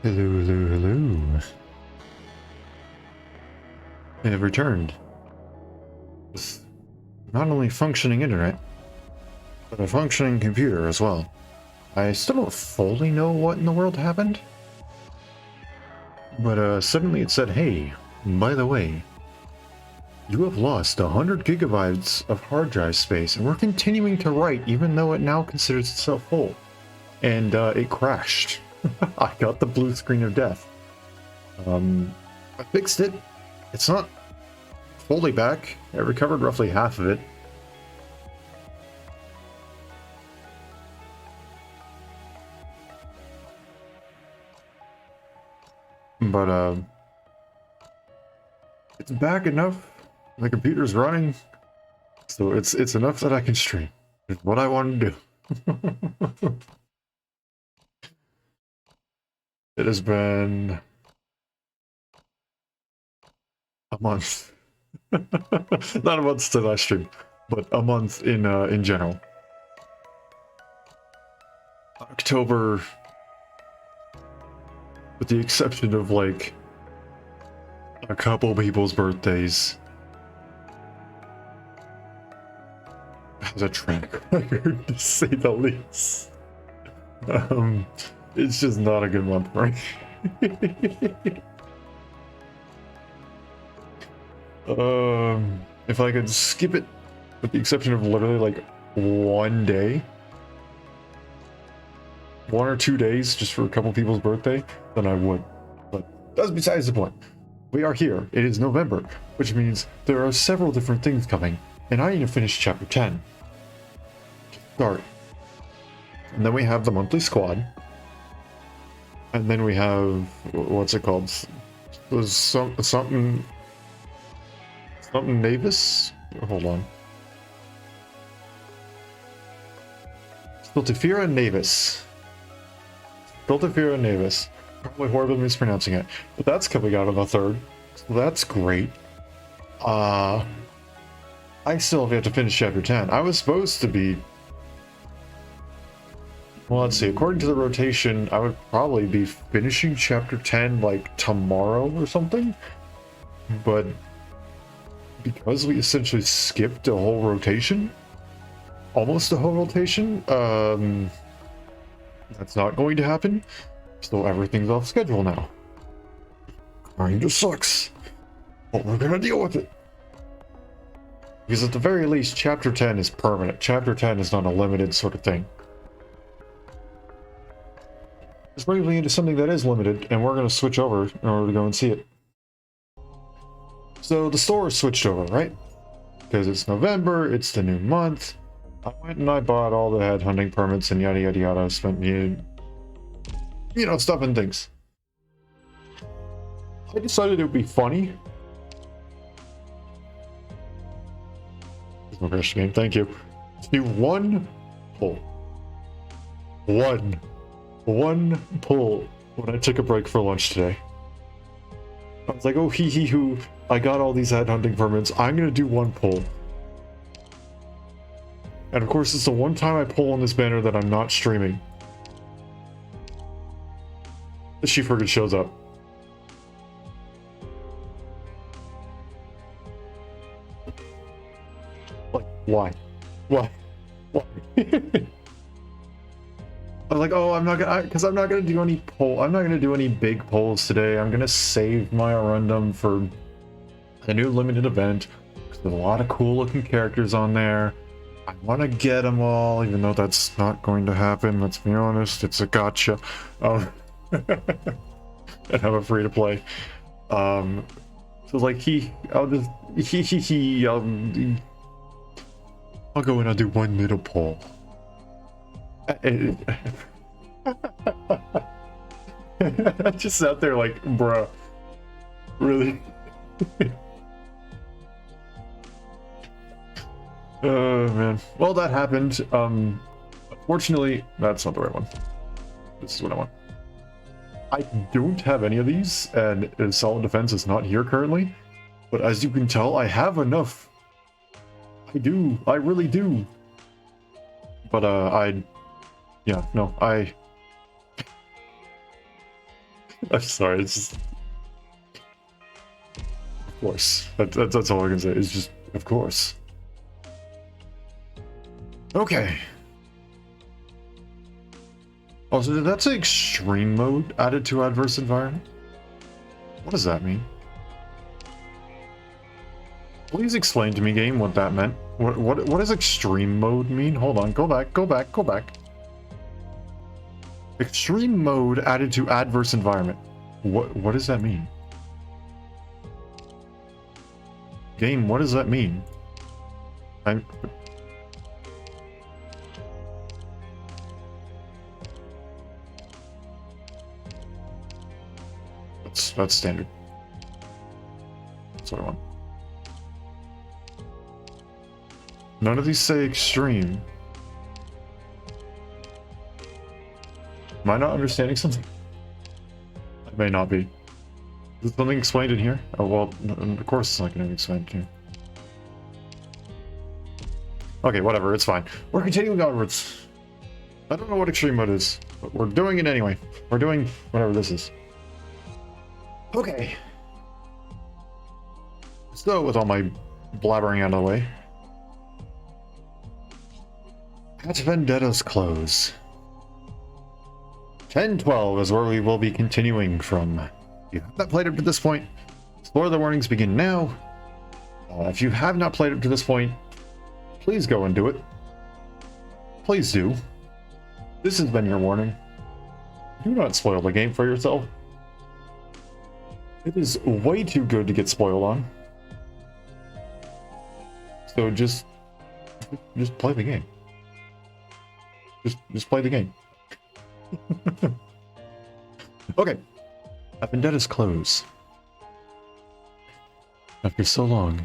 Hello, hello, hello. I have returned with not only functioning internet, but a functioning computer as well. I still don't fully know what in the world happened, but suddenly it said, hey, by the way, you have lost 100 gigabytes of hard drive space, and we're continuing to write even though it now considers itself full. And it crashed. I got the blue screen of death. I fixed it. It's not fully back. I recovered roughly half of it. But it's back enough. The computer's running, so it's enough that I can stream. It's what I want to do. It has been a month. Not a month since I streamed, but a month in general. October, with the exception of like a couple people's birthdays, has a track record to say the least. It's just not a good month for me. If I could skip it, with the exception of literally like one day, 1 or 2 days, just for a couple people's birthday, then I would. But that's besides the point. We are here. It is November, which means there are several different things coming, and I need to finish chapter 10. Start. And then we have the monthly squad. And then we have, what's it called? Was something Navis? Hold on. Stiltifera Navis. Stiltifera Navis. Probably horribly mispronouncing it. But that's coming out on the 3rd. So that's great. I still have yet to finish chapter 10. I was supposed to be... Well, let's see. According to the rotation, I would probably be finishing chapter 10 like tomorrow or something. But because we essentially skipped a whole rotation, almost a whole rotation, that's not going to happen. So everything's off schedule now. Kinda sucks. But we're gonna deal with it. Because at the very least, chapter 10 is permanent. Chapter 10 is not a limited sort of thing. This brings me into something that is limited, and we're going to switch over in order to go and see it. So the store switched over, right? Because it's November, it's the new month. I went and I bought all the head hunting permits and yada yada yada. Spent stuff and things. I decided it would be funny. There's no crash game, thank you. To do one pull. One pull when I took a break for lunch today. I was like, oh, hee hee hoo, I got all these head hunting permits. I'm gonna do one pull. And of course, it's the one time I pull on this banner that I'm not streaming. She friggin' shows up. Like, why? Why? I'm like, oh, I'm not gonna do any poll. I'm not gonna do any big polls today. I'm gonna save my Arundum for the new limited event. There's a lot of cool looking characters on there. I want to get them all, even though that's not going to happen. Let's be honest, it's a gotcha. And have a free to play. So like I'll go and I'll do one middle poll. I just sat there like, bruh, really? Oh man. Well, that happened. Unfortunately, that's not the right one. This is what I want. I don't have any of these, and Solid Defense is not here currently. But as you can tell, I have enough. I do. I really do. But yeah, no, I'm sorry, it's just... Of course. That's all I can say, it's just, of course. Okay. Oh, so did that say extreme mode added to adverse environment? What does that mean? Please explain to me, game, what that meant. What does extreme mode mean? Hold on, go back. Extreme mode added to adverse environment. What does that mean? Game, what does that mean? That's standard. That's what I want. None of these say extreme. Am I not understanding something? I may not be. Is something explained in here? Oh, well, of course it's not going to be explained here. Okay, whatever, it's fine. We're continuing onwards. I don't know what extreme mode is, but we're doing it anyway. We're doing whatever this is. Okay. So, with all my blabbering out of the way. At Vendetta's close. 10-12 is where we will be continuing from. If you have not played up to this point, spoiler warnings begin now. If you have not played up to this point, please go and do it. Please do. This has been your warning. Do not spoil the game for yourself. It is way too good to get spoiled on. So just play the game. Just play the game. Okay. At Vendetta's close. After so long,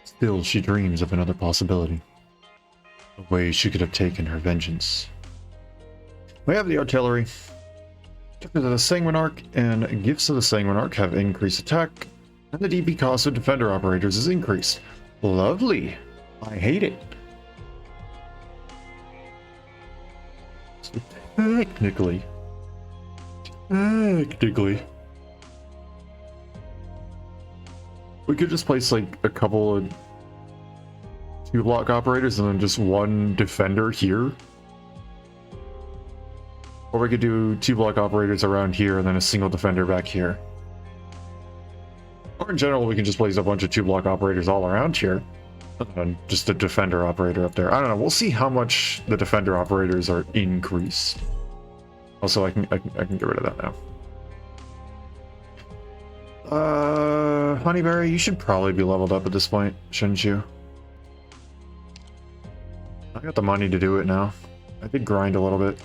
still she dreams of another possibility. A way she could have taken her vengeance. We have the artillery. Took her to the Sanguinarch, and gifts of the Sanguinarch have increased attack, and the DP cost of defender operators is increased. Lovely. I hate it. So technically, we could just place like a couple of 2-block operators and then just one defender here. Or we could do 2-block operators around here and then a single defender back here. Or in general, we can just place a bunch of 2-block operators all around here. And just a defender operator up there. I don't know, we'll see how much the defender operators are increased. Also, I can get rid of that now. Honeyberry, you should probably be leveled up at this point, shouldn't you? I got the money to do it now. I did grind a little bit.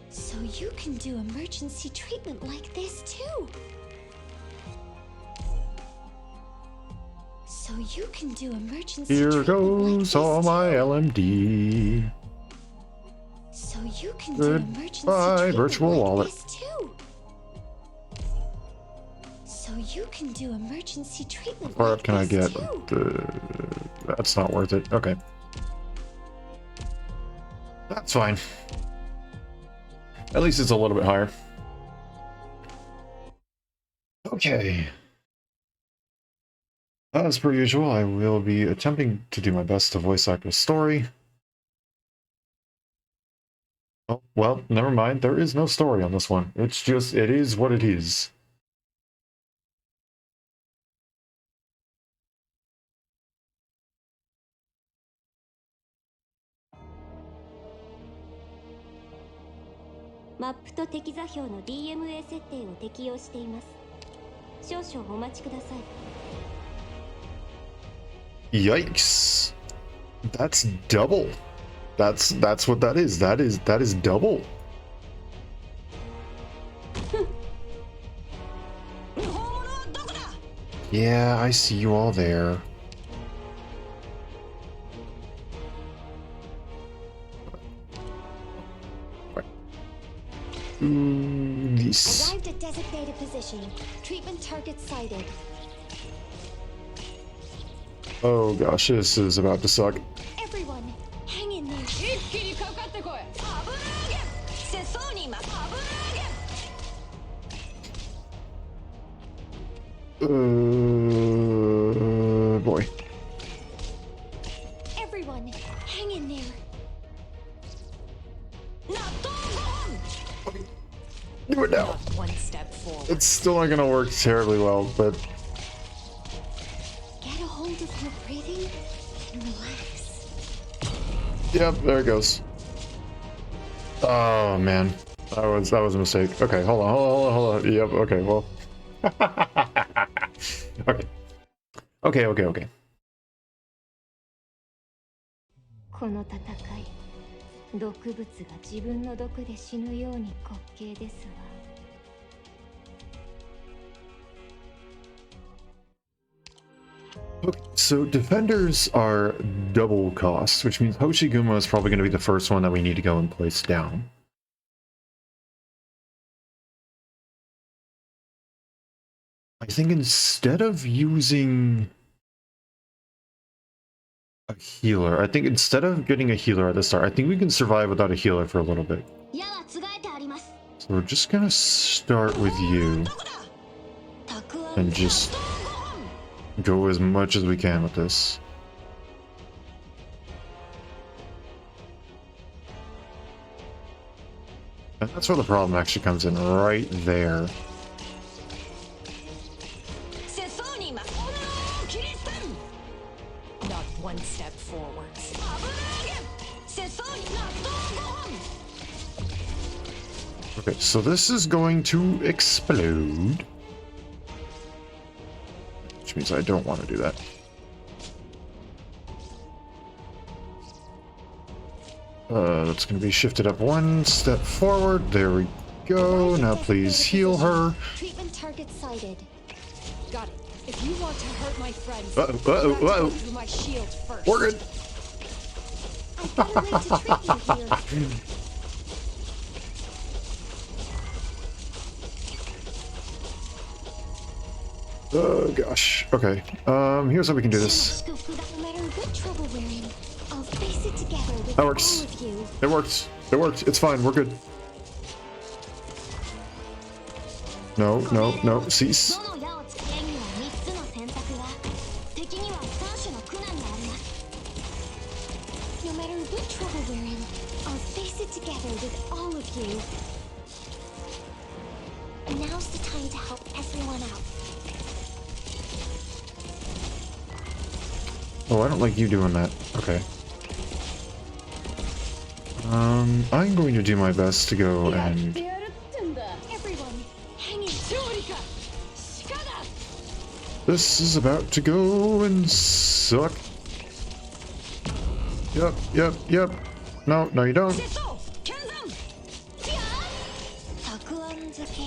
So you can do emergency treatment like this too. So you can do emergency Here treatment like goes this all my too. LMD. So you can do emergency Goodbye, treatment virtual like wallet. this too. So you can do emergency treatment What like can I this get? too. That's not worth it. Okay. That's fine. At least it's a little bit higher. Okay. As per usual, I will be attempting to do my best to voice act a story. Oh, well, never mind. There is no story on this one. It's just, it is what it is.マップと敵座標の DMA 設定を適用しています。少々お待ちください。 Yikes. That's double. That's what that is. That is double. Yeah, I see you all there. This. Arrived at designated position. Treatment target sighted. Oh gosh, this is about to suck. Everyone, hang in there. Boy. Everyone, hang in there. Do it now. One step forward. It's still not gonna work terribly well, but Get a hold of your breathing and relax. yep, there it goes. Oh man, that was a mistake. Okay, hold on. Yep. Okay, well. Okay. この戦い、毒物が自分の毒で死ぬように滑稽ですわ。Okay, so defenders are double cost, which means Hoshiguma is probably going to be the first one that we need to go and place down. I think instead of using a healer, I think instead of getting a healer at the start, I think we can survive without a healer for a little bit. So we're just gonna start with you and just go as much as we can with this. And that's where the problem actually comes in, right there. Not one step forward. Okay, so this is going to explode. Which means I don't want to do that. That's going to be shifted up one step forward. There we go. Now please heal her. Treatment target sighted. Got it. If you want to hurt my friends, Uh-oh, you have to uh-oh, go uh-oh. through my shield first. We're good. I've got a way to treat you here. Oh gosh. Okay. Here's how we can do this. No matter what trouble we're in, I'll face it together with That all works. of you. It worked. It worked. It's fine. We're good. No, no, no. Cease. どの矢をつけるには3つの選択が、敵には3種の苦難があります。No matter what trouble we're in, I'll face it together with all of you. Now's the time to help everyone out. Oh, I don't like you doing that. Okay. I'm going to do my best to go and... Everyone, hang in. This is about to go and suck. Yep. No, you don't. たくあん漬け。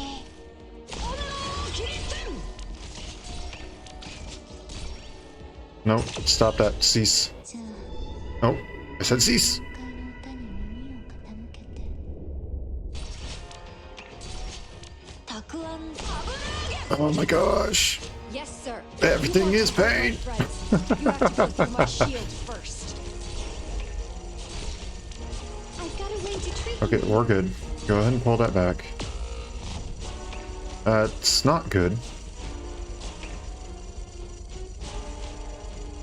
No, stop that. Cease. じゃ No, I said cease. あ、替えの歌に耳を傾けて。たくあん。 Oh my gosh. Yes, sir. Everything is pain. You have to go through my shield first. I've got a way to treat Okay, you. we're good. Go ahead and pull that back. That's not good.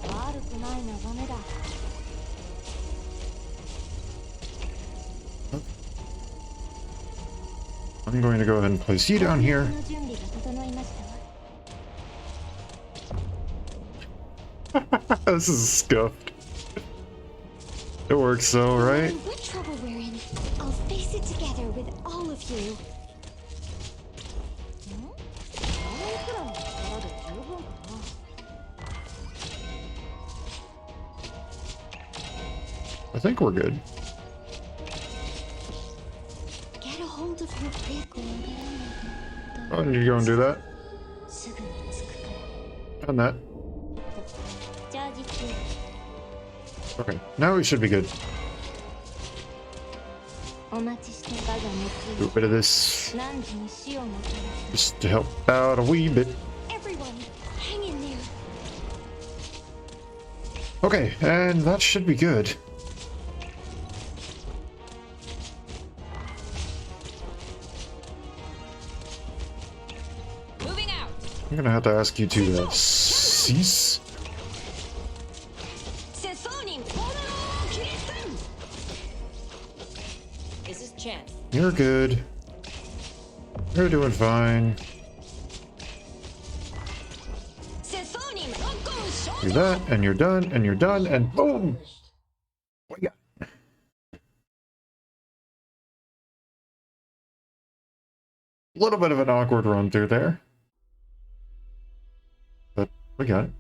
悪くない眺めだ。 I'm going to go ahead and place you down here. この準備が整いましたわ。 This is scuffed. It works though, No right? matter what trouble we're in, I'll face it together with all of you. あのくらいの力で十分かな。 I think we're good. Get a hold of your breath. Oh, you go and do that. すぐに着くから。 And that. チャージ中。 Okay, now we should be good. お待ちして我が Get 熱 rid of this 意。何時に死をもたらす。 just to help out a wee bit. Everyone, hang in there. Okay, and that should be good. I'm gonna have to ask you to cease. This is chance. You're good. You're doing fine. Do that, and you're done, and you're done, and boom! What you got? A little bit of an awkward run through there. But we got it.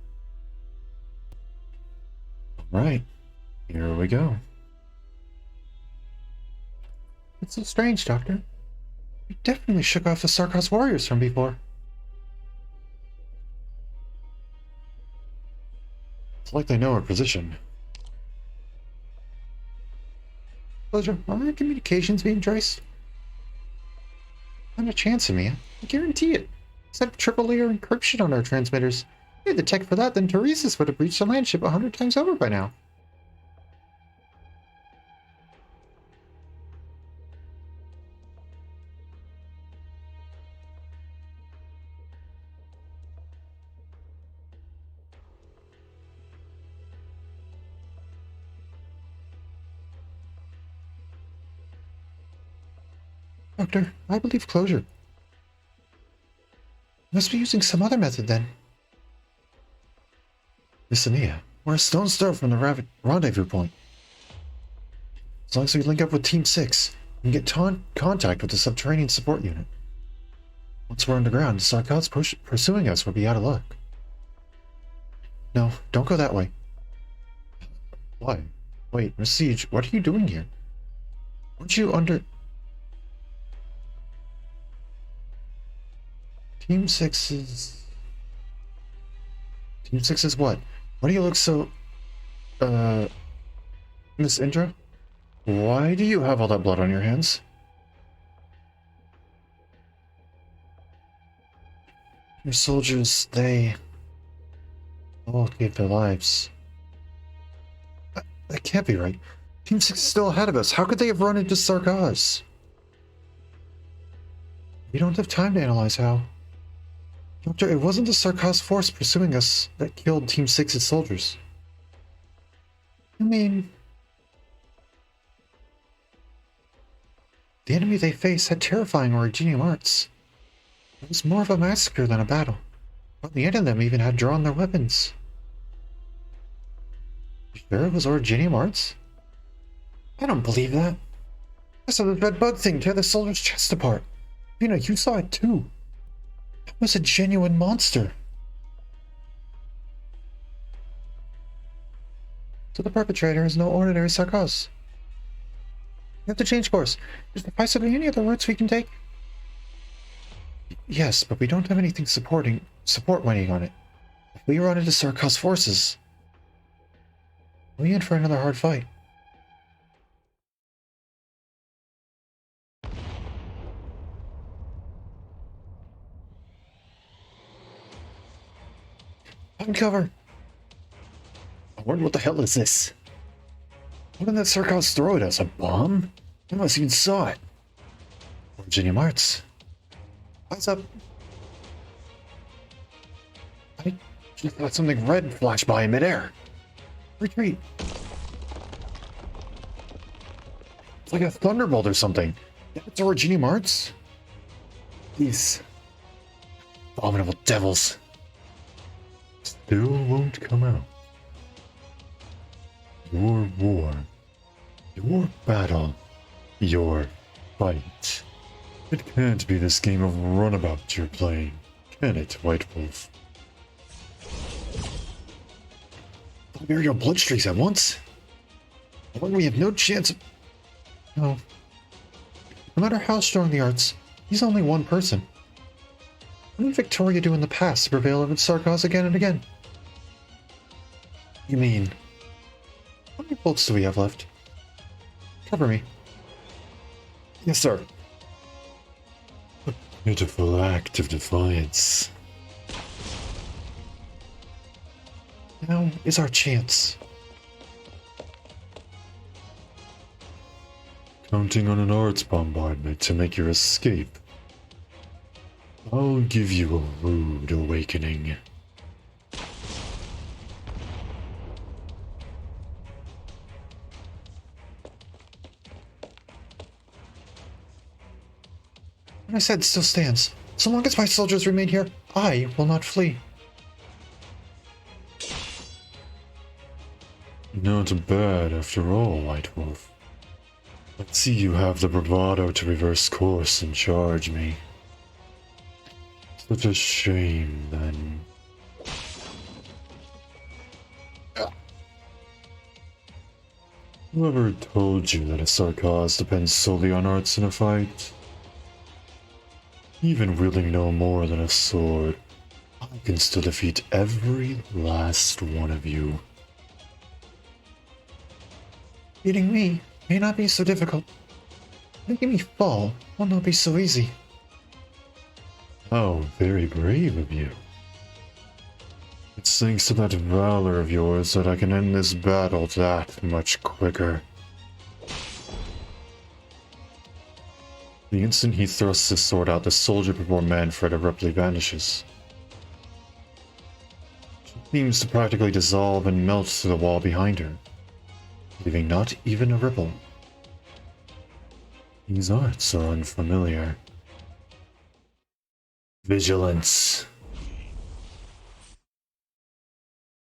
Alright. Here we go. It's so strange, Doctor. You definitely shook off the Sarkos warriors from before. It's like they know our position. Closure, are our communications being traced? Not a chance of me. I guarantee it. Set triple layer encryption on our transmitters. If we had the tech for that, then Teresa's would have breached the landship 100 times over by now. Doctor, I believe closure. Must be using some other method then. Miss Ania, we're a stone's throw from the rendezvous point. As long as we link up with Team 6, we can get contact with the subterranean support unit. Once we're underground, Sarkos pursuing us will be out of luck. No, don't go that way. Why? Wait, Miss Siege, what are you doing here? Weren't you under... Team 6 is... Team 6 is what? Why do you look so... Miss Indra? Why do you have all that blood on your hands? Your soldiers, they... all gave their lives. That can't be right. Team 6 is still ahead of us. How could they have run into Sarkos? We don't have time to analyze how. Doctor, it wasn't the Sarkos force pursuing us that killed Team 6's soldiers. You mean... the enemy they faced had terrifying originium arts. It was more of a massacre than a battle. But the end of them even had drawn their weapons. You sure it was originium arts? I don't believe that. I saw the red bug thing tear the soldier's chest apart. Vina, you saw it too. That was a genuine monster. So the perpetrator is no ordinary Sarkos. We have to change course. Is there possibly any other routes we can take? Yes, but we don't have anything support waiting on it. If we run into Sarkos forces, we're in for another hard fight. Find cover! I wonder what the hell is this? What did that Sarkos throw at us? A bomb? I must even saw it. Originium arts. Eyes up. I just thought something red flashed by in midair. Retreat. It's like a thunderbolt or something. It's Originium arts? These abominable devils. Still won't come out. Your war, your battle, your fight. It can't be this game of runabout you're playing, can it, White Wolf? Burial bloodstreaks at once? When we have no chance of... No. No matter how strong the arts, he's only one person. What did Victoria do in the past to prevail over Sarkos again and again? You mean... how many bolts do we have left? Cover me. Yes, sir. A pitiful act of defiance. Now is our chance. Counting on an arts bombardment to make your escape. I'll give you a rude awakening. What I said still stands. So long as my soldiers remain here, I will not flee. Not bad after all, White Wolf. Let's see you have the bravado to reverse course and charge me. Such a shame, then. Whoever told you that a Sarkaz depends solely on arts in a fight? Even wielding no more than a sword, I can still defeat every last one of you. Beating me may not be so difficult. Making me fall will not be so easy. Oh, very brave of you. It's thanks to that valor of yours that I can end this battle that much quicker. The instant he thrusts his sword out, the soldier before Manfred abruptly vanishes. She seems to practically dissolve and melt to the wall behind her, leaving not even a ripple. These arts are unfamiliar. Vigilance.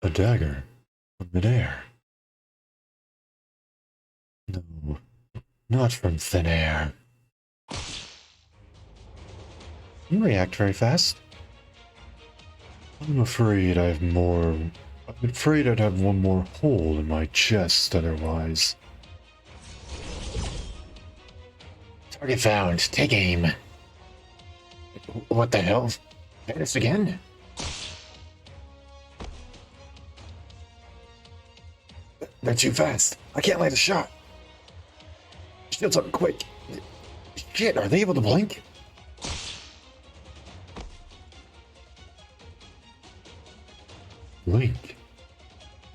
A dagger from midair. No, not from thin air. You react very fast. I'm afraid I'm afraid I'd have one more hole in my chest otherwise. Target found. Take aim. What the hell? Hit us again? They're too fast. I can't land a shot. Shields up quick. Shit, are they able to blink? Blink?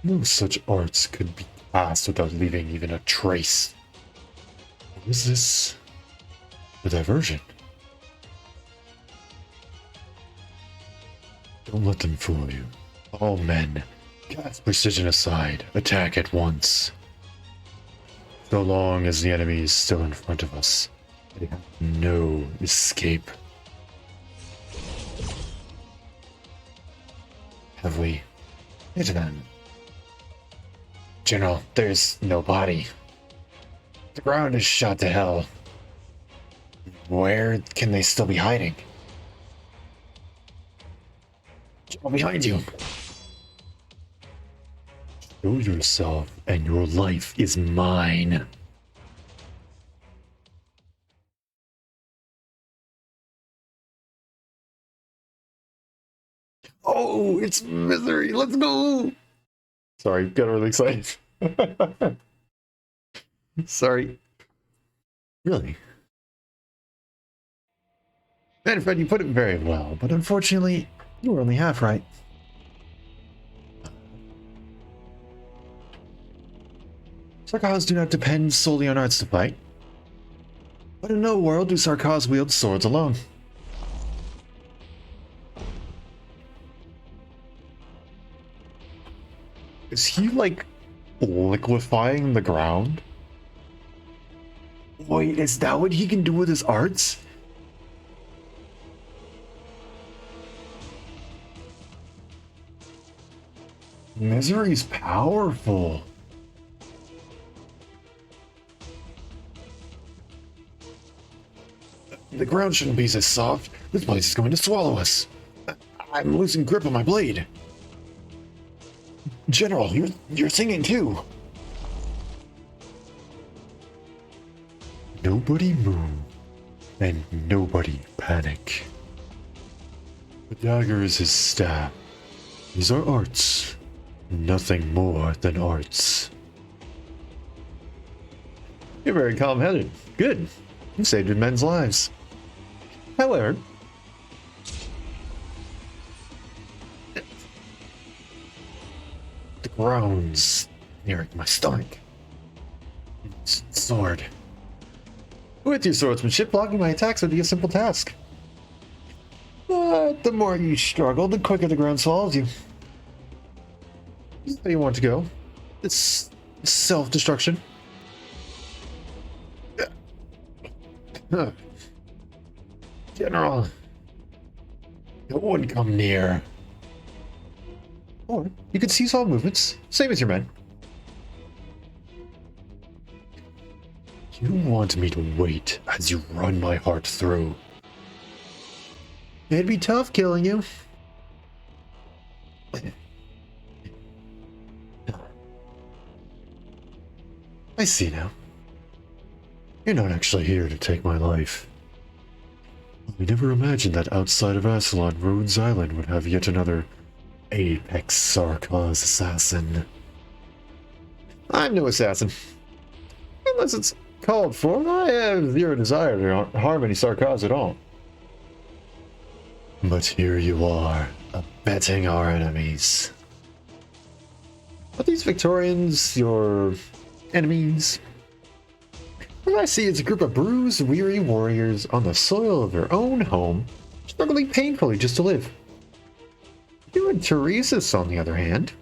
No such arts could be cast without leaving even a trace. Or is this a diversion? Don't let them fool you. All men, cast precision aside, attack at once. So long as the enemy is still in front of us, they have no escape. Have we hit them? General, there's no body. The ground is shot to hell. Where can they still be hiding? General, behind you! Show yourself, and your life is mine. Oh, it's Misery! Let's go! Sorry, got really excited. Sorry. Really? Manfred, you put it very well, but unfortunately, you were only half right. Sarkaz do not depend solely on arts to fight. But in no world do Sarkaz wield swords alone. Is he, like, liquefying the ground? Wait, is that what he can do with his arts? Misery's powerful. The ground shouldn't be so soft. This place is going to swallow us. I'm losing grip on my blade. General, you're singing too. Nobody move, and nobody panic. The dagger is his staff. These are arts, nothing more than arts. You're very calm-headed. Good. You saved your men's lives. However, the ground's near my stomach. Sword. With your swordsmanship, blocking my attacks would be a simple task. But the more you struggle, the quicker the ground swallows you. This is how you want to go. It's self-destruction. General, no one come near. Or you could seize all movements, same as your men. You want me to wait as you run my heart through. It'd be tough killing you. I see now. You're not actually here to take my life. We never imagined that outside of Ascalon, Rhodes Island would have yet another Apex Sarkaz assassin. I'm no assassin. Unless it's called for, I have zero desire to harm any Sarkaz at all. But here you are, abetting our enemies. Are these Victorians your enemies? What I see is a group of bruised, weary warriors on the soil of their own home, struggling painfully just to live. You and Teresa's, on the other hand,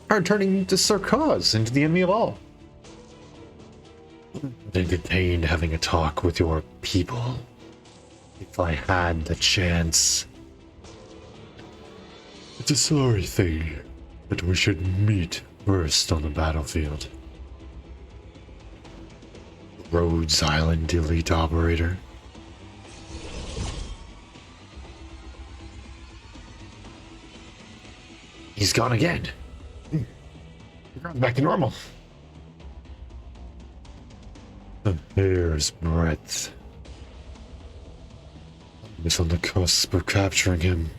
are turning to Sarkaz into the enemy of all. I'd entertain having a talk with your people, if I had the chance. It's a sorry thing that we should meet first on the battlefield. Rhodes Island Elite Operator. He's gone again. Back to normal. A hair's breadth. It's on the cusp of capturing him.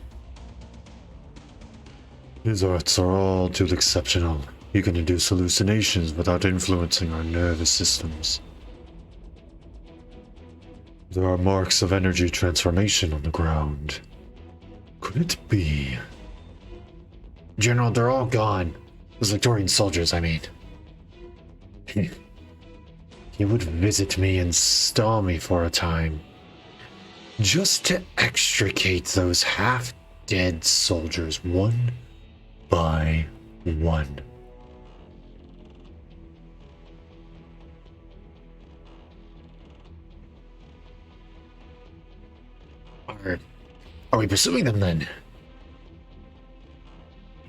His arts are all too exceptional. He can induce hallucinations without influencing our nervous systems. There are marks of energy transformation on the ground. Could it be? General, they're all gone. Those Victorian soldiers, I mean. He would visit me and stall me for a time, just to extricate those half-dead soldiers one by one. Are we pursuing them then?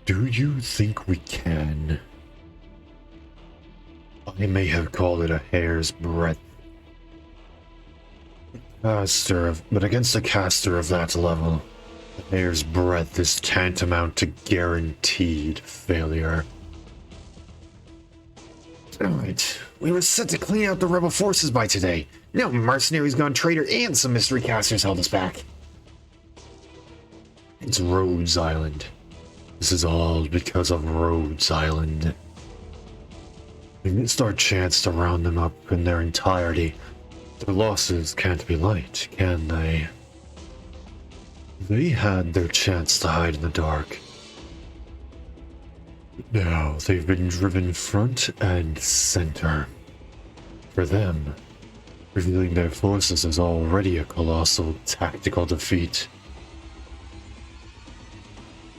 Do you think we can? I may have called it a hair's breadth. But against a caster of that level, a hair's breadth is tantamount to guaranteed failure. Alright, we were set to clean out the rebel forces by today. Now mercenaries gone traitor and some mystery casters held us back. It's Rhodes Island. This is all because of Rhodes Island. We missed our chance to round them up in their entirety. Their losses can't be light, can they? They had their chance to hide in the dark. Now they've been driven front and center. For them, revealing their forces is already a colossal tactical defeat.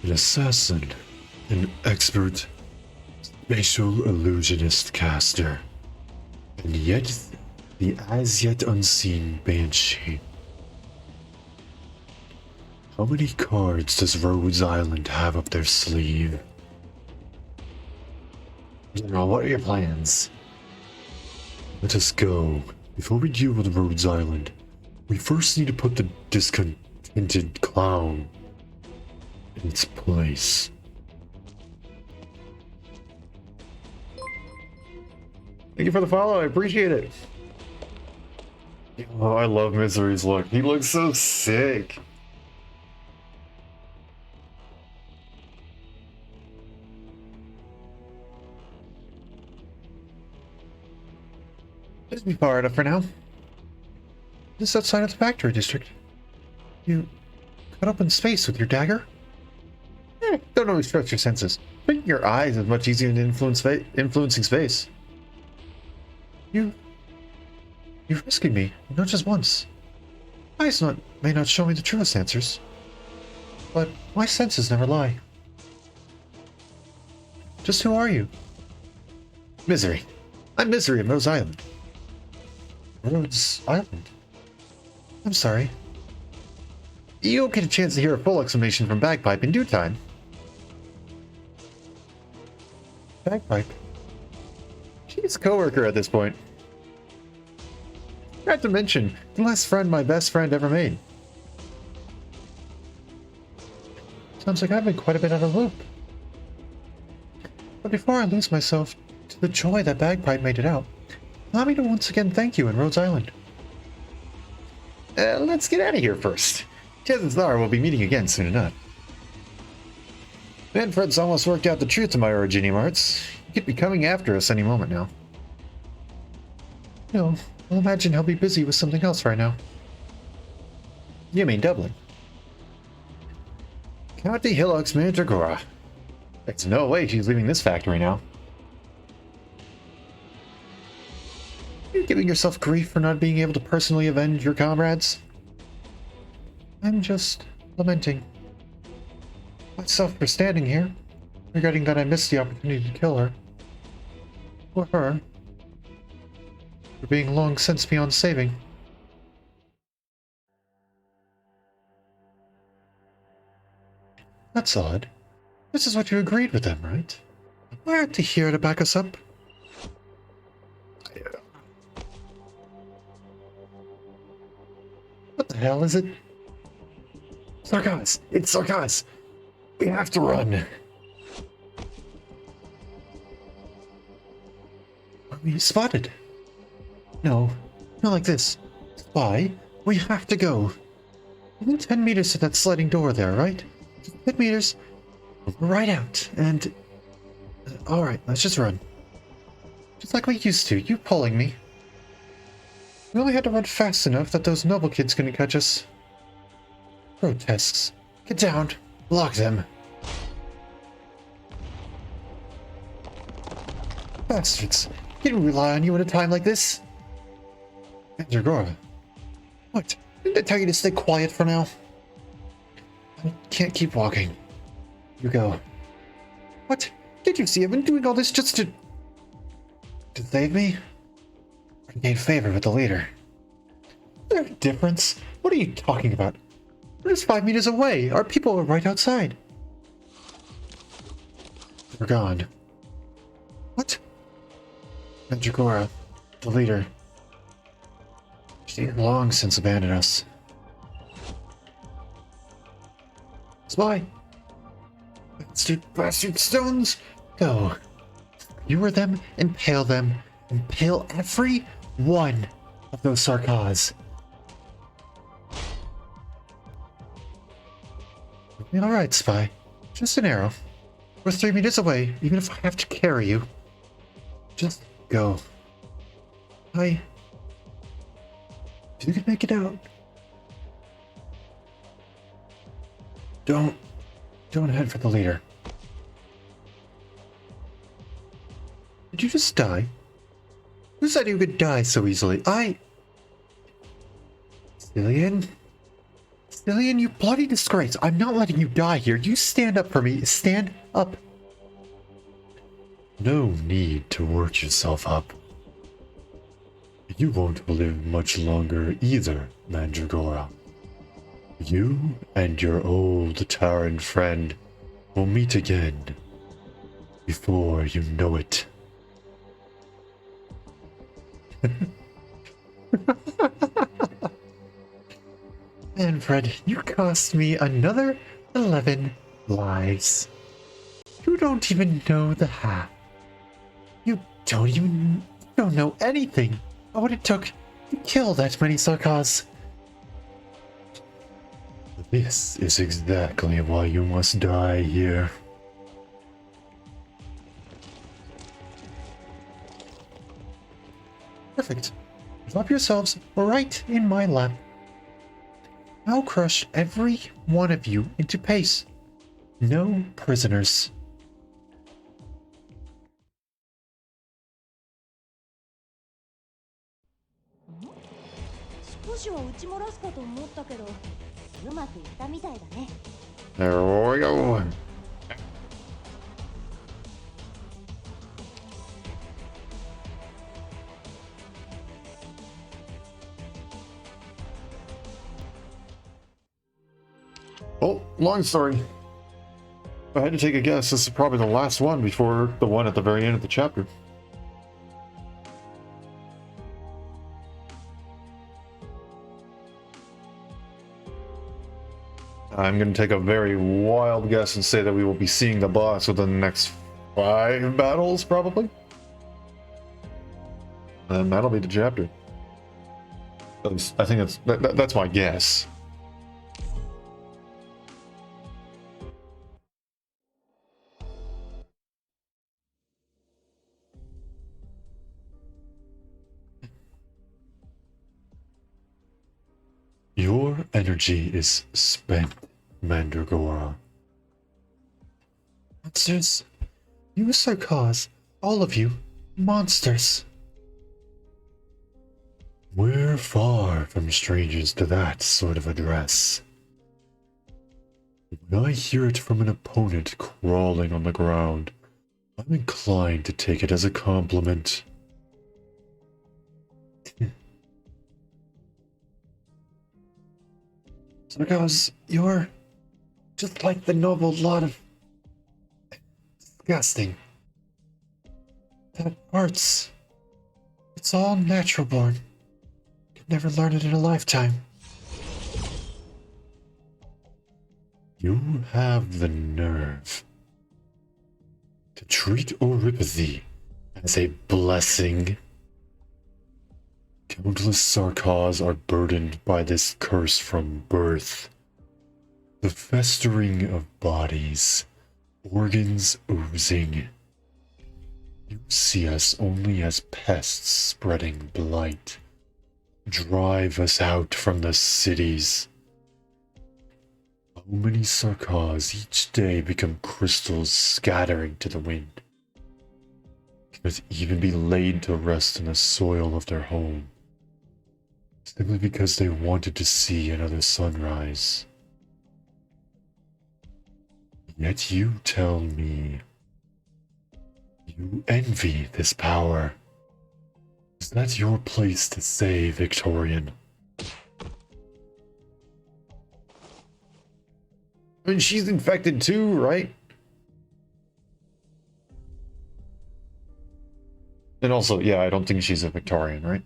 An assassin, an expert spatial illusionist caster, and yet the as-yet unseen Banshee. How many cards does Rhodes Island have up their sleeve? General, what are your plans? Let us go. Before we deal with Rhodes Island, we first need to put the discontented clown in its place. Thank you for the follow, I appreciate it. Oh, I love Misery's look. He looks so sick. This be far enough for now. Just outside of the factory district. You cut up in space with your dagger? Don't always trust your senses. Thinking your eyes is much easier than influencing space. You've rescued me, not just once. Eyes may not show me the truest answers, but my senses never lie. Just who are you? Misery. I'm Misery of Rose Island. Rhodes Island? I'm sorry. You'll get a chance to hear a full explanation from Bagpipe in due time. Bagpipe? She's a coworker at this point. Not to mention, the last friend my best friend ever made. Sounds like I've been quite a bit out of the loop. But before I lose myself to the joy that Bagpipe made it out, allow me to once again thank you in Rhodes Island. Let's get out of here first. Chances are we'll be meeting again soon enough. Manfred's almost worked out the truth of my origin, Marts. He could be coming after us any moment now. No, I'll imagine he'll be busy with something else right now. You mean Dublin? County Hillocks Mandragora. There's no way she's leaving this factory now. You're giving yourself grief for not being able to personally avenge your comrades? I'm just lamenting myself for standing here, regretting that I missed the opportunity to kill her. Or her. For being long since beyond saving. That's odd. This is what you agreed with them, right? Why aren't they here to back us up? What the hell is it? Sarkaz! It's Sarkaz! We have to run! Are we spotted? No, not like this. Spy, we have to go. Within 10 meters to that sliding door there, right? 10 meters, right out, and... Alright, let's just run. Just like we used to, you pulling me. We only had to run fast enough that those noble kids couldn't catch us. Grotesques. Get down. Block them. Bastards. Didn't rely on you in a time like this. Mandragora. What? Didn't I tell you to stay quiet for now? I can't keep walking. You go. What? Did you see I've been doing all this just to... to save me? Or to gain favor with the leader? Is there a difference? What are you talking about? We're just 5 meters away. Our people are right outside. We're gone. What? Mandragora, the leader. She had long since abandoned us. Spy! Bastard stones! Go. Skewer them, impale them, impale every one of those Sarkaz. Alright, Spy. Just an arrow. We're 3 meters away, even if I have to carry you. Just go. You can make it out. Don't head for the leader. Did you just die? Who said you could die so easily? Cillian? Cillian, you bloody disgrace. I'm not letting you die here. You stand up for me. Stand up. No need to work yourself up. You won't live much longer either, Mandragora. You and your old Terran friend will meet again before you know it. Manfred, you cost me another 11 lives. You don't even know the half. You don't know anything about what it took to kill that many Sarkaz. This is exactly why you must die here. Perfect. Drop yourselves right in my lap. I'll crush every one of you into paste. No prisoners. There we go. Oh, long story. If I had to take a guess, this is probably the last one before the one at the very end of the chapter. I'm going to take a very wild guess and say that we will be seeing the boss within the next 5 battles, probably. And that'll be the chapter. At least, I think that's my guess. Your energy is spent, Mandragora. Monsters. You Sarkaz. All of you. Monsters. We're far from strangers to that sort of address. When I hear it from an opponent crawling on the ground, I'm inclined to take it as a compliment. Sarkaz, you're just like the noble lot of disgusting. That arts, it's all natural born. Could never learn it in a lifetime. You have the nerve to treat oripathy as a blessing. Countless Sarkaz are burdened by this curse from birth. The festering of bodies, organs oozing. You see us only as pests spreading blight. Drive us out from the cities. How many Sarkaz each day become crystals scattering to the wind? Can it even be laid to rest in the soil of their home? Simply because they wanted to see another sunrise. Yet you tell me you envy this power. Is that your place to say, Victorian? I mean, she's infected too, right? And also, yeah, I don't think she's a Victorian, right?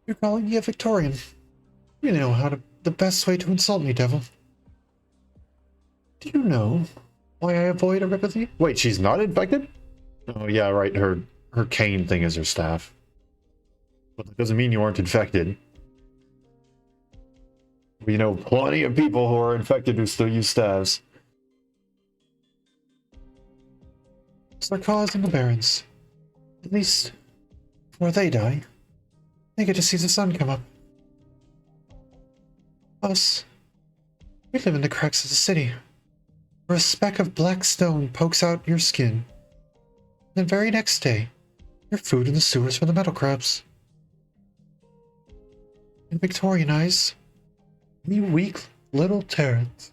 You're calling me a Victorian. You know the best way to insult me, devil. Do you know why I avoid oripathy? Wait, she's not infected? Oh yeah, right, her cane thing is her staff. But that doesn't mean you aren't infected. We know plenty of people who are infected who still use staves. Sarkaz and the Barons. At least, before they die, they get to see the sun come up. Us, we live in the cracks of the city, where a speck of black stone pokes out your skin. And the very next day, you're food in the sewers for the metal crabs. In Victorian eyes, we weak little Terrans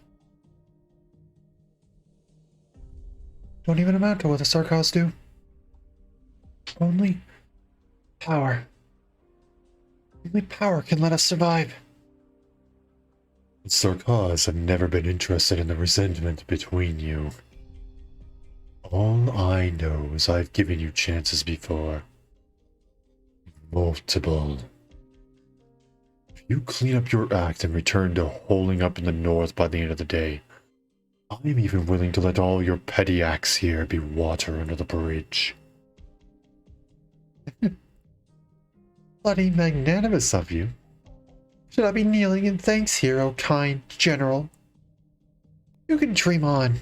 don't even amount to what the Sarkaz do. Only power. Only power can let us survive. Sarkaz have never been interested in the resentment between you. All I know is I've given you chances before. Multiple. If you clean up your act and return to holding up in the north by the end of the day, I'm even willing to let all your petty acts here be water under the bridge. Bloody magnanimous of you. Should I be kneeling in thanks here, O kind general? You can dream on.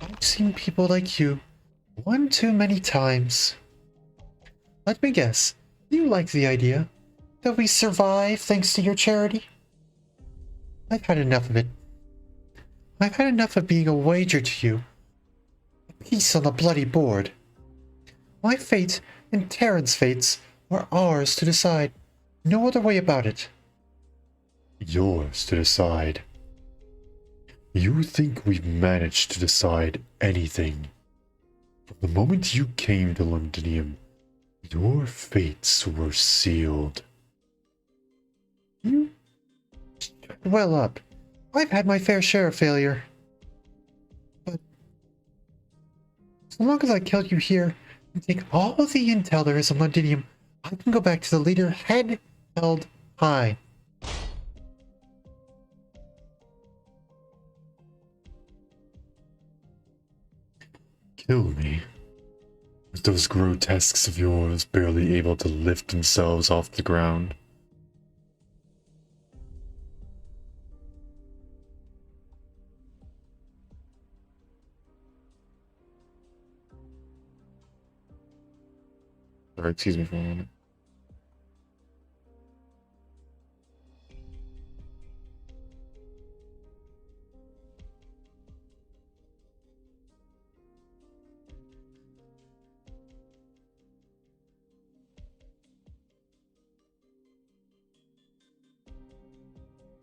I've seen people like you one too many times. Let me guess, you like the idea that we survive thanks to your charity? I've had enough of it. I've had enough of being a wager to you. A piece on the bloody board. My fate and Terran's fates are ours to decide. No other way about it. Yours to decide. You think we've managed to decide anything? From the moment you came to Londinium, your fates were sealed. You... Well up. I've had my fair share of failure. But... so long as I kill you here and take all of the intel there is on Londinium, I can go back to the leader head held high. Kill me? With those grotesques of yours barely able to lift themselves off the ground? Sorry, excuse me for a moment.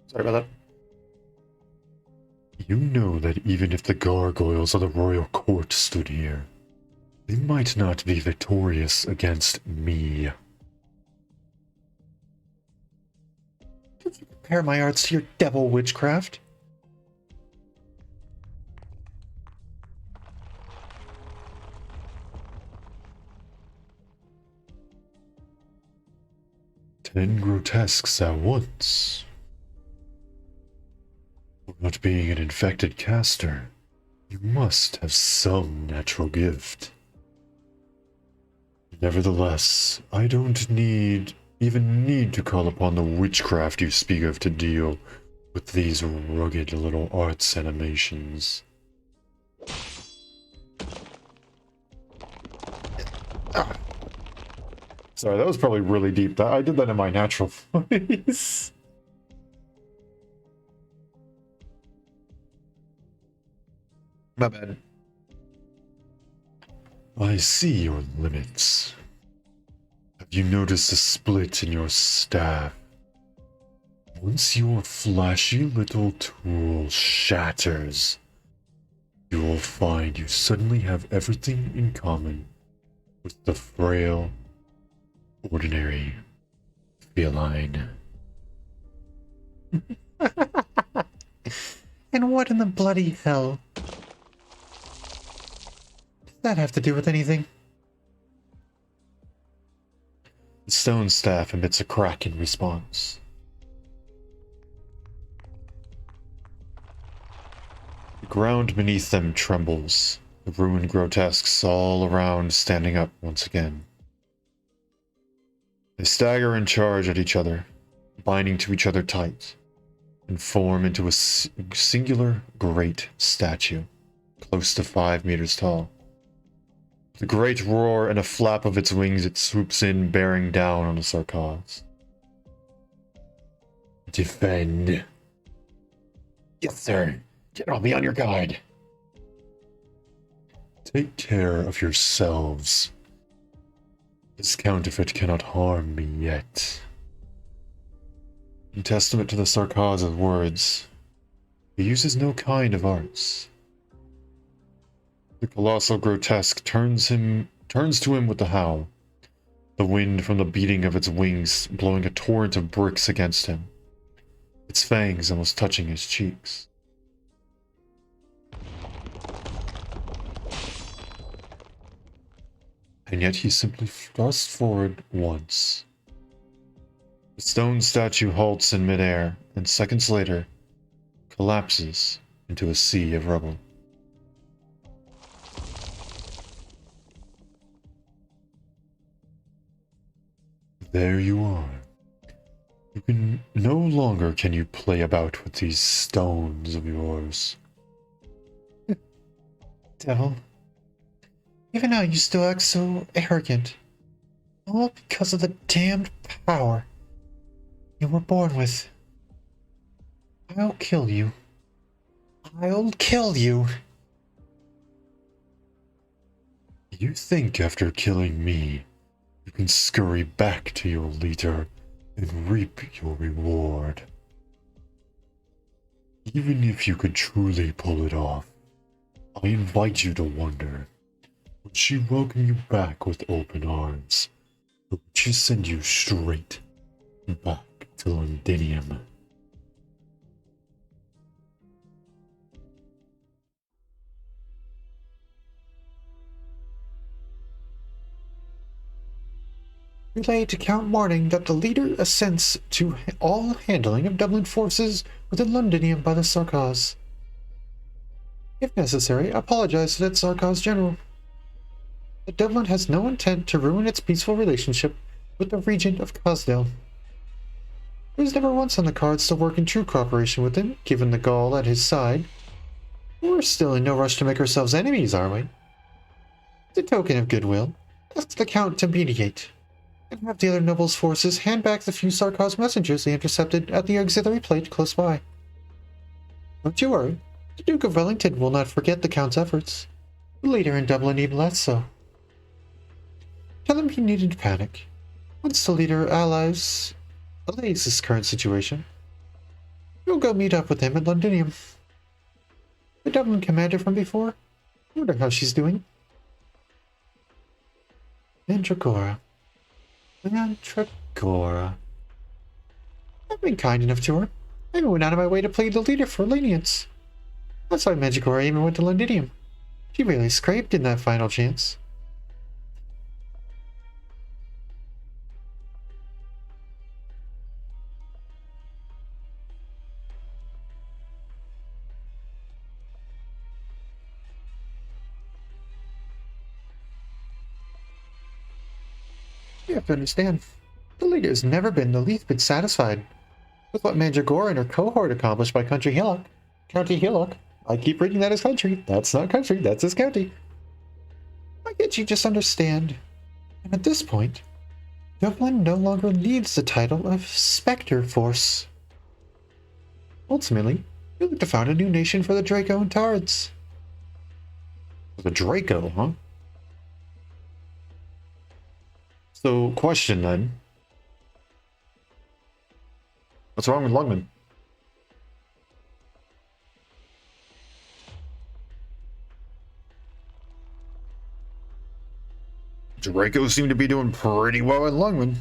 Sorry about that. You know that even if the gargoyles of the royal court stood here, they might not be victorious against me. Compare my arts to your devil witchcraft. Ten grotesques at once. Not being an infected caster, you must have some natural gift. Nevertheless, I don't even need to call upon the witchcraft you speak of to deal with these rugged little arts animations. Ah. Sorry, that was probably really deep. I did that in my natural voice. My bad. I see your limits. Have you noticed a split in your staff? Once your flashy little tool shatters, you will find you suddenly have everything in common with the frail, ordinary feline. And what in the bloody hell? That have to do with anything? The stone staff emits a crack in response. The ground beneath them trembles, the ruined grotesques all around standing up once again. They stagger and charge at each other, binding to each other tight, and form into a singular great statue, close to 5 meters tall. The great roar and a flap of its wings, it swoops in, bearing down on the Sarkaz. Defend. Yes, sir. General, be on your guard. Take care of yourselves. This counterfeit cannot harm me yet. In testament to the Sarkaz's words, he uses no kind of arts. The colossal grotesque turns to him with a howl, the wind from the beating of its wings blowing a torrent of bricks against him, its fangs almost touching his cheeks. And yet he simply thrusts forward once. The stone statue halts in midair, and seconds later, collapses into a sea of rubble. There you are. No longer can you play about with these stones of yours. Devil. Even now you still act so arrogant. All because of the damned power you were born with. I'll kill you. I'll kill you. You think after killing me, you can scurry back to your leader and reap your reward. Even if you could truly pull it off, I invite you to wonder, would she welcome you back with open arms, or would she send you straight back to Londinium? Relay to Count Morning that the leader assents to all handling of Dublin forces within Londinium by the Sarkaz. If necessary, apologize to that Sarkaz General. That Dublin has no intent to ruin its peaceful relationship with the Regent of Cosdale. It was never once on the cards to work in true cooperation with him, given the Gaul at his side. We're still in no rush to make ourselves enemies, are we? As a token of goodwill, ask the Count to mediate, and have the other nobles' forces hand back the few Sarkaz messengers they intercepted at the auxiliary plate close by. Don't you worry, the Duke of Wellington will not forget the Count's efforts. The leader in Dublin even less so. Tell him he needn't panic. Once the leader allays this current situation, you'll go meet up with him at Londinium. The Dublin commander from before? I wonder how she's doing. Mandragora. Mandragora. I've been kind enough to her. I even went out of my way to plead the leader for lenience. That's why Mandragora even went to Londinium. She really scraped in that final chance. You have to understand, the leader has never been the least bit satisfied with what Mandragora and her cohort accomplished by County Hillock. I keep reading that as country. That's not country, that's his county. I get you just understand. And at this point, Dublin no longer needs the title of Spectre Force. Ultimately, we look to found a new nation for the Draco and Tards. The Draco, huh? So, question then. What's wrong with Lungman? Draco seem to be doing pretty well in Lungman.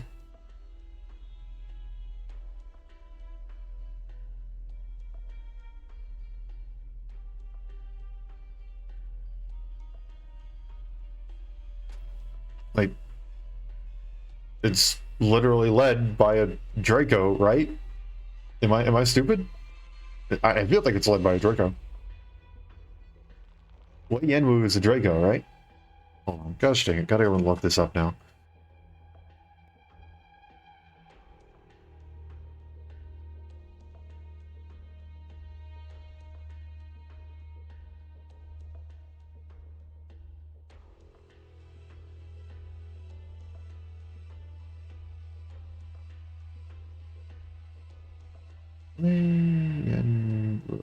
Like, it's literally led by a Draco, right? Am I stupid? I feel like it's led by a Draco. Wei Yenwu is a Draco, right? Hold on, gosh dang it, gotta go and look this up now.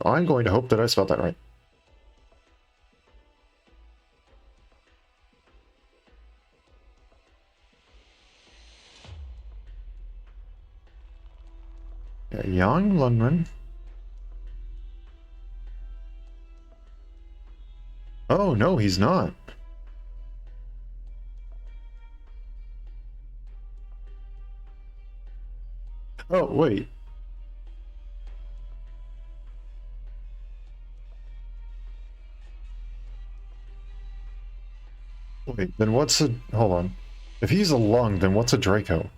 I'm going to hope that I spelled that right. Yeah, young Lundman. Oh, no, he's not. Oh, wait. Wait, then what's a... Hold on. If he's a lung, then what's a Draco?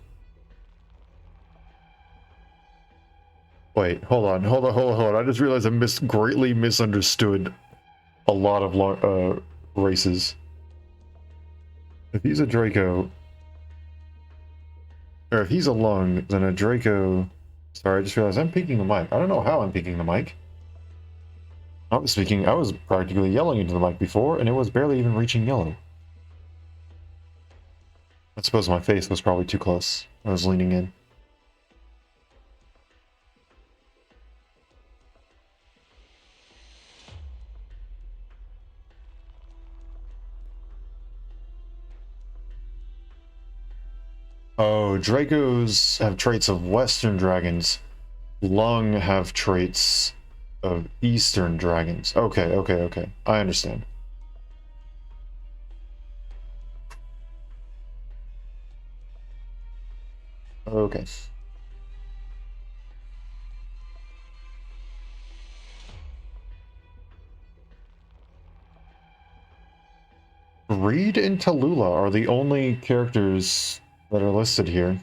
Wait, hold on. I just realized I greatly misunderstood a lot of races. If he's a Draco... Or if he's a lung, then a Draco... Sorry, I just realized I'm peeking the mic. I don't know how I'm peeking the mic. I was practically yelling into the mic before, and it was barely even reaching yellow. I suppose my face was probably too close. I was leaning in. Oh, Dracos have traits of Western dragons. Lung have traits of Eastern dragons. Okay, okay, okay. I understand. Okay. Reed and Tallulah are the only characters that are listed here.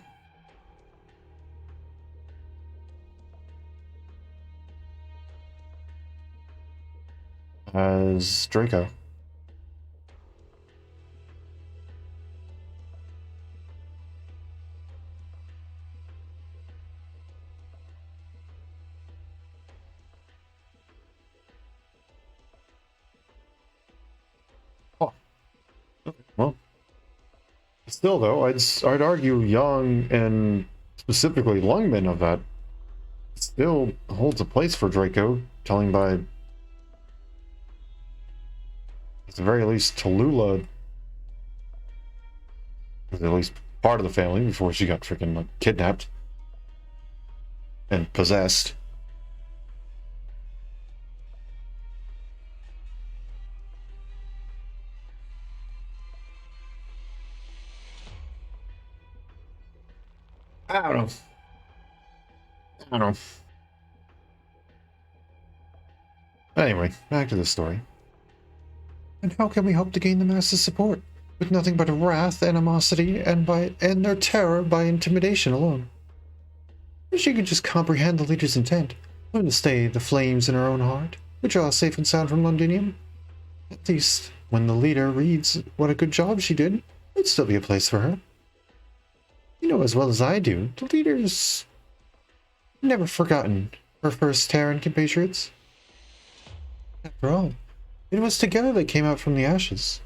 As Draco. Oh, okay. Well, still though, I'd argue Young and specifically Lungman of that still holds a place for Draco, telling by at the very least Tallulah was at least part of the family before she got freaking like kidnapped and possessed. I don't know. I don't know. Anyway, back to the story. And how can we hope to gain the master's support with nothing but wrath, animosity, and their terror by intimidation alone? If she could just comprehend the leader's intent, learn to stay the flames in her own heart, withdraw safe and sound from Londinium. At least, when the leader reads what a good job she did, there'd still be a place for her. You know as well as I do, the leader's never forgotten her first Terran compatriots. After all, it was together they came out from the ashes.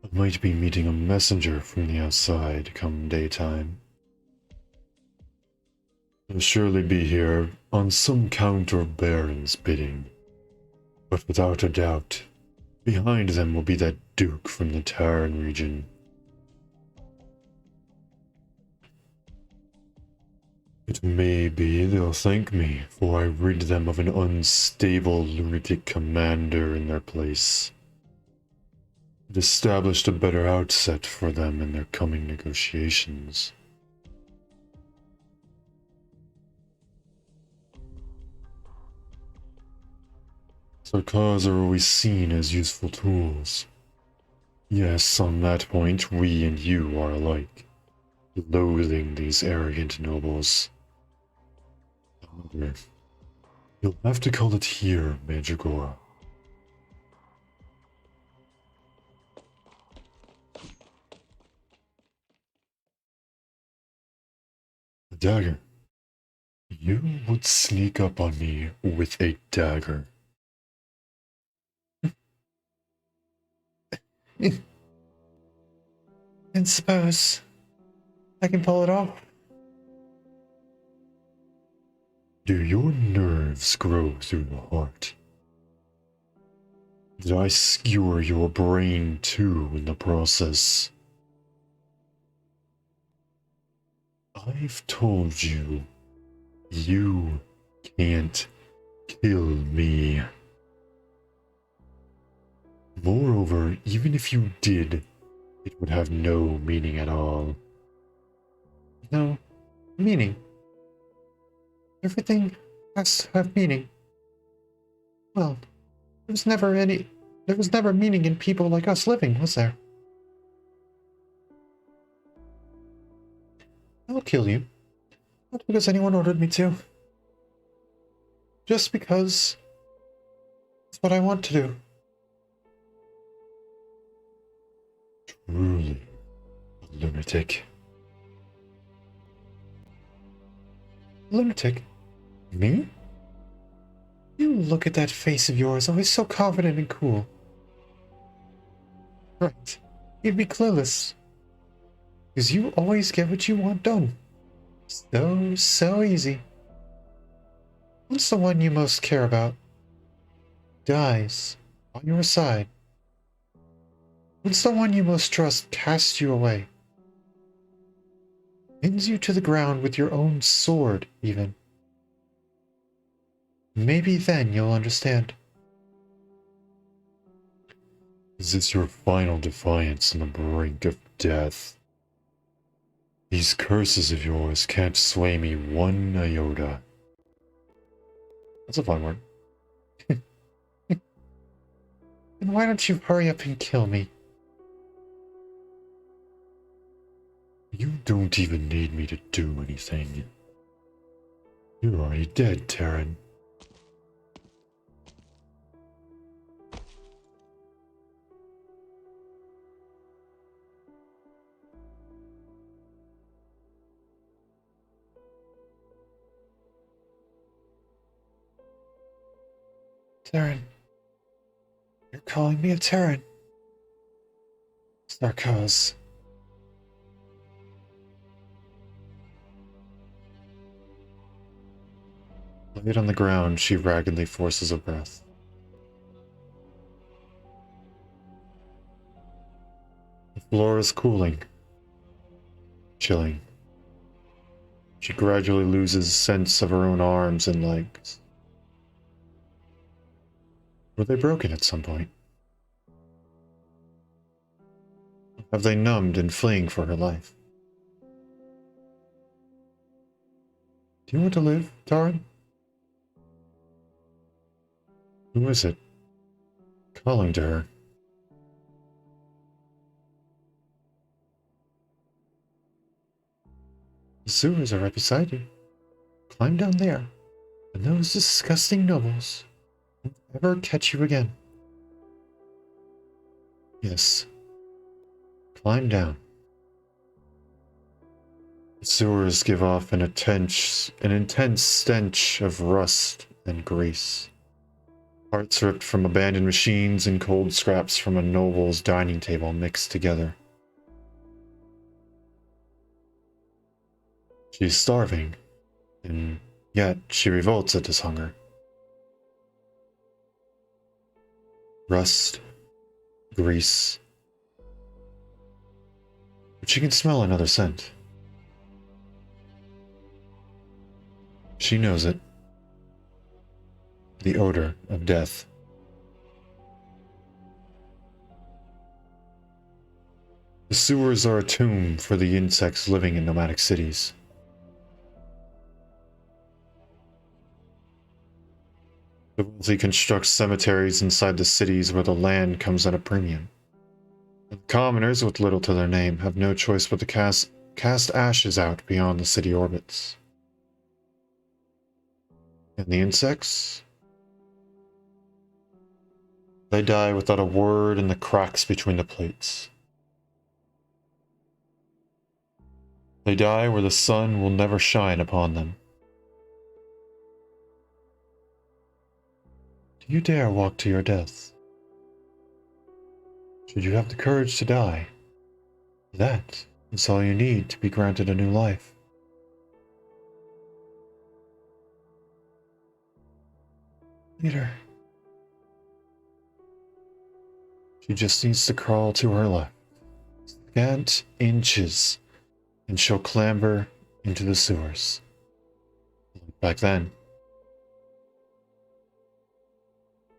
I might be meeting a messenger from the outside come daytime. They'll surely be here on some Count or Baron's bidding. But without a doubt, behind them will be that Duke from the Terran region. It may be they'll thank me, for I rid them of an unstable lunatic commander in their place. It established a better outset for them in their coming negotiations. Sarkars are always seen as useful tools. Yes, on that point, we and you are alike, loathing these arrogant nobles. However, you'll have to call it here, Mandragora. A dagger. You would sneak up on me with a dagger. And suppose I can pull it off. Do your nerves grow through the heart? Did I skewer your brain too in the process? I've told you, you can't kill me. Moreover, even if you did, it would have no meaning at all. No meaning. Everything has to have meaning. Well, there was never meaning in people like us living, was there? I'll kill you. Not because anyone ordered me to. Just because it's what I want to do. Truly a lunatic. Lunatic? Me? You look at that face of yours, always so confident and cool. Right. You'd be clueless. Because you always get what you want done. So easy. Once the one you most care about dies on your side, once the one you most trust casts you away, pins you to the ground with your own sword, even, maybe then you'll understand. Is this your final defiance on the brink of death? These curses of yours can't sway me one iota. That's a fun word. Then why don't you hurry up and kill me? You don't even need me to do anything. You're already dead, Terran. Terran. You're calling me a Terran. Sarkaz. Laid on the ground, she raggedly forces a breath. The floor is cooling. Chilling. She gradually loses sense of her own arms and legs. Were they broken at some point? Have they numbed and fleeing for her life? Do you want to live, Taran? Who is it? Calling to her. The sewers are right beside you. Climb down there, and those disgusting nobles won't ever catch you again. Yes. Climb down. The sewers give off an intense stench of rust and grease. Parts ripped from abandoned machines and cold scraps from a noble's dining table mixed together. She's starving, and yet she revolts at this hunger. Rust, grease, but she can smell another scent. She knows it. The odor of death. The sewers are a tomb for the insects living in nomadic cities. The wealthy construct cemeteries inside the cities where the land comes at a premium. The commoners with little to their name have no choice but to cast ashes out beyond the city orbits. And the insects? They die without a word in the cracks between the plates. They die where the sun will never shine upon them. Do you dare walk to your death? Should you have the courage to die, that is all you need to be granted a new life. Leader. She just needs to crawl to her left. Scant inches, and she'll clamber into the sewers. Back then.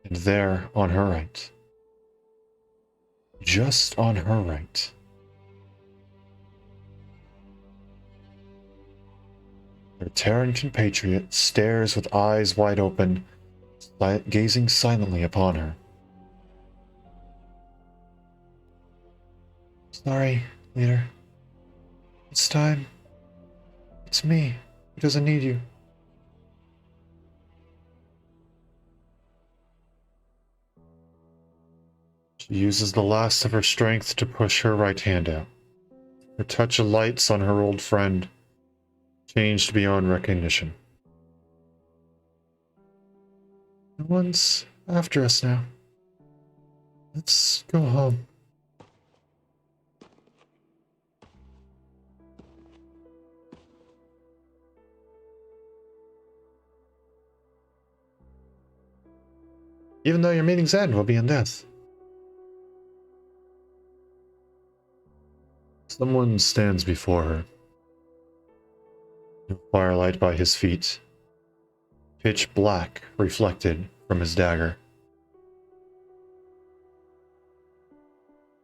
And there, on her right, just on her right, her Terran compatriot stares with eyes wide open, gazing silently upon her. Sorry, leader. It's time. It's me who doesn't need you. She uses the last of her strength to push her right hand out. Her touch alights on her old friend, changed beyond recognition. No one's after us now. Let's go home. Even though your meeting's end will be in death. Someone stands before her. Firelight by his feet. Pitch black reflected from his dagger.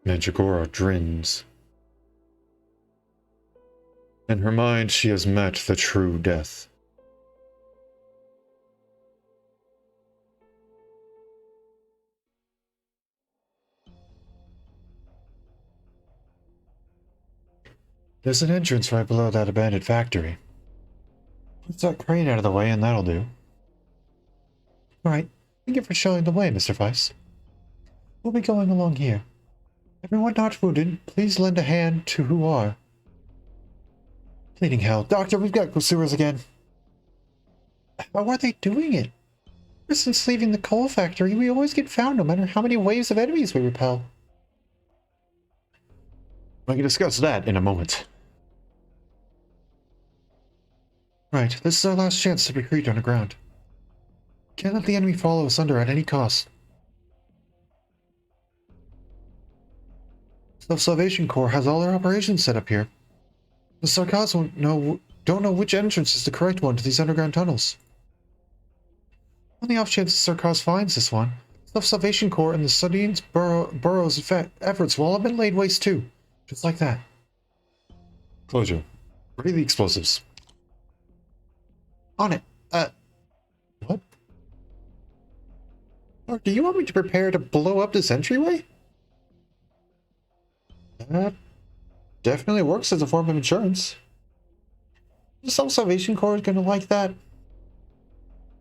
Mandragora grins. In her mind, she has met the true death. There's an entrance right below that abandoned factory. Put that crane out of the way and that'll do. Alright, thank you for showing the way, Mr. Weiss. We'll be going along here. Everyone not wounded, please lend a hand to who are. Bleeding hell. Doctor, we've got pursuers again. How are they doing it? Ever since leaving the coal factory, we always get found no matter how many waves of enemies we repel. I can discuss that in a moment. Right, this is our last chance to retreat underground. Can't let the enemy follow us under at any cost. Self-Salvation Corps has all their operations set up here. The Sarkaz don't know which entrance is the correct one to these underground tunnels. On the off chance the Sarkaz finds this one, Self-Salvation Corps and the Sardines Burrow's efforts will all have been laid waste too. Just like that. Closure. Ready the explosives. On it. What? Or do you want me to prepare to blow up this entryway? That definitely works as a form of insurance. The Self-Salvation Corps is going to like that.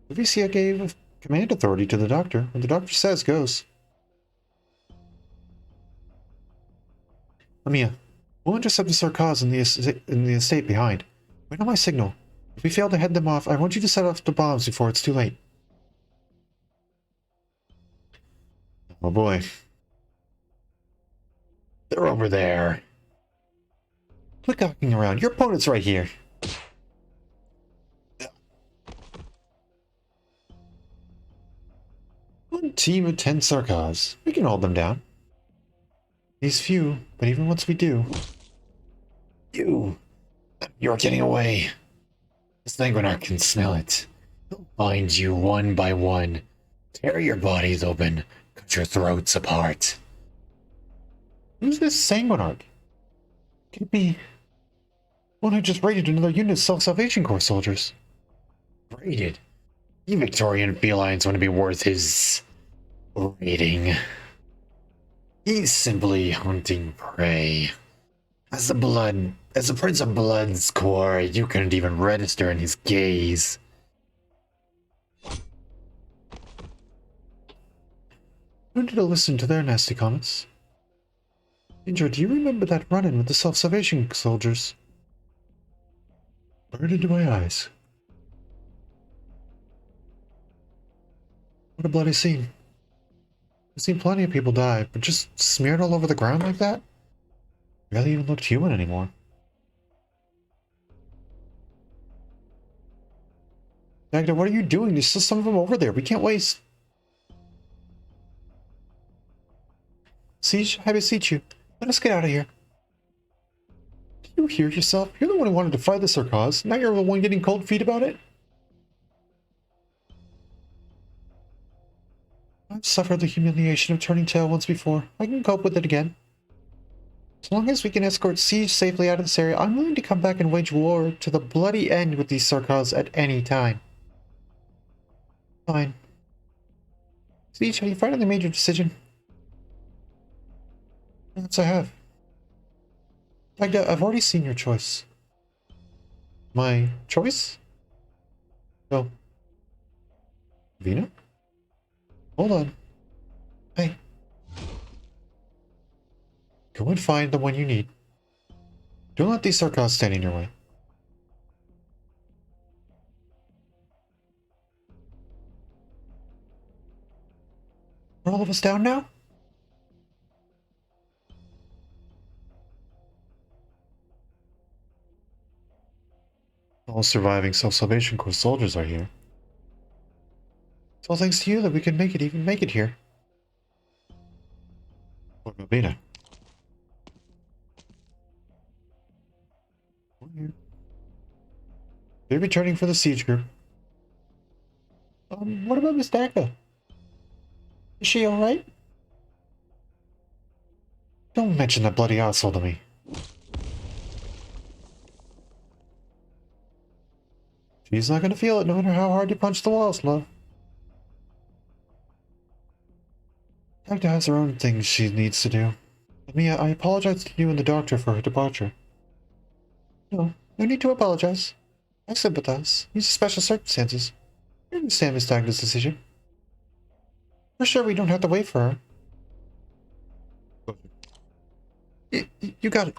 The VCA gave command authority to the doctor. What the doctor says goes. Amiya, we'll intercept the Sarkaz in the estate behind. Wait on my signal. If we fail to head them off, I want you to set off the bombs before it's too late. Oh boy. They're over there. Quit gawking around. Your opponent's right here. One team of 10 Sarkaz. We can hold them down. These few, but even once we do... You're getting away. The Sanguinar can smell it. He'll find you one by one. Tear your bodies open. Cut your throats apart. Who's this Sanguinar? Could it be one who just raided another unit of Self-Salvation Corps soldiers? Raided? You Victorian felines want to be worth his raiding. He's simply hunting prey. As the Prince of Blood's core, you couldn't even register in his gaze. No need to listen to their nasty comments. Ninja, do you remember that run-in with the Self-Salvation soldiers? Burned into my eyes. What a bloody scene. I've seen plenty of people die, but just smeared all over the ground like that? Barely even looked human anymore. Magda, what are you doing? There's still some of them over there. We can't waste. Siege, I beseech you. Let us get out of here. Do you hear yourself? You're the one who wanted to fight the Sarkaz. Now you're the one getting cold feet about it? I've suffered the humiliation of turning tail once before. I can cope with it again. As long as we can escort Siege safely out of this area, I'm willing to come back and wage war to the bloody end with these Sarkaz at any time. Fine. Siege, have you finally made your decision? Yes, I have. Magda, I've already seen your choice. My choice? Oh. Vina? Hold on. Hey. Go and find the one you need. Don't let these Sarkaz stand in your way. Are all of us down now? All surviving Self-Salvation Corps soldiers are here. It's all thanks to you that we can even make it here. What about Beta? They're returning for the siege group. What about Miss Dagda? Is she alright? Don't mention that bloody asshole to me. She's not gonna feel it no matter how hard you punch the walls, love. Dagda has her own things she needs to do. Mia, I apologize to you and the doctor for her departure. No need to apologize. I sympathize. These are special circumstances. I understand Miss Dagda's decision. We're sure we don't have to wait for her. You got it.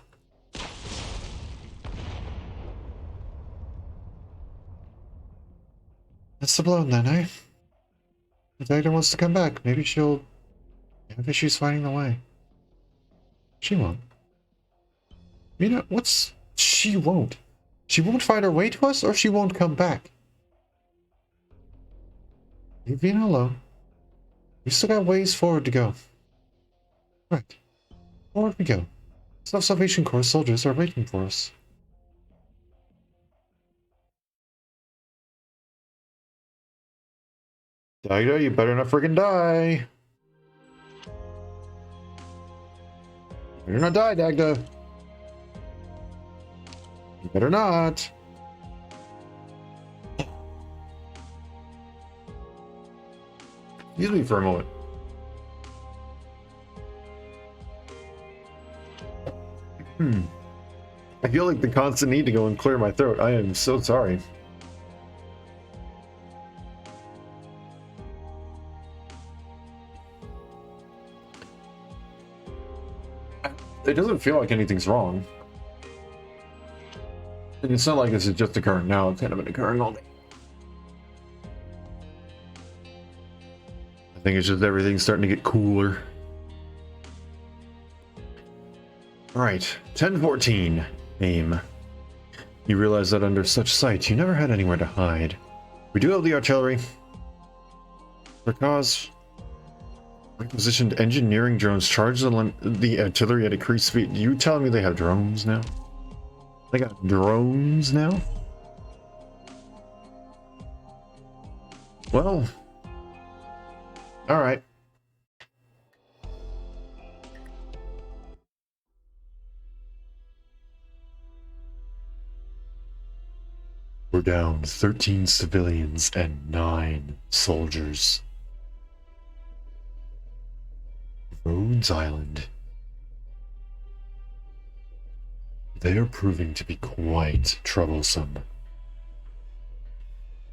That's the blown then, eh? If Dagda wants to come back, maybe she'll have issues finding the way. She won't. You know, what's... She won't. She won't find her way to us, or she won't come back. Leave Vina alone. We still got ways forward to go. Right. Forward we go. Self-Salvation Corps soldiers are waiting for us. Dagda, you better not friggin' die. You better not die, Dagda. You better not. Excuse me for a moment. I feel like the constant need to go and clear my throat. I am so sorry. It doesn't feel like anything's wrong. And it's not like this is just occurring now, it's kind of been occurring all day. I think it's just everything's starting to get cooler. Alright, 10:14. Aim. You realize that under such sight, you never had anywhere to hide. We do have the artillery. Because repositioned engineering drones charge the artillery at increased speed. You telling me they have drones now? They got drones now? Well, alright. We're down 13 civilians and 9 soldiers. Rhodes Island. They are proving to be quite troublesome.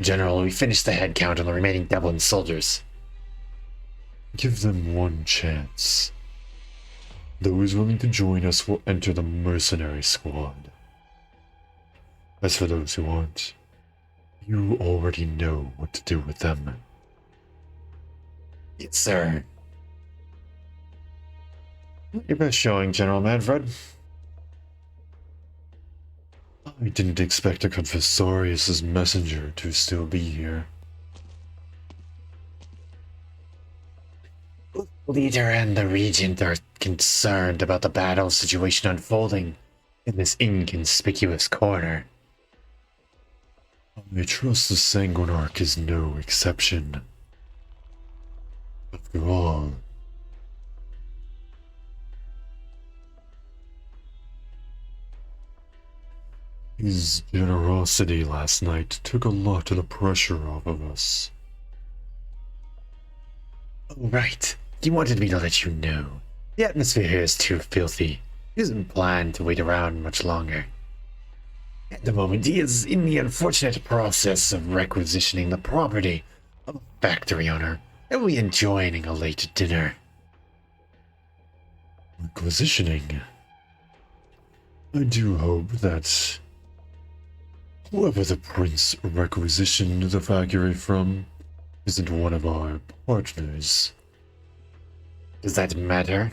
General, we finished the head count on the remaining Dublin soldiers. Give them one chance. Those willing to join us will enter the mercenary squad. As for those who aren't, you already know what to do with them. Yes, sir. Your best showing, General Manfred. I didn't expect a Confessorius' messenger to still be here. The leader and the regent are concerned about the battle situation unfolding in this inconspicuous corner. I trust the Sanguinarch is no exception. After all, his generosity last night took a lot of the pressure off of us. Oh, right. You wanted me to let you know. The atmosphere here is too filthy. He doesn't plan to wait around much longer. At the moment, he is in the unfortunate process of requisitioning the property of a factory owner, and we enjoying a late dinner. Requisitioning? I do hope that whoever the prince requisitioned the factory from isn't one of our partners. Does that matter?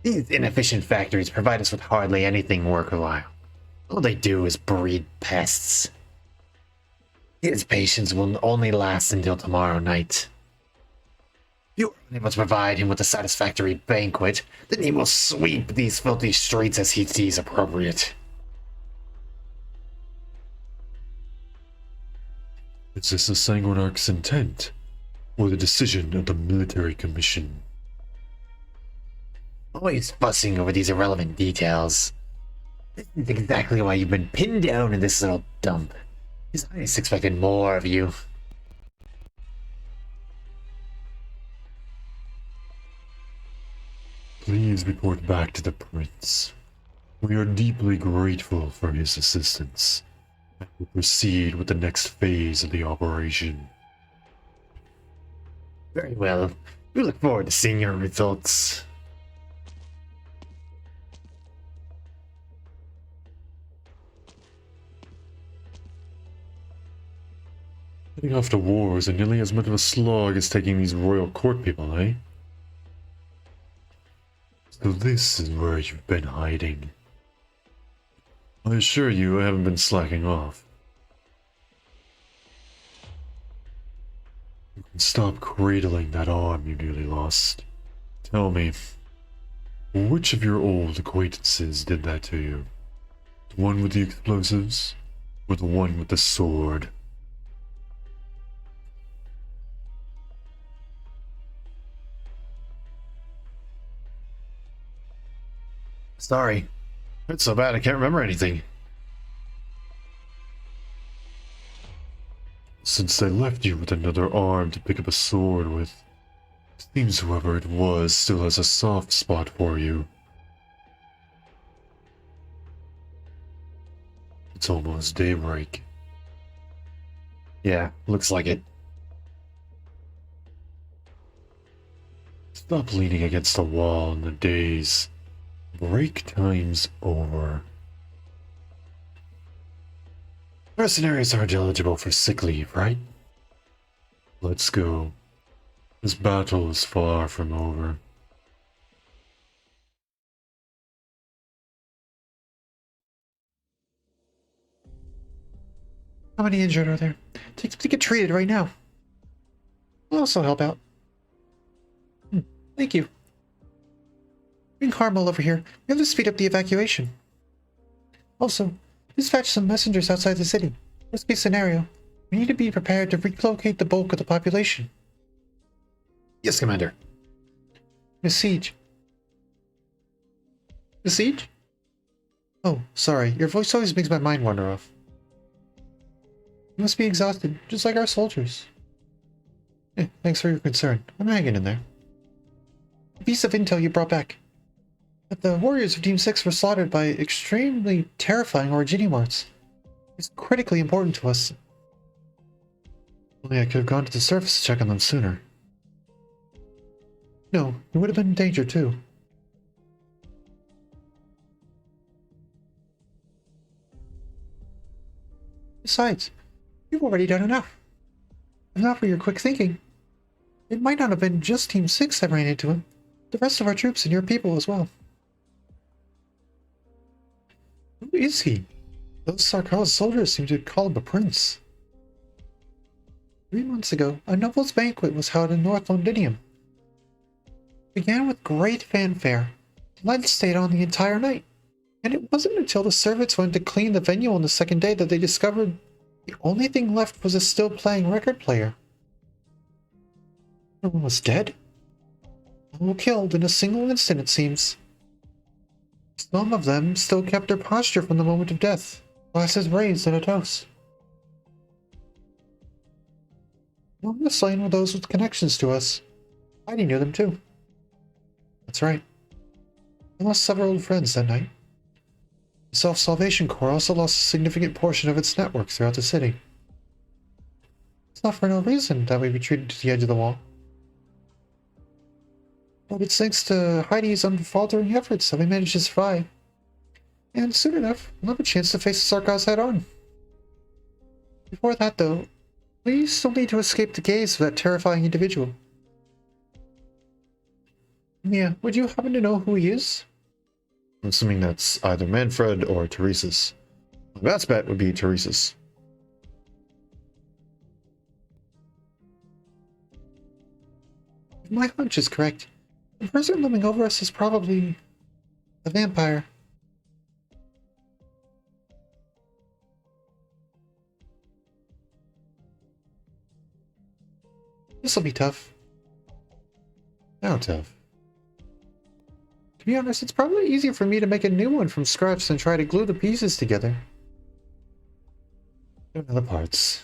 These inefficient factories provide us with hardly anything worthwhile. All they do is breed pests. His patience will only last until tomorrow night. If you are unable to provide him with a satisfactory banquet, then he will sweep these filthy streets as he sees appropriate. Is this the Sanguinarch's intent, or the decision of the military commission? Always fussing over these irrelevant details. This is exactly why you've been pinned down in this little dump. His Highness expected more of you. Please report back to the Prince. We are deeply grateful for his assistance, and will proceed with the next phase of the operation. Very well. We look forward to seeing your results. Heading off to war is nearly as much of a slog as taking these royal court people, eh? So this is where you've been hiding. I assure you I haven't been slacking off. You can stop cradling that arm you nearly lost. Tell me, which of your old acquaintances did that to you? The one with the explosives, or the one with the sword? Sorry. It's so bad I can't remember anything. Since they left you with another arm to pick up a sword with, it seems whoever it was still has a soft spot for you. It's almost daybreak. Yeah, looks like it. Stop leaning against the wall in the days. Break time's over. Mercenaries aren't eligible for sick leave, right? Let's go. This battle is far from over. How many injured are there? Take them to get treated right now. I'll also help out. Thank you. Bring Carmel over here. We have to speed up the evacuation. Also, dispatch some messengers outside the city. Worst case scenario, we need to be prepared to relocate the bulk of the population. Yes, Commander. Besiege. Besiege? Oh, sorry. Your voice always makes my mind wander off. You must be exhausted, just like our soldiers. Thanks for your concern. I'm hanging in there. The piece of intel you brought back. That the warriors of Team 6 were slaughtered by extremely terrifying Originimarts. It's critically important to us. Only I could have gone to the surface to check on them sooner. No, you would have been in danger too. Besides, you've already done enough. If not for your quick thinking, it might not have been just Team 6 that ran into him. The rest of our troops and your people as well. Who is he? Those Sarkaz soldiers seem to call him a prince. 3 months ago, a noble's banquet was held in North Londinium. It began with great fanfare. The lights stayed on the entire night. And it wasn't until the servants went to clean the venue on the second day that they discovered the only thing left was a still playing record player. Everyone was dead. All killed in a single instant, it seems. Some of them still kept their posture from the moment of death, glasses raised in a toast. Among the slain were those with connections to us. Heidi knew them too. That's right. I lost several old friends that night. The Self-Salvation Corps also lost a significant portion of its network throughout the city. It's not for no reason that we retreated to the edge of the wall. But it's thanks to Heidi's unfaltering efforts that we managed to survive. And soon enough, we'll have a chance to face the Sarkaz head-on. Before that, though, we still need to escape the gaze of that terrifying individual. Mia, would you happen to know who he is? I'm assuming that's either Manfred or Teresa's. My best bet would be Teresa's. If my hunch is correct, the person looming over us is probably a vampire. This'll be tough. How tough? To be honest, it's probably easier for me to make a new one from scratch than try to glue the pieces together. Don't know the parts.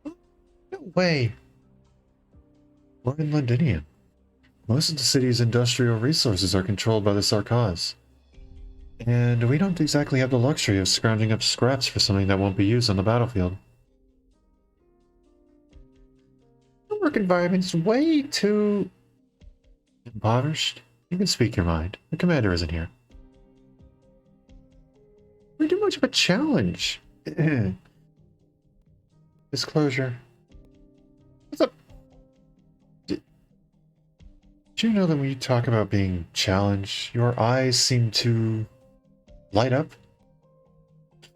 Oh, no way. We're in Londinium. Most of the city's industrial resources are controlled by the Sarkaz. And we don't exactly have the luxury of scrounging up scraps for something that won't be used on the battlefield. The work environment's way too impoverished. You can speak your mind. The commander isn't here. We're too much of a challenge. Disclosure. What's up? Did you know that when you talk about being challenged, your eyes seem to light up?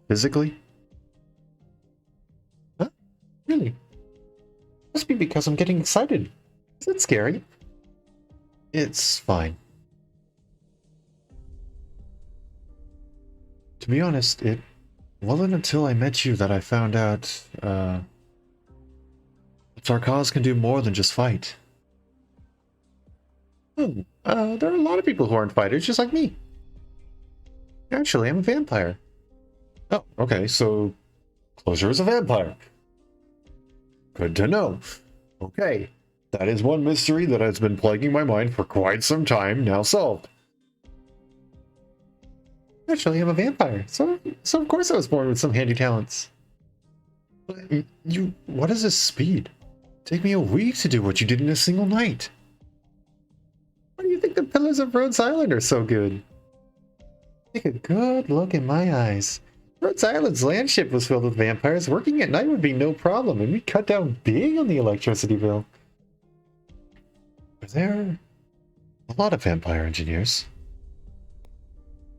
Physically? Huh? Really? Must be because I'm getting excited. Is that scary? It's fine. To be honest, it wasn't until I met you that I found out, Sarkaz can do more than just fight. There are a lot of people who aren't fighters, just like me. Actually, I'm a vampire. Oh, okay, so Closure is a vampire. Good to know. Okay, that is one mystery that has been plaguing my mind for quite some time, now solved. Actually, I'm a vampire, so of course I was born with some handy talents. But what is this speed? Take me a week to do what you did in a single night. Why do you think the pillars of Rhodes Island are so good? Take a good look in my eyes. Rhodes Island's landship was filled with vampires. Working at night would be no problem, and we cut down big on the electricity bill. Are there a lot of vampire engineers?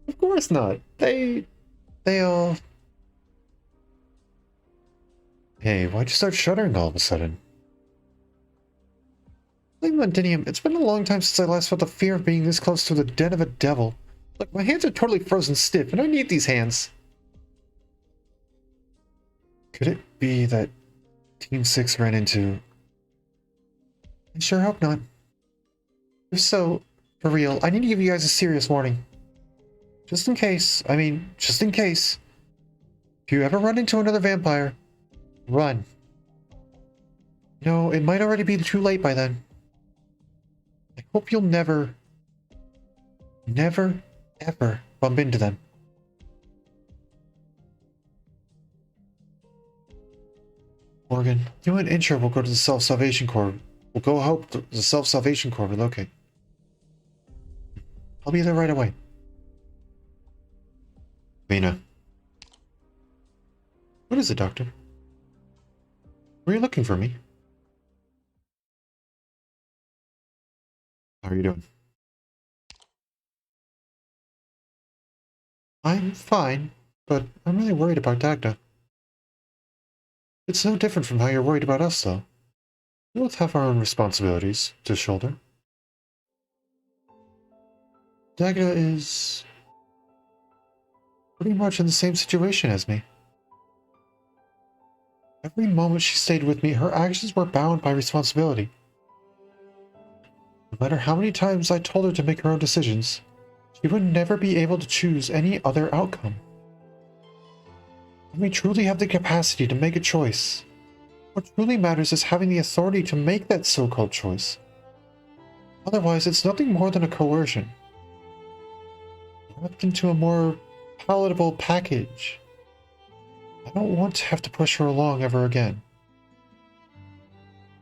Of course not. They all... Hey, why'd you start shuddering all of a sudden? Londinium, it's been a long time since I last felt the fear of being this close to the den of a devil. Look, my hands are totally frozen stiff, and I need these hands. Could it be that Team 6 ran into... I sure hope not. If so, for real, I need to give you guys a serious warning. Just in case, if you ever run into another vampire, run. No, it might already be too late by then. I hope you'll never, ever bump into them. Morgan, you and Intra will go to the Self-Salvation Corps. We'll go help the Self-Salvation Corps relocate. I'll be there right away. Mina. What is it, Doctor? Were you looking for me? How are you doing? I'm fine, but I'm really worried about Dagda. It's no different from how you're worried about us, though. We both have our own responsibilities to shoulder. Dagda is pretty much in the same situation as me. Every moment she stayed with me, her actions were bound by responsibility. No matter how many times I told her to make her own decisions, she would never be able to choose any other outcome. When we truly have the capacity to make a choice, what truly matters is having the authority to make that so-called choice. Otherwise, it's nothing more than a coercion, wrapped into a more palatable package. I don't want to have to push her along ever again.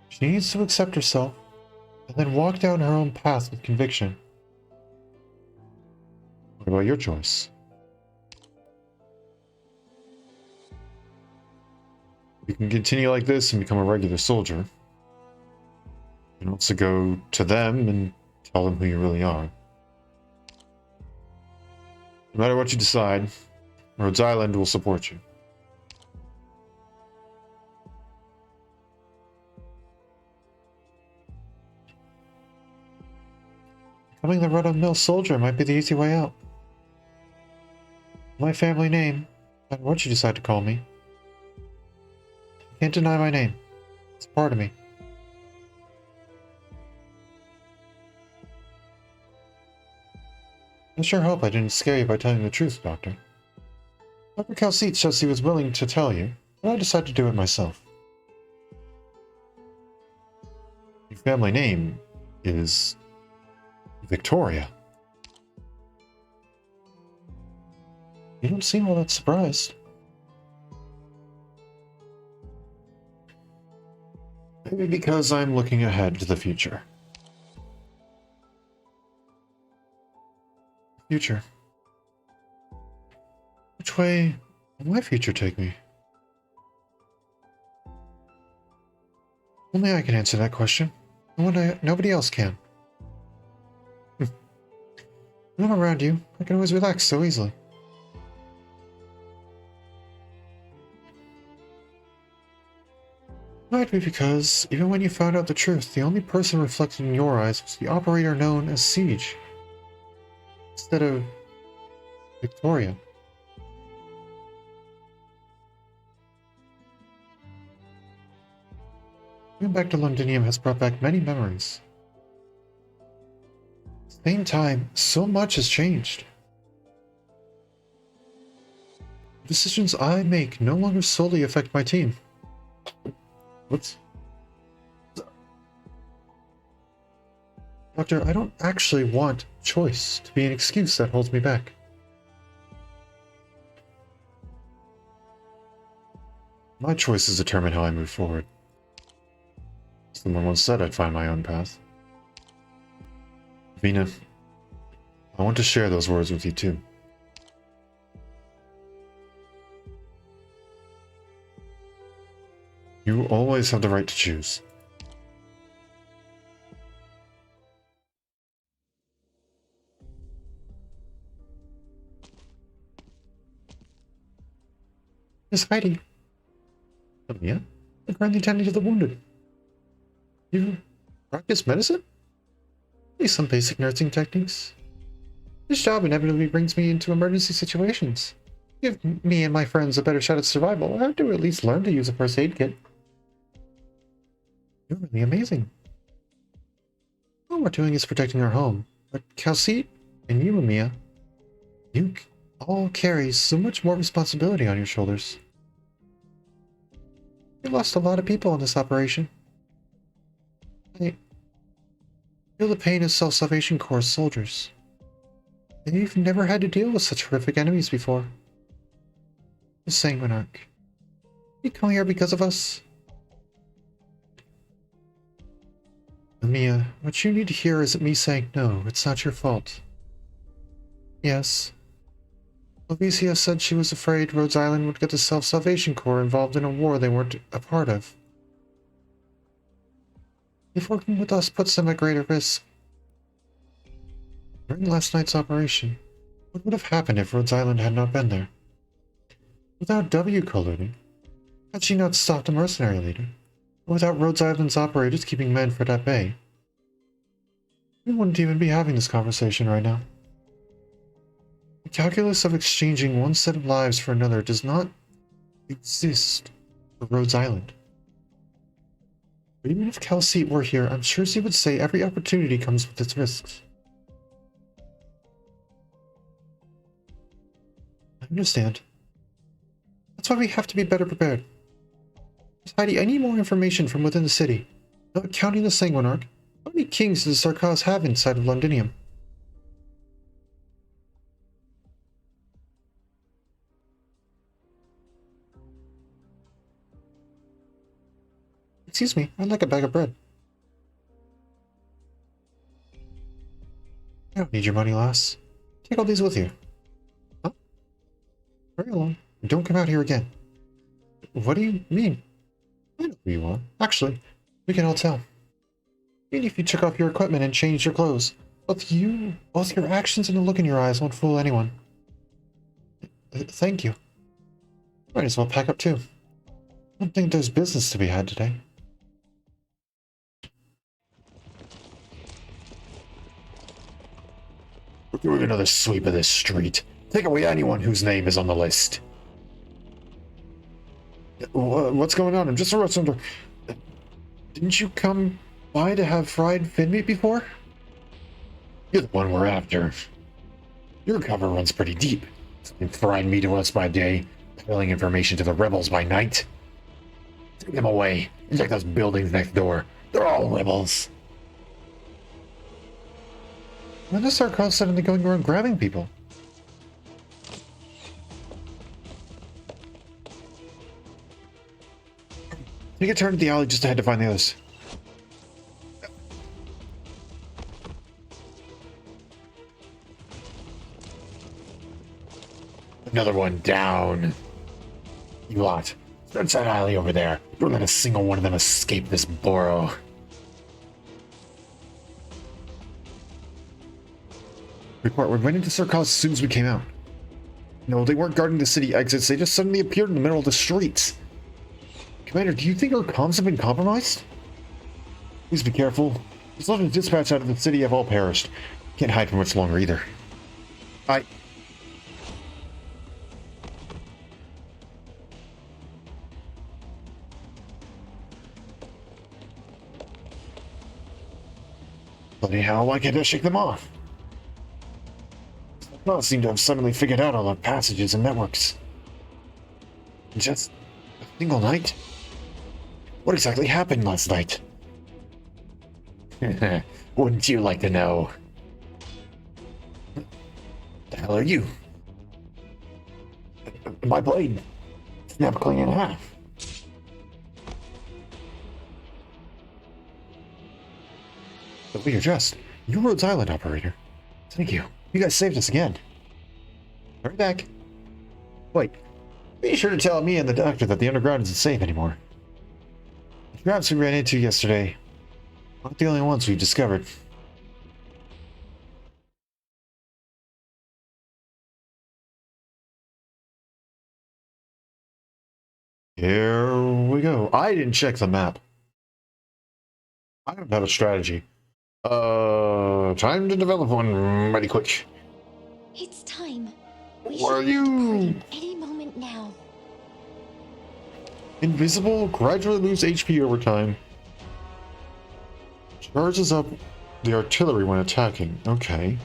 She needs to accept herself, and then walk down her own path with conviction. What about your choice? You can continue like this and become a regular soldier. You can also go to them and tell them who you really are. No matter what you decide, Rhodes Island will support you. Becoming the run-of-the-mill soldier might be the easy way out. My family name, and what you decide to call me. Can't deny my name. It's part of me. I sure hope I didn't scare you by telling the truth, Doctor. Dr. Calcite says he was willing to tell you, but I decided to do it myself. Your family name is Victoria. You don't seem all that surprised. Maybe because I'm looking ahead to the future. Future? Which way will my future take me? Only I can answer that question. Nobody else can. When I'm around you, I can always relax so easily. Might be because, even when you found out the truth, the only person reflected in your eyes was the operator known as Siege, instead of Victoria. Going back to Londinium has brought back many memories. At the same time, so much has changed. The decisions I make no longer solely affect my team. Whoops. Doctor, I don't actually want choice to be an excuse that holds me back. My choices determine how I move forward. Someone once said I'd find my own path. Vina, I want to share those words with you too. You always have the right to choose. Miss Heidi. Yeah, I'm currently tending to the wounded. You practice medicine? At least some basic nursing techniques. This job inevitably brings me into emergency situations. Give me and my friends a better shot at survival. I have to at least learn to use a first aid kit. You're really amazing. All we're doing is protecting our home. But Calcite and you, Mia, you all carry so much more responsibility on your shoulders. You lost a lot of people in this operation. I feel the pain of Self-Salvation Corps soldiers. They've never had to deal with such horrific enemies before. The Sanguinarch. You come here because of us? Mia, what you need to hear isn't me saying no, it's not your fault. Yes. Lovicia said she was afraid Rhodes Island would get the Self-Salvation Corps involved in a war they weren't a part of. If working with us puts them at greater risk. During last night's operation, what would have happened if Rhodes Island had not been there? Without W colluding, had she not stopped a mercenary leader, or without Rhodes Island's operators keeping Manfred at bay, we wouldn't even be having this conversation right now. The calculus of exchanging one set of lives for another does not exist for Rhodes Island. But even if Calcite were here, I'm sure she would say every opportunity comes with its risks. I understand. That's why we have to be better prepared. Heidi, I need more information from within the city. Not counting the Sanguinarch, how many kings does Sarkaz have inside of Londinium? Excuse me, I'd like a bag of bread. I don't need your money, lass. Take all these with you. Huh? Hurry along, and don't come out here again. What do you mean? I know who you are. Actually, we can all tell. Even if you took off your equipment and changed your clothes, both your actions and the look in your eyes won't fool anyone. Thank you. Might as well pack up too. I don't think there's business to be had today. Doing another sweep of this street. Take away anyone whose name is on the list. What's going on? I'm just a restaurant. Didn't you come by to have fried fin meat before? You're the one we're after. Your cover runs pretty deep. Selling fried meat to us by day, peddling information to the rebels by night. Take them away and check those buildings next door. They're all rebels. When does Sarkos suddenly going around grabbing people? Take a turn at the alley just ahead to find the others. Another one down. You lot, search that alley over there. Don't let a single one of them escape this borough. Report, we went into Sarkos as soon as we came out. No, they weren't guarding the city exits, they just suddenly appeared in the middle of the streets. Commander, do you think our comms have been compromised? Please be careful. Those lot of dispatch out of the city have all perished. Can't hide for much longer either. Bloody hell, why can't I shake them off? Well, seem to have suddenly figured out all our passages and networks. Just a single night? What exactly happened last night? Wouldn't you like to know? The hell are you? My blade snapped clean in half. The way you're dressed. You're Rhodes Island operator. Thank you. You guys saved us again. Hurry back. Wait. Be sure to tell me and the doctor that the underground isn't safe anymore. The traps we ran into yesterday aren't the only ones we've discovered. Here we go. I didn't check the map. I don't have a strategy. Time to develop one mighty quick. It's time. We Who are should you? depart any moment now. Invisible, gradually lose HP over time. Charges up the artillery when attacking. Okay.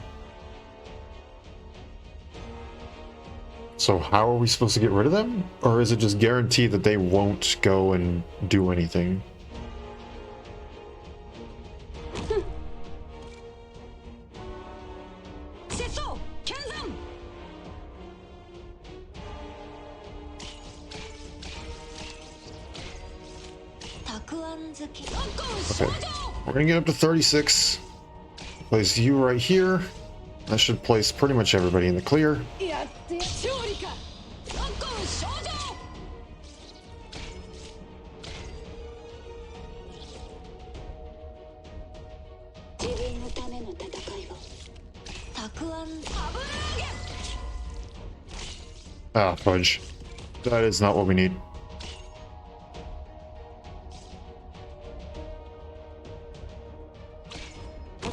So how are we supposed to get rid of them? Or is it just guaranteed that they won't go and do anything? Okay, we're gonna get up to 36. Place you right here. That should place pretty much everybody in the clear. Ah, fudge. That is not what we need.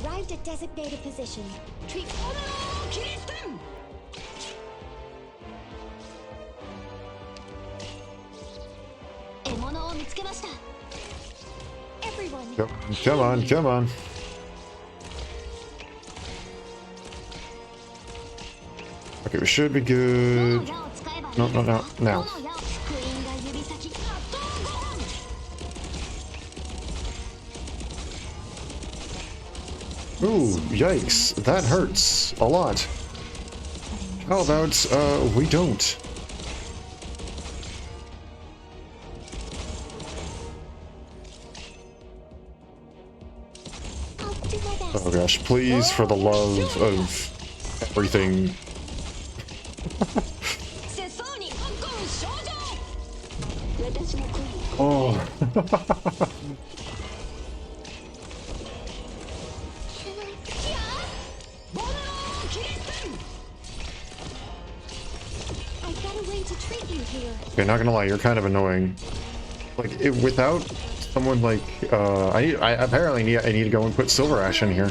Arrived at designated position. Treat. Everyone. Come on, come on. Okay, we should be good. No, no, no, now. Ooh, yikes. That hurts a lot. How about, we don't? Oh gosh, please, for the love of everything. Oh. Okay, not gonna lie, you're kind of annoying. Like, without someone like, I apparently need to go and put Silver Ash in here.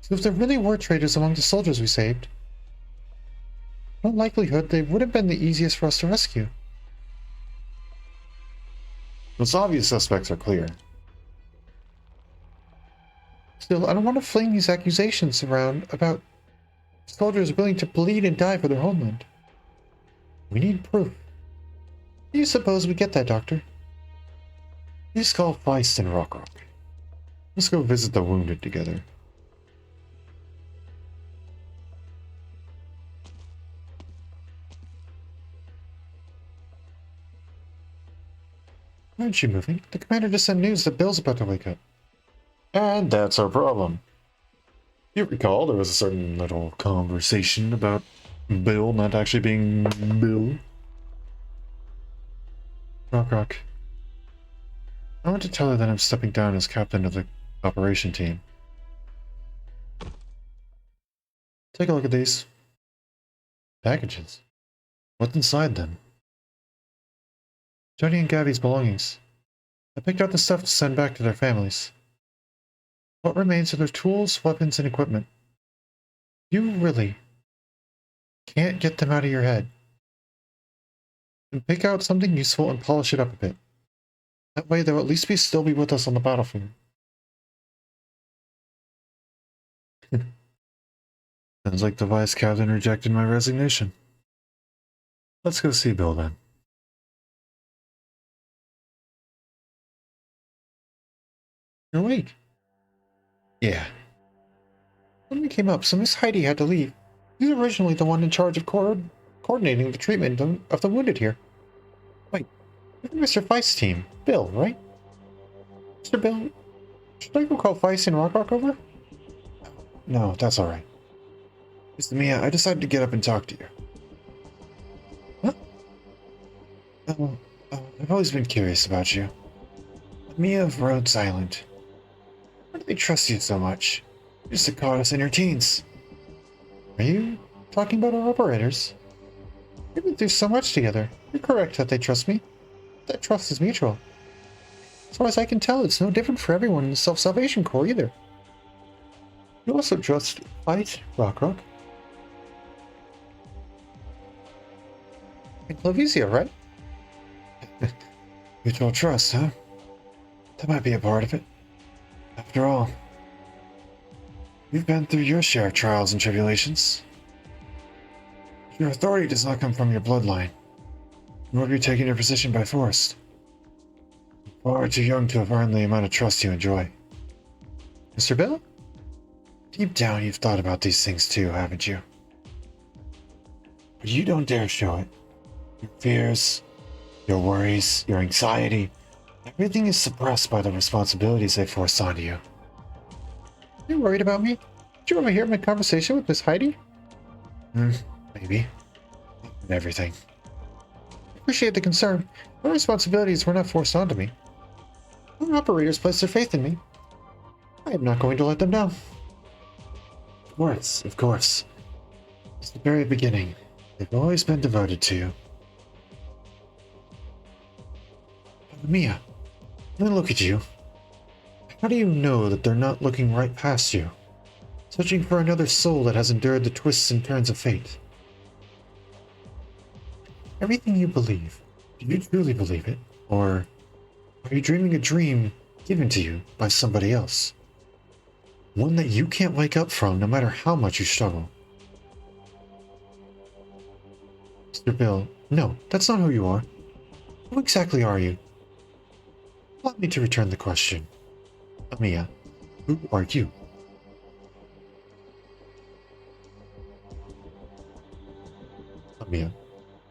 So if there really were traitors among the soldiers we saved, in all likelihood they would have been the easiest for us to rescue. Those obvious suspects are clear. Still, I don't want to fling these accusations around about soldiers willing to bleed and die for their homeland. We need proof. Do you suppose we get that, Doctor? Please call Feist and Rock. Let's go visit the wounded together. Why aren't you moving? The commander just sent news that Bill's about to wake up. And that's our problem. You recall there was a certain little conversation about Bill not actually being Bill. Rock. I want to tell her that I'm stepping down as captain of the operation team. Take a look at these. Packages. What's inside them? Jody and Gabby's belongings. I picked out the stuff to send back to their families. What remains are their tools, weapons, and equipment. You really can't get them out of your head. And pick out something useful and polish it up a bit. That way they'll at least still be with us on the battlefield. Sounds like the vice captain rejected my resignation. Let's go see Bill then. You're awake. Yeah. When we came up, so Miss Heidi had to leave. She's originally the one in charge of coordinating the treatment of the wounded here. Wait, you're Mr. Feist's team. Bill, right? Mr. Bill, should I go call Feist and Rock over? No, that's alright. Mr. Mia, I decided to get up and talk to you. Huh? I've always been curious about you. Mia of Rhodes Island. Why do they trust you so much? You used to call us in your teens. Are you talking about our operators? We've been through so much together. You're correct that they trust me. That trust is mutual. As far as I can tell, it's no different for everyone in the Self-Salvation Corps either. You also trust Fight, Rock. And Clovisio, right? Mutual trust, huh? That might be a part of it. After all, you've been through your share of trials and tribulations. Your authority does not come from your bloodline, nor be taking your position by force. You're far too young to have earned the amount of trust you enjoy. Mr. Bill? Deep down you've thought about these things too, haven't you? But you don't dare show it. Your fears, your worries, your anxiety, everything is suppressed by the responsibilities they force onto you. You worried about me? Did you overhear my conversation with Miss Heidi? Maybe. Not everything. I appreciate the concern. My responsibilities were not forced onto me. Our operators placed their faith in me. I am not going to let them down. Of course. Since the very beginning, they've always been devoted to you. But Mia, let me look at you. How do you know that they're not looking right past you, searching for another soul that has endured the twists and turns of fate? Everything you believe, do you truly believe it? Or are you dreaming a dream given to you by somebody else? One that you can't wake up from no matter how much you struggle. Mr. Bill, no, that's not who you are. Who exactly are you? Allow me to return the question. Amiya, who are you? Amiya,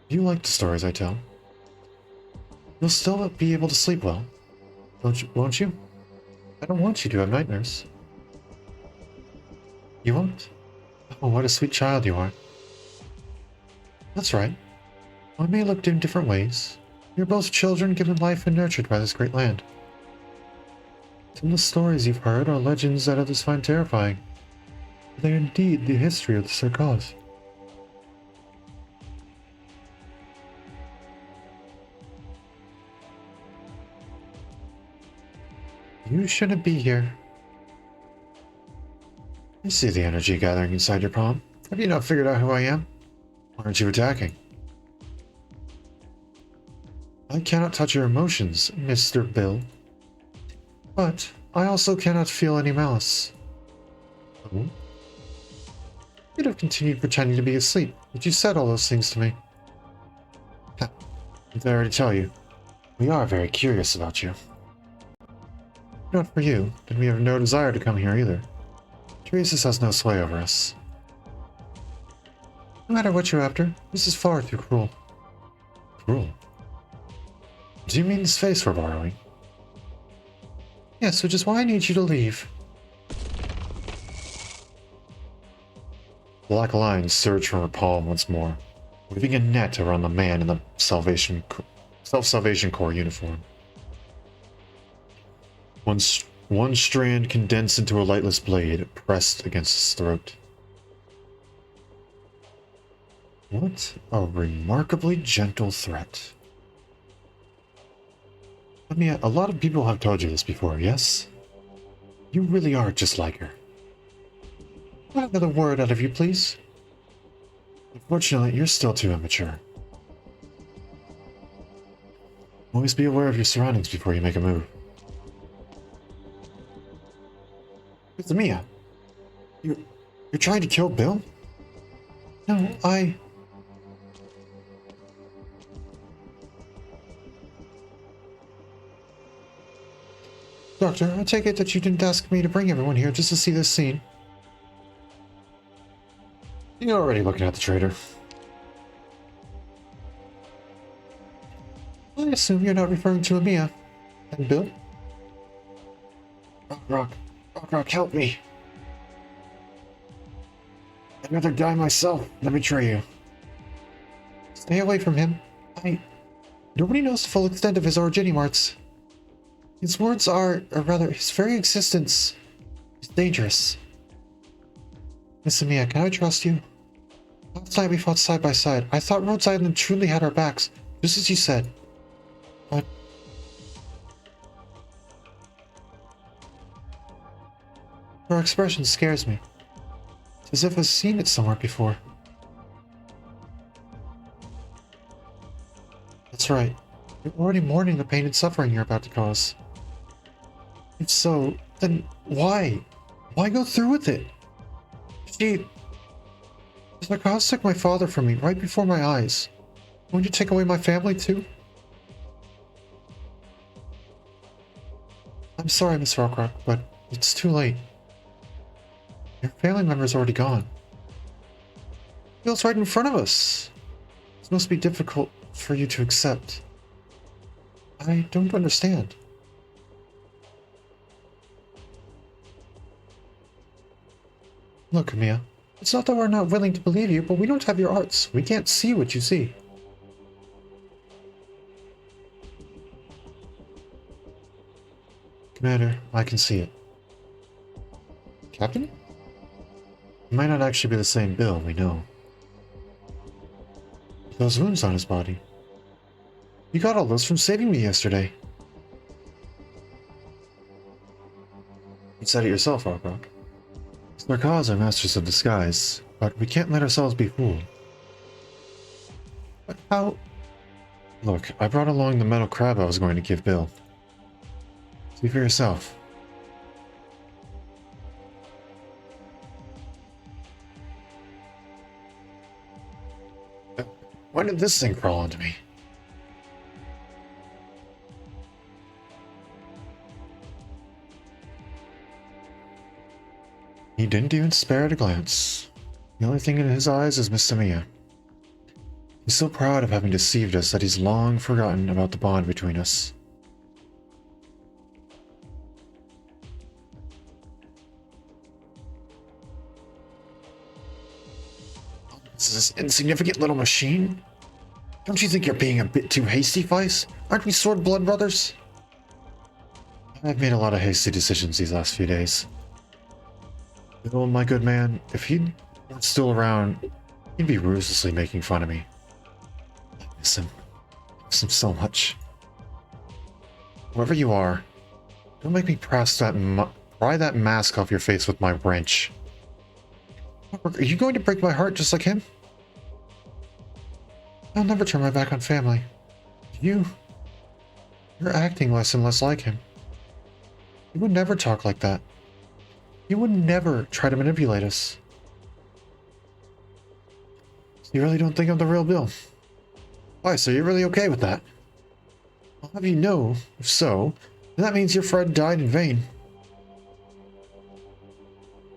do you like the stories I tell? You'll still be able to sleep well, won't you? I don't want you to have nightmares. You won't? Oh, what a sweet child you are. That's right. We may look in different ways. You're both children given life and nurtured by this great land. Some of the stories you've heard are legends that others find terrifying. They are indeed the history of the Circos. You shouldn't be here. I see the energy gathering inside your palm. Have you not figured out who I am? Why aren't you attacking? I cannot touch your emotions, Mr. Bill. But I also cannot feel any malice. Oh? You'd have continued pretending to be asleep, but you said all those things to me. Ha, did I already tell you? We are very curious about you. Not for you, and we have no desire to come here either. Teresa's has no sway over us. No matter what you're after, this is far too cruel. Cruel? Do you mean this face we're borrowing? Yes, which is why I need you to leave. Black lines surge from her palm once more, weaving a net around the man in the Self-Salvation Corps uniform. One strand condensed into a lightless blade, pressed against his throat. What a remarkably gentle threat. I mean, a lot of people have told you this before, yes? You really are just like her. Another word out of you, please. Unfortunately, you're still too immature. Always be aware of your surroundings before you make a move. It's Mia. You're trying to kill Bill? No, Doctor, I take it that you didn't ask me to bring everyone here just to see this scene. You're already looking at the traitor. I assume you're not referring to Amiya and Bill? Rock, help me. I'd rather die myself than betray you. Stay away from him. Nobody knows the full extent of his origini marts. His words or rather, his very existence is dangerous. Miss Amiya, can I trust you? Last night we fought side by side. I thought Rhodes Island truly had our backs, just as you said. But... her expression scares me. It's as if I've seen it somewhere before. That's right. You're already mourning the pain and suffering you're about to cause. If so, then why? Why go through with it? The Arknights took my father from me right before my eyes. Won't you take away my family too? I'm sorry, Miss Rockrock, but it's too late. Your family member's already gone. Bill's right in front of us. This must be difficult for you to accept. I don't understand. Look, Mia. It's not that we're not willing to believe you, but we don't have your arts. We can't see what you see. Commander, I can see it. Captain? It might not actually be the same Bill, we know. Those wounds on his body. You got all those from saving me yesterday. You said it yourself, Arkrock. Narkaz are masters of disguise, but we can't let ourselves be fooled. But how? Look, I brought along the metal crab I was going to give Bill. See for yourself. When did this thing crawl onto me? He didn't even spare it a glance. The only thing in his eyes is Miss Amiya. He's so proud of having deceived us that he's long forgotten about the bond between us. This insignificant little machine? Don't you think you're being a bit too hasty, Vice? Aren't we sword blood brothers? I've made a lot of hasty decisions these last few days. Bill, my good man, if he weren't still around, he'd be ruthlessly making fun of me. I miss him. I miss him so much. Whoever you are, don't make me pry that mask off your face with my wrench. Are you going to break my heart just like him? I'll never turn my back on family. You're acting less and less like him. He would never talk like that. He would never try to manipulate us. So you really don't think I'm the real Bill? Why, so you're really okay with that? I'll have you know, if so, then that means your friend died in vain.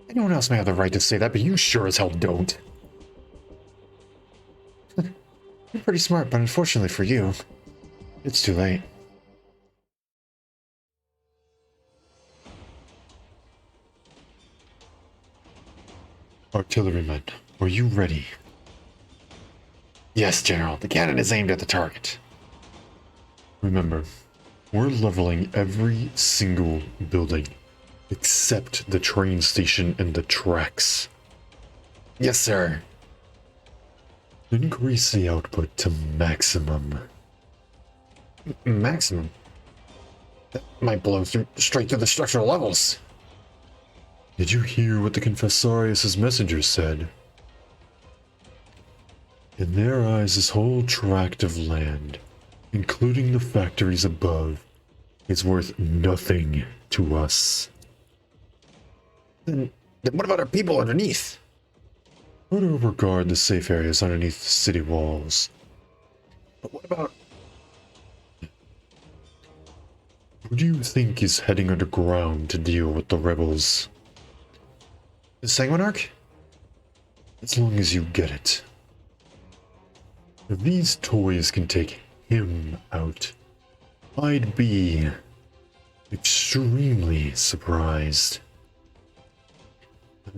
Anyone else may have the right to say that, but you sure as hell don't. You're pretty smart, but unfortunately for you, it's too late. Artillerymen, are you ready? Yes, General. The cannon is aimed at the target. Remember, we're leveling every single building, except the train station and the tracks. Yes, sir. Increase the output to maximum. Maximum? That might blow straight through the structural levels. Did you hear what the Confessorius' messenger said? In their eyes, this whole tract of land, including the factories above, is worth nothing to us. Then what about our people underneath? Put over guard the safe areas underneath the city walls. But what about... Who do you think is heading underground to deal with the rebels? the Sanguinarch? As long as you get it. If these toys can take him out, I'd be extremely surprised.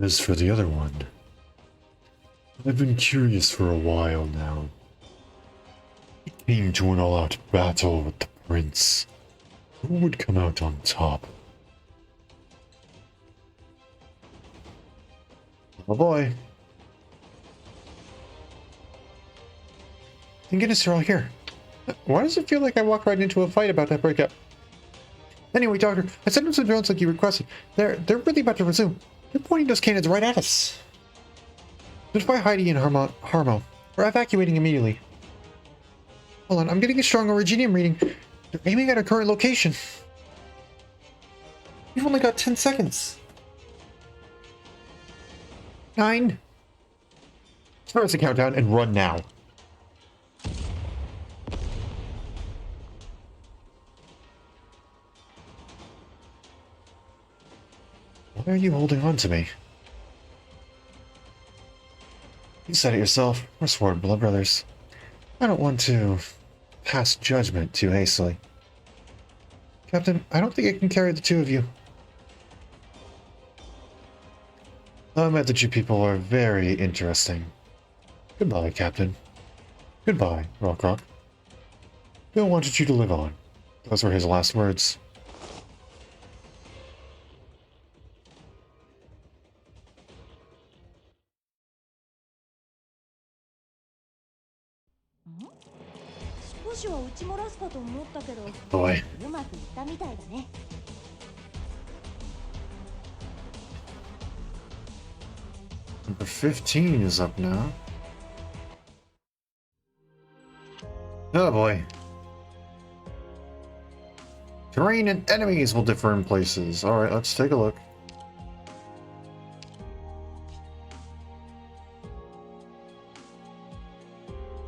As for the other one, I've been curious for a while now. He came to an all-out battle with the prince. Who would come out on top? Oh boy. Thank goodness you're all here. Why does it feel like I walked right into a fight about that breakup? Anyway, Doctor, I sent him some drones like you requested. They're really about to resume. They're pointing those cannons right at us. Notify Heidi and Harmo. We're evacuating immediately. Hold on, I'm getting a strong Originium reading. They're aiming at our current location. We've only got 10 seconds. 9. Start the countdown and run now. Why are you holding on to me? You said it yourself. We're sworn blood brothers. I don't want to pass judgment too hastily. Captain, I don't think I can carry the two of you. I met that you people are very interesting. Goodbye, Captain. Goodbye, Rockrock. Bill wanted you to live on. Those were his last words. Boy. Number 15 is up now. Oh boy. Terrain and enemies will differ in places. Alright, let's take a look.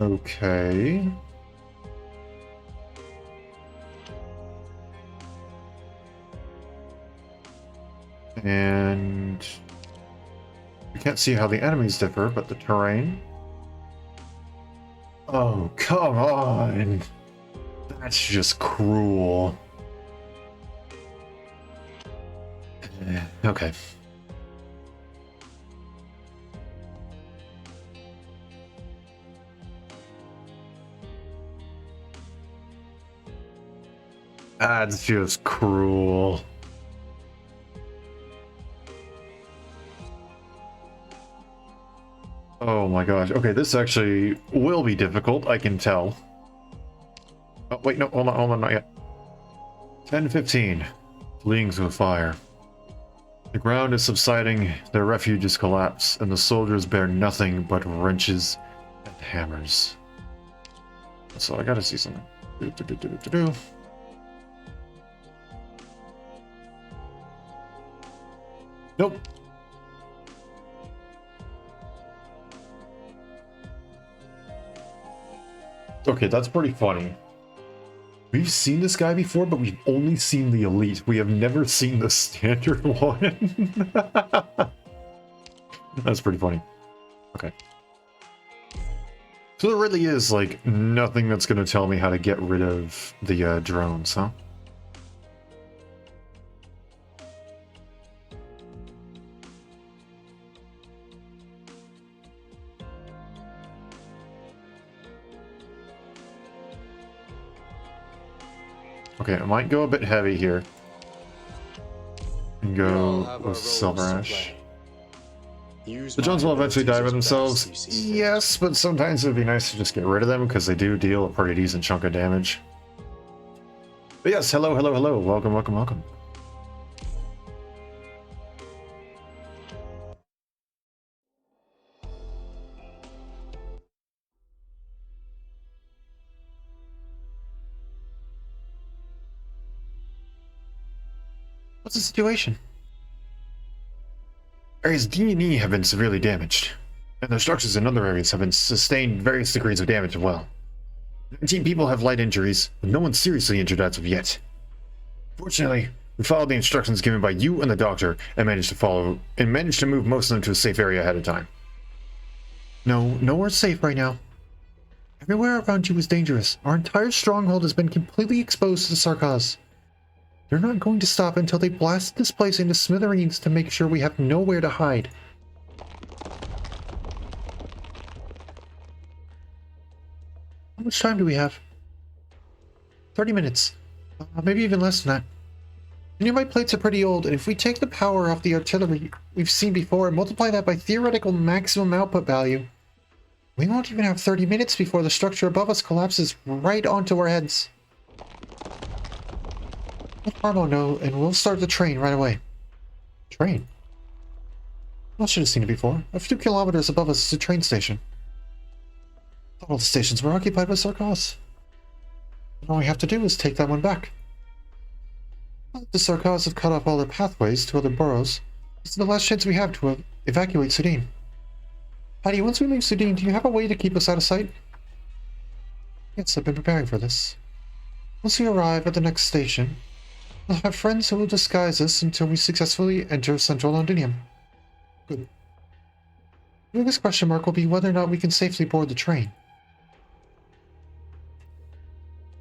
Okay. And we can't see how the enemies differ, but the terrain. Oh, come on! That's just cruel. Okay. That's just cruel. Oh my gosh. Okay, this actually will be difficult, I can tell. Oh, wait, no, hold on, not yet. 10-15. Fleeing with fire. The ground is subsiding, their refuge is collapsed, and the soldiers bear nothing but wrenches and hammers. So I gotta see something. Nope. Okay, that's pretty funny. We've seen this guy before, but we've only seen the elite. We have never seen the standard one. That's pretty funny. Okay. So there really is, like, nothing that's going to tell me how to get rid of the drones, huh? Okay, I might go a bit heavy here. And go with Silver Ash. The drones will eventually die by themselves. Yes, but sometimes it would be nice to just get rid of them because they do deal a pretty decent chunk of damage. But yes, hello, hello, hello. Welcome, welcome, welcome. What's the situation? Areas D and E have been severely damaged, and their structures in other areas have been sustained various degrees of damage as well. 19 people have light injuries, but no one seriously injured as of yet. Fortunately, we followed the instructions given by you and the doctor and managed to move most of them to a safe area ahead of time. No, nowhere's safe right now. Everywhere around you is dangerous. Our entire stronghold has been completely exposed to the Sarkaz. They're not going to stop until they blast this place into smithereens to make sure we have nowhere to hide. How much time do we have? 30 minutes. Maybe even less than that. The nearby plates are pretty old, and if we take the power off the artillery we've seen before and multiply that by theoretical maximum output value, we won't even have 30 minutes before the structure above us collapses right onto our heads. Let Harmo know, and we'll start the train right away. Train? I should have seen it before. A few kilometers above us is a train station. I thought all the stations were occupied by Sarkaz. All we have to do is take that one back. The Sarkaz have cut off all their pathways to other boroughs. This is the last chance we have to evacuate Sudin. Patty, once we leave Sudin, do you have a way to keep us out of sight? Yes, I've been preparing for this. Once we arrive at the next station, we'll have friends who will disguise us until we successfully enter Central Londinium. Good. The biggest question mark will be whether or not we can safely board the train.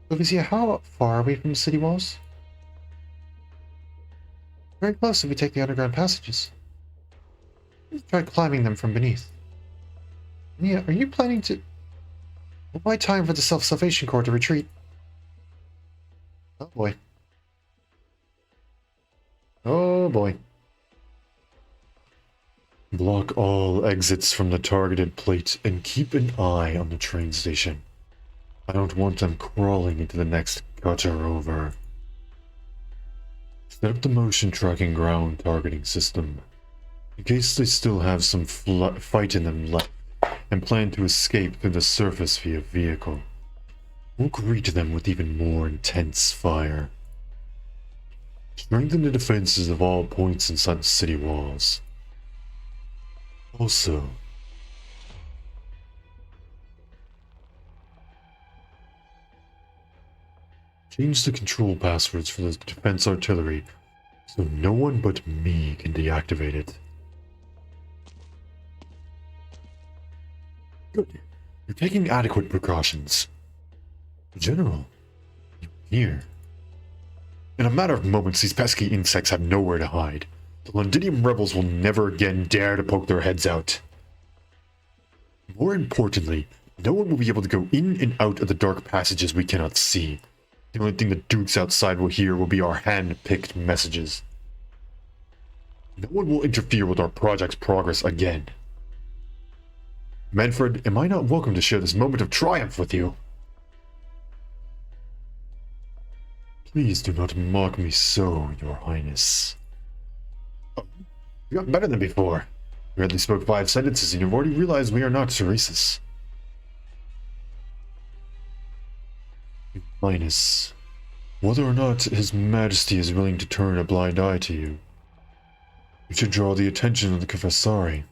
Lovisia, how far are we from the city walls? Very close if we take the underground passages. Let's try climbing them from beneath. Nia, are you planning to... Why time for the Self-Salvation Corps to retreat? Oh boy. Oh boy. Block all exits from the targeted plate and keep an eye on the train station. I don't want them crawling into the next gutter over. Set up the motion tracking ground targeting system, in case they still have some fight in them left and plan to escape through the surface via vehicle. We'll greet them with even more intense fire. Strengthen the defenses of all points inside the city walls. Also, change the control passwords for the defense artillery so no one but me can deactivate it. Good. You're taking adequate precautions. General, you're here. In a matter of moments, these pesky insects have nowhere to hide. The Londinium rebels will never again dare to poke their heads out. More importantly, no one will be able to go in and out of the dark passages we cannot see. The only thing the Dukes outside will hear will be our hand-picked messages. No one will interfere with our project's progress again. Manfred, am I not welcome to share this moment of triumph with you? Please do not mock me so, Your Highness. You got better than before. You hardly spoke 5 sentences and you've already realized we are not Teresa's. Your Highness, whether or not His Majesty is willing to turn a blind eye to you, you should draw the attention of the Confessari.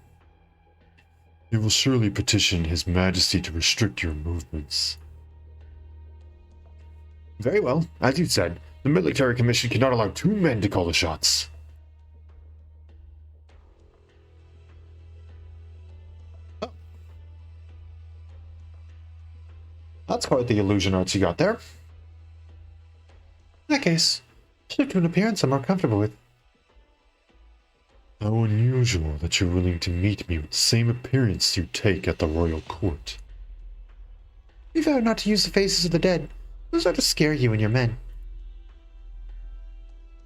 He will surely petition His Majesty to restrict your movements. Very well. As you said, the Military Commission cannot allow 2 men to call the shots. Oh. That's quite the illusion arts you got there. In that case, shift to an appearance I'm more comfortable with. How unusual that you're willing to meet me with the same appearance you take at the royal court. We vowed not to use the faces of the dead. Those are to scare you and your men.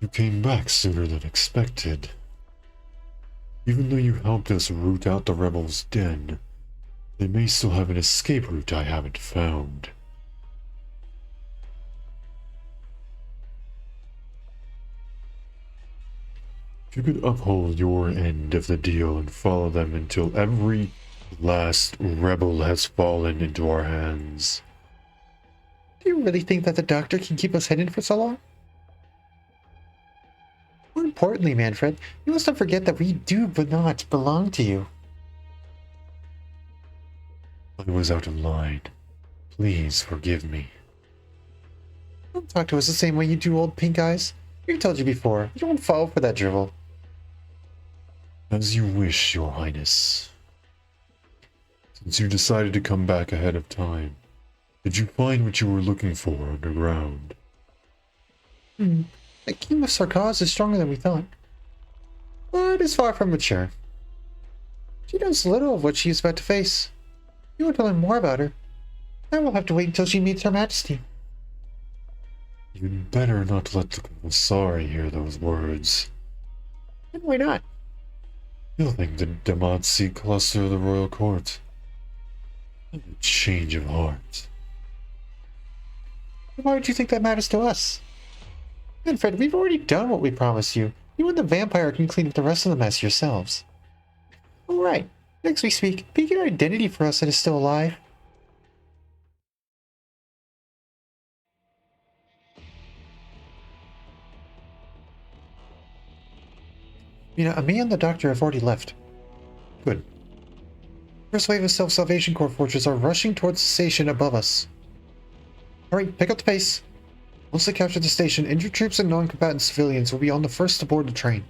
You came back sooner than expected. Even though you helped us root out the rebels' den, they may still have an escape route I haven't found. If you could uphold your end of the deal and follow them until every last rebel has fallen into our hands. Do you really think that the doctor can keep us hidden for so long? More importantly, Manfred, you must not forget that we do but not belong to you. I was out of line. Please forgive me. Don't talk to us the same way you do, old pink eyes. We've told you before, you don't fall for that drivel. As you wish, Your Highness. Since you decided to come back ahead of time, did you find what you were looking for underground? The King of Sarkaz is stronger than we thought, but is far from mature. She knows little of what she is about to face. You want to learn more about her. I will have to wait until she meets Her Majesty. You'd better not let the Confessari hear those words. And why not? You'll think the Demazi cluster of the royal court. A change of heart. Why would you think that matters to us? Manfred, we've already done what we promised you. You and the vampire can clean up the rest of the mess yourselves. Alright, next we speak, pick an identity for us that is still alive. Me and the doctor have already left. Good. First wave of Self-Salvation Corps forces are rushing towards the station above us. Hurry, pick up the pace. Once they capture the station, injured troops and non-combatant civilians will be on the first to board the train.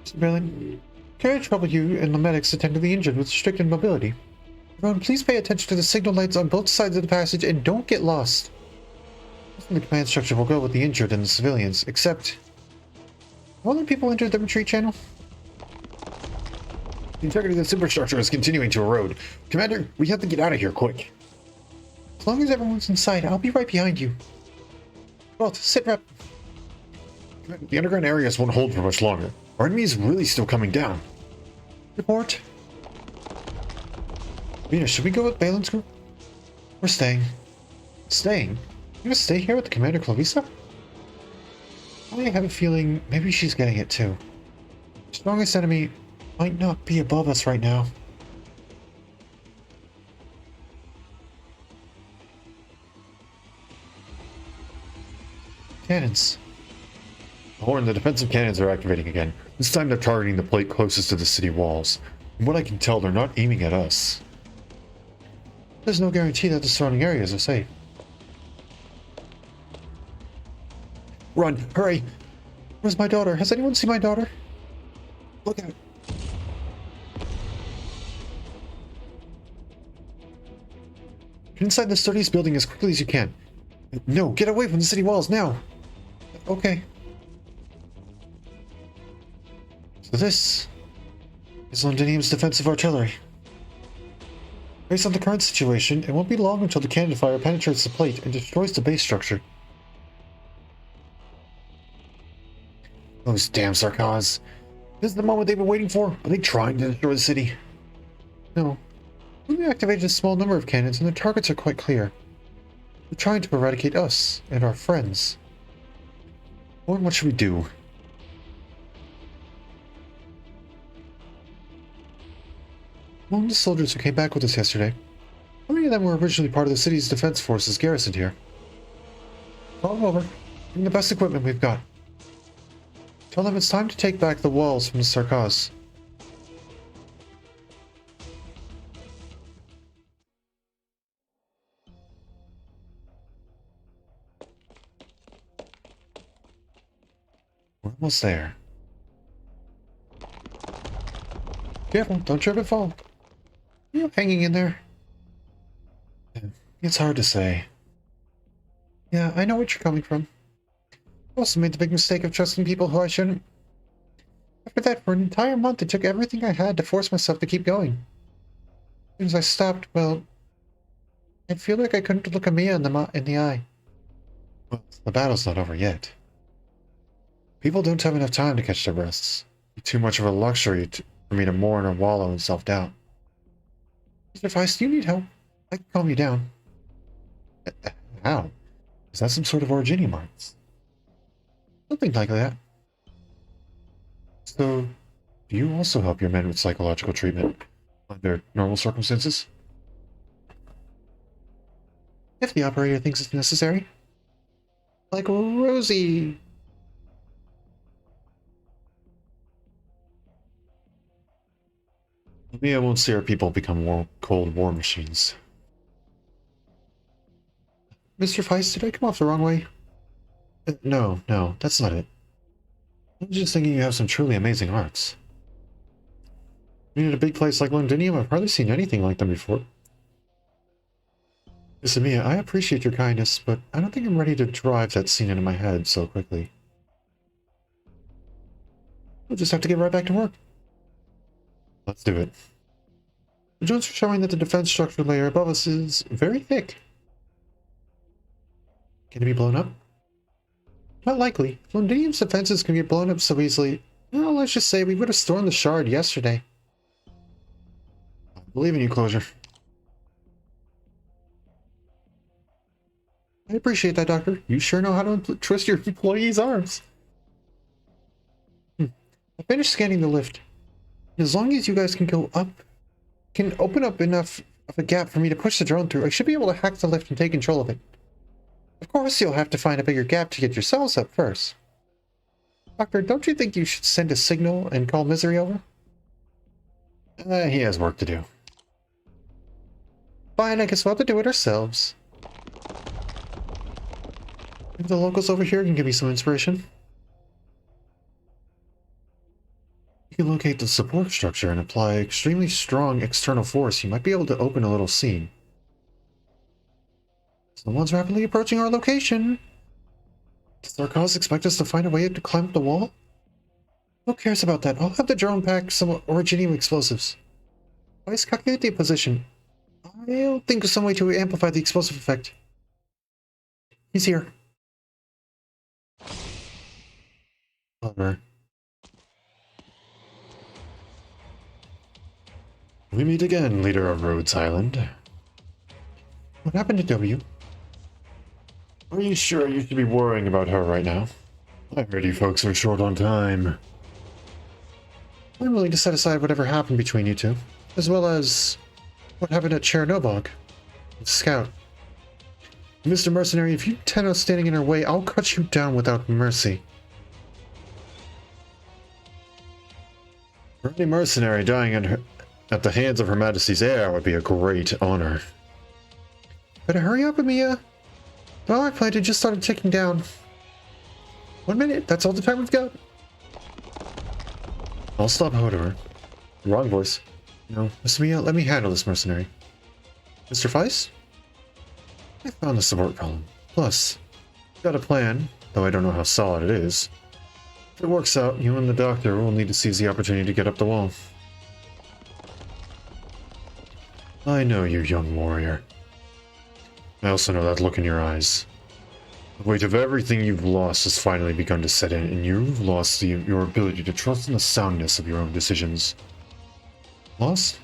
Mr. Berlin, can I trouble you and the medics attend to the injured with restricted mobility? Everyone, please pay attention to the signal lights on both sides of the passage and don't get lost. The command structure will go with the injured and the civilians, except... Have other people entered the retreat channel? The integrity of the superstructure is continuing to erode. Commander, we have to get out of here quick. As long as everyone's inside, I'll be right behind you. Well, sit rep. The underground areas won't hold for much longer. Our enemy is really still coming down. Report. Mina, should we go with Balin's group? We're staying. Staying? You gonna stay here with Commander Clavisa? I have a feeling maybe she's getting it too. The strongest enemy might not be above us right now. Cannons. Horn, the defensive cannons are activating again. This time they're targeting the plate closest to the city walls. From what I can tell, they're not aiming at us. There's no guarantee that the surrounding areas are safe. Run! Hurry! Where's my daughter? Has anyone seen my daughter? Look out! Get inside the sturdiest building as quickly as you can. No, get away from the city walls now! Okay. So this is Londinium's defensive artillery. Based on the current situation, it won't be long until the cannon fire penetrates the plate and destroys the base structure. Those damn Sarkaz. This is the moment they've been waiting for. Are they trying to destroy the city? No. We only activated a small number of cannons and their targets are quite clear. They're trying to eradicate us and our friends. Or what should we do? Among the soldiers who came back with us yesterday, how many of them were originally part of the city's defense forces garrisoned here? All over. Bring the best equipment we've got. Tell them it's time to take back the walls from the Sarkaz. We're almost there. Careful, don't trip and fall. You hanging in there? It's hard to say. Yeah, I know what you're coming from. I also made the big mistake of trusting people who I shouldn't. After that, for an entire month, it took everything I had to force myself to keep going. As soon as I stopped, well, I'd feel like I couldn't look Amiya in the eye. Well, the battle's not over yet. People don't have enough time to catch their breaths. It's too much of a luxury for me to mourn or wallow in self-doubt. Mr. Feist, do you need help? I can calm you down. How? Is that some sort of originium arts? Something like that. So, do you also help your men with psychological treatment under normal circumstances? If the operator thinks it's necessary. Like Rosie. Maybe I won't see our people become cold war machines. Mr. Feist, did I come off the wrong way? No, that's not it. I was just thinking you have some truly amazing arts. I mean, in a big place like Londinium, I've hardly seen anything like them before. Miss Amiya, I appreciate your kindness, but I don't think I'm ready to drive that scene into my head so quickly. We'll just have to get right back to work. Let's do it. The joints are showing that the defense structure layer above us is very thick. Can it be blown up? Not likely. Londinium's defenses can get blown up so easily. Well, let's just say we would have stormed the shard yesterday. I believe in you, Closure. I appreciate that, Doctor. You sure know how to twist your employees' arms. I finished scanning the lift. As long as you guys can go up, can open up enough of a gap for me to push the drone through, I should be able to hack the lift and take control of it. Of course, you'll have to find a bigger gap to get yourselves up first. Doctor, don't you think you should send a signal and call Misery over? He has work to do. Fine, I guess we'll have to do it ourselves. Maybe the locals over here can give me some inspiration. You can locate the support structure and apply extremely strong external force. You might be able to open a little seam. Someone's rapidly approaching our location. Does Sarkaz expect us to find a way to climb up the wall? Who cares about that? I'll have the drone pack some originium explosives. Please calculate the position. I'll think of some way to amplify the explosive effect. He's here. Clever. We meet again, leader of Rhodes Island. What happened to W? Are you sure you should be worrying about her right now? I heard you folks are short on time. I'm willing to set aside whatever happened between you two, as well as what happened at Chernobog. Scout. Mr. Mercenary, if you intend on standing in our way, I'll cut you down without mercy. For any mercenary dying at the hands of Her Majesty's heir would be a great honor. Better hurry up, Amiya. The power plant had just started ticking down. 1 minute, that's all the time we've got. I'll stop Hodor. Wrong voice. No, Miss Amiya, let me handle this mercenary. Mr. Feist? I found the support column. Plus, got a plan, though I don't know how solid it is. If it works out, you and the doctor will need to seize the opportunity to get up the wall. I know you, young warrior. I also know that look in your eyes. The weight of everything you've lost has finally begun to set in, and you've lost your ability to trust in the soundness of your own decisions. Lost?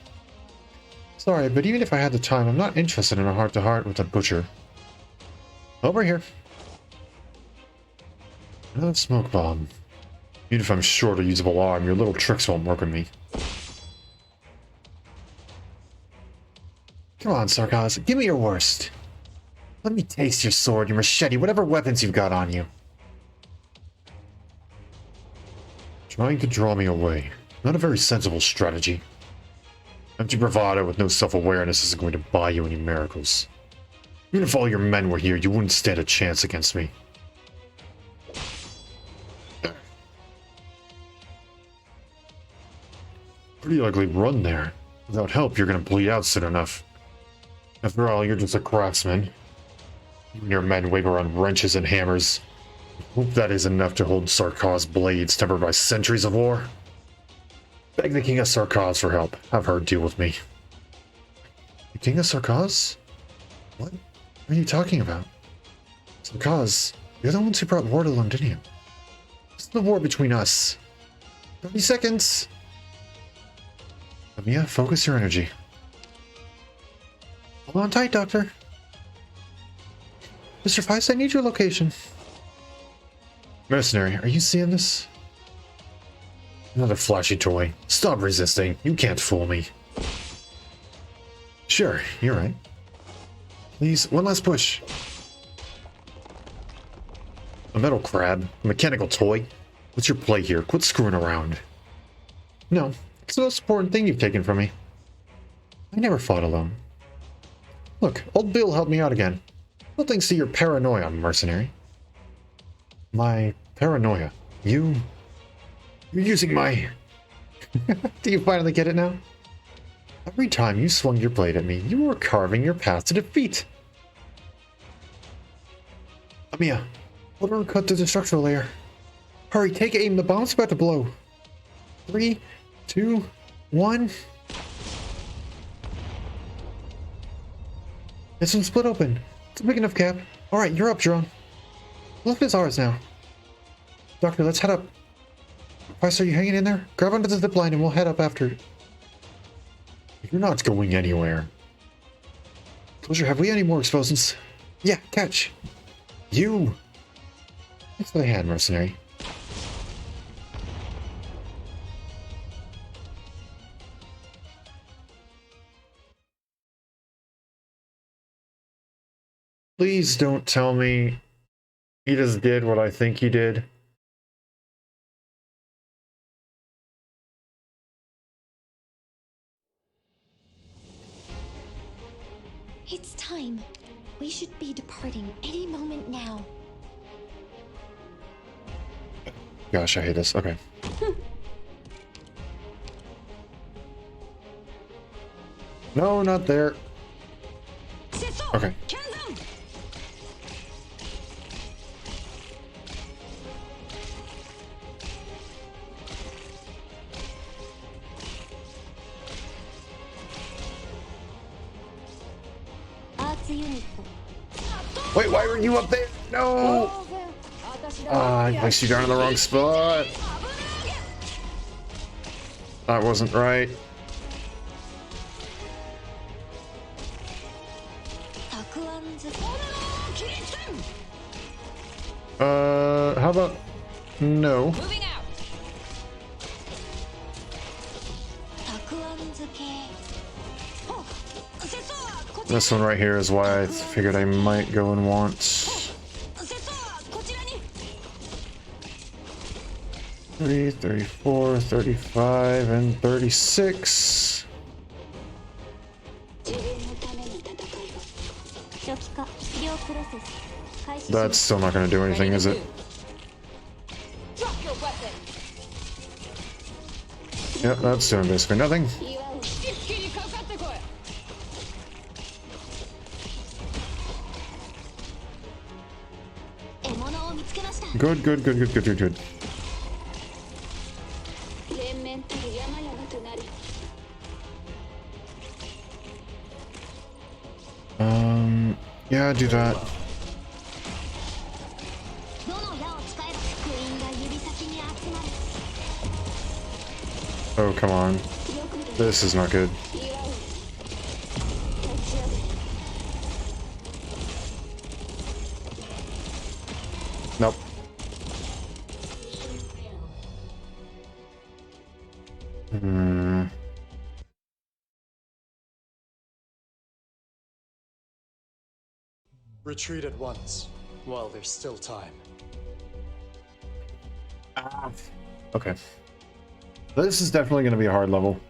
Sorry, but even if I had the time, I'm not interested in a heart-to-heart with a butcher. Over here. Another smoke bomb. Even if I'm short a usable arm, your little tricks won't work on me. Come on, Sarkaz, give me your worst. Let me taste your sword, your machete, whatever weapons you've got on you. Trying to draw me away. Not a very sensible strategy. Empty bravado with no self-awareness isn't going to buy you any miracles. Even if all your men were here, you wouldn't stand a chance against me. Pretty ugly run there. Without help, you're gonna bleed out soon enough. After all, you're just a craftsman. You and your men wave around wrenches and hammers. Hope that is enough to hold Sarkaz blades tempered by centuries of war. Beg the King of Sarkaz for help. Have her deal with me. The King of Sarkaz? What are you talking about? Sarkaz, you're the ones who brought war to Londinium. This is the war between us. 30 seconds! Amiya, focus your energy. Hold on tight, Doctor. Mr. Feist, I need your location. Mercenary, are you seeing this? Another flashy toy. Stop resisting. You can't fool me. Sure, you're right. Please, one last push. A metal crab? A mechanical toy? What's your play here? Quit screwing around. No, it's the most important thing you've taken from me. I never fought alone. Look, old Bill helped me out again. Well, thanks to your paranoia, mercenary. My paranoia? You're using my... Do you finally get it now? Every time you swung your blade at me, you were carving your path to defeat. Amiya, hold on, cut through the structural layer. Hurry, take aim, the bomb's about to blow. 3, 2, 1. This one's split open. It's a big enough gap. Alright, you're up, drone. Lift is ours now. Doctor, let's head up. Vice, are you hanging in there? Grab onto the zip line and we'll head up after. You're not going anywhere. Closure, have we any more explosions? Yeah, catch. You! Thanks for the hand, mercenary. Please don't tell me he just did what I think he did. It's time. We should be departing any moment now. Gosh, I hate this. Okay. No, not there. Okay. Wait, why were you up there? No! I placed you down in the wrong spot. That wasn't right. How about no? This one right here is why I figured I might go and want 30, 34, 35, and 36. That's still not going to do anything, is it? Yep, that's doing basically nothing. Good, good, good, good, good, good, good. Yeah, do that. Oh, come on. This is not good. Nope. Retreat at once, while there's still time. Okay. This is definitely going to be a hard level.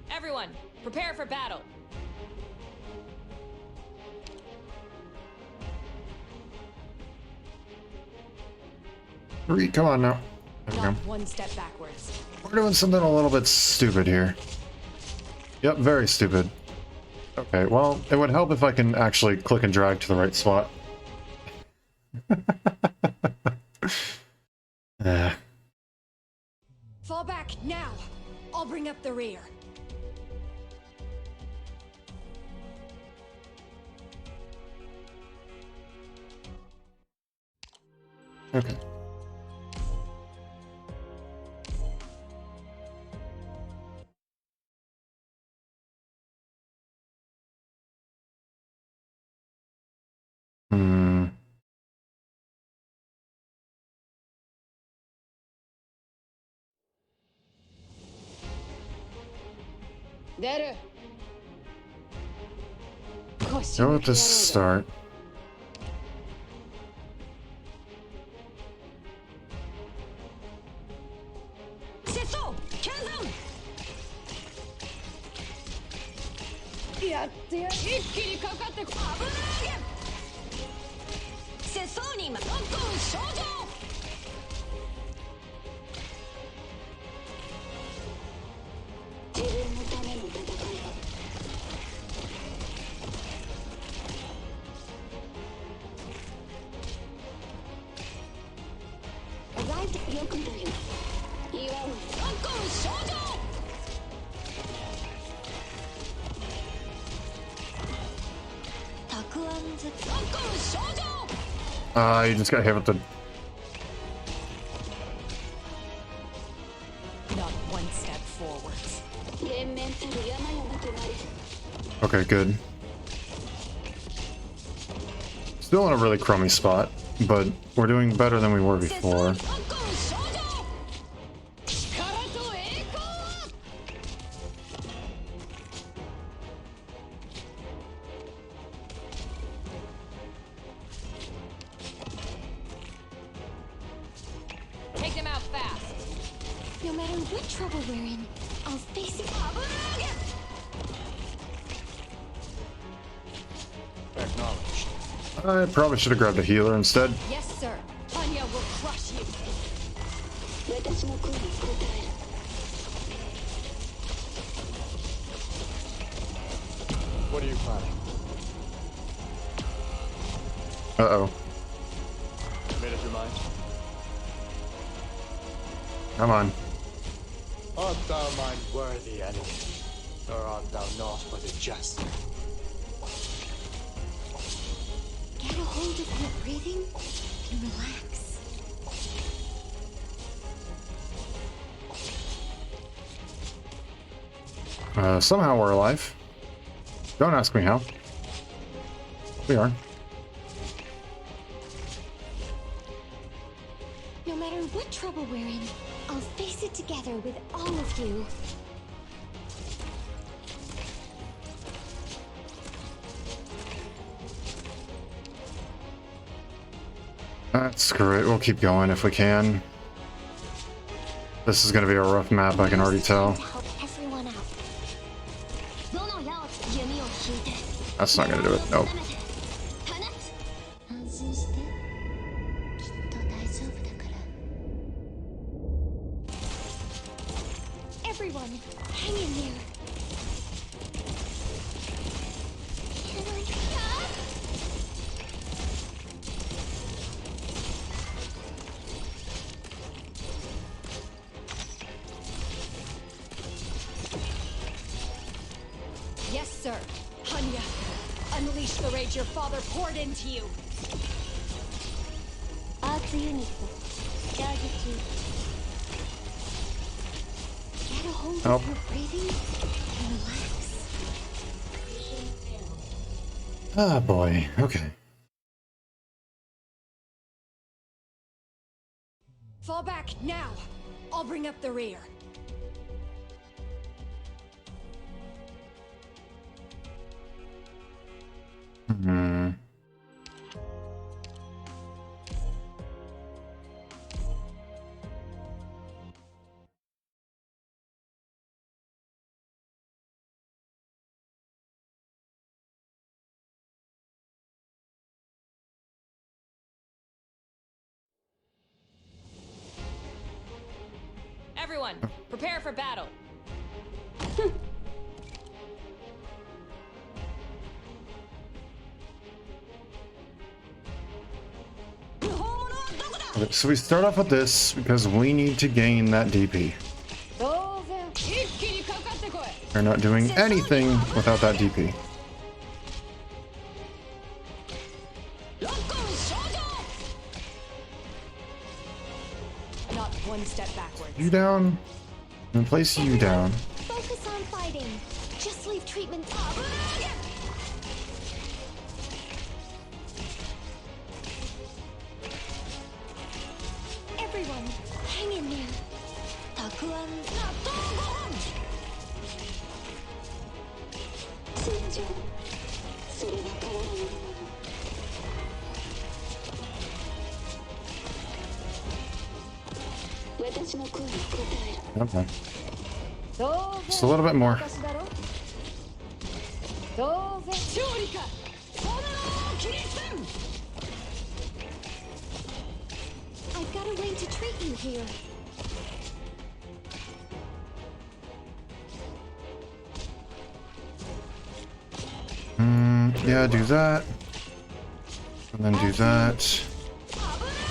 Everyone, prepare for battle. Three, come on now. There we Not go. one step backwards. We're doing something a little bit stupid here. Yep, very stupid. Okay, well, it would help if I can actually click and drag to the right spot. Fall back now. I'll bring up the rear. Okay. Hmm. There. Go with this start. Arrived at Yokunayo. You just got hit with the... Not one step forwards. Okay, good. Still in a really crummy spot, but we're doing better than we were before. Take them out fast. No matter what trouble we're in, I'll face it. Acknowledged. I probably should have grabbed a healer instead. Yes, sir. Anya will crush you. What are you planning? Uh-oh. Made up your mind? Come on. Art thou mine worthy enemy, or art thou not but a jest? Get a hold of your breathing and relax. Somehow we're alive. Don't ask me how. We are. No matter what trouble we're in, I'll face it together with all of you. That's great. We'll keep going if we can. This is going to be a rough map, I can already tell. To help everyone out. That's not going to do it. Nope. Everyone, hang in there. Can I? Yes, sir. Anya, unleash the rage your father poured into you. ツユニットチャージ中。 Get a hold Oh. of your breathing and relax. Ah, boy. Okay. Fall back now. I'll bring up the rear. Hmm. Everyone, prepare for battle. Okay, so we start off with this because we need to gain that DP. We're not doing anything without that DP. Not one step backwards. You down, and place you down. Focus on fighting. Just leave treatment. Everyone, hang in there. Takuan. Okay. Just a little bit more. I've got a way to treat you here. Yeah, do that. And then do that.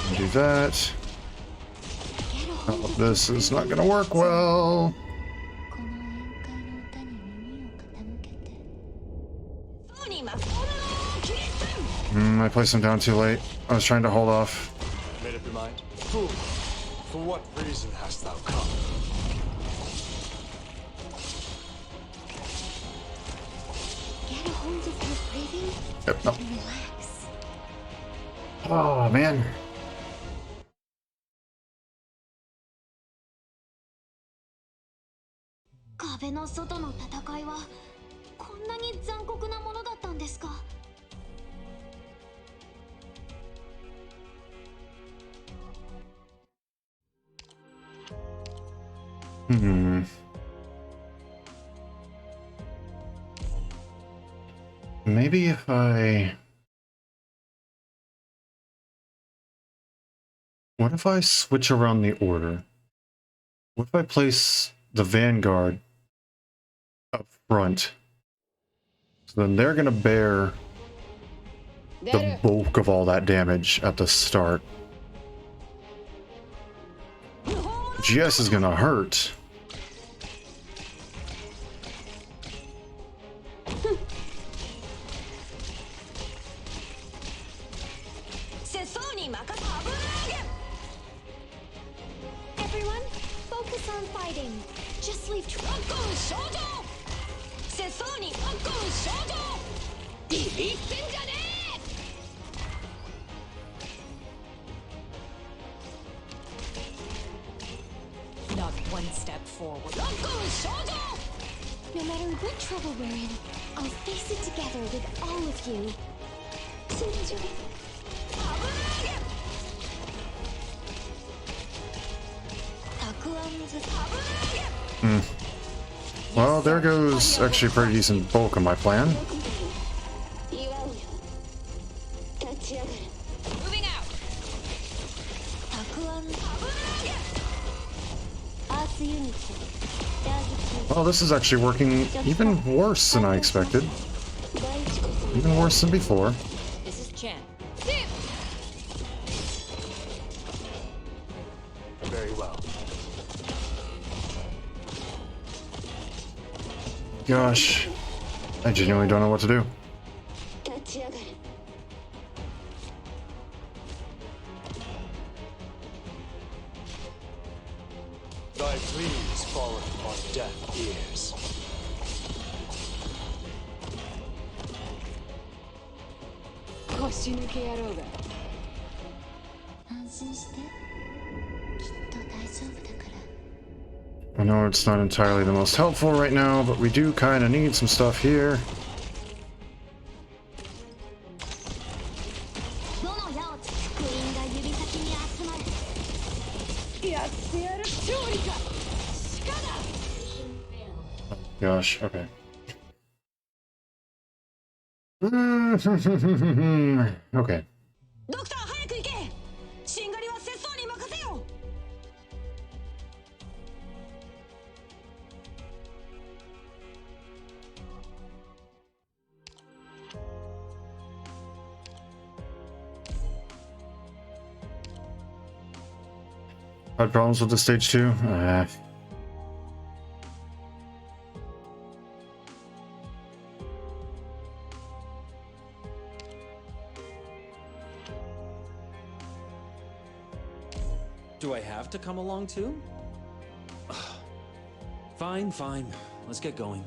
And do that. Oh, this is not gonna work well. この宴会の歌に耳を傾けて。 I placed him down too late. I was trying to hold off. Made up your mind? Fool! For what reason hast thou come? Get a hold of your breathing Yep, no. and relax. Oh, man. Kabe no soto no tatakai wa こんなに残酷なものだったんですか? Maybe if I... What if I switch around the order? What if I place the Vanguard up front? So then they're gonna bear the bulk of all that damage at the start. GS is gonna hurt. Everyone, focus on fighting. Just leave Not one step forward. No matter what trouble we're in, I'll face it together with all of you. Well, there goes actually a pretty decent bulk of my plan. Moving out. Well, this is actually working even worse than I expected. Even worse than before. This is Chan. Very well. Gosh, I genuinely don't know what to do. 腰抜け野郎が。安心してきっと大丈夫だから I know it's not entirely the most helpful right now, but we do kind of need some stuff here. どの矢をつつクイーンが指先に集まるやってやる勝利か鹿だ。 Gosh, okay. Okay. ドクター早く行け。しんがりは節操に任せよ。 Had problems with the stage 2? Do I have to come along too? Fine, fine. Let's get going.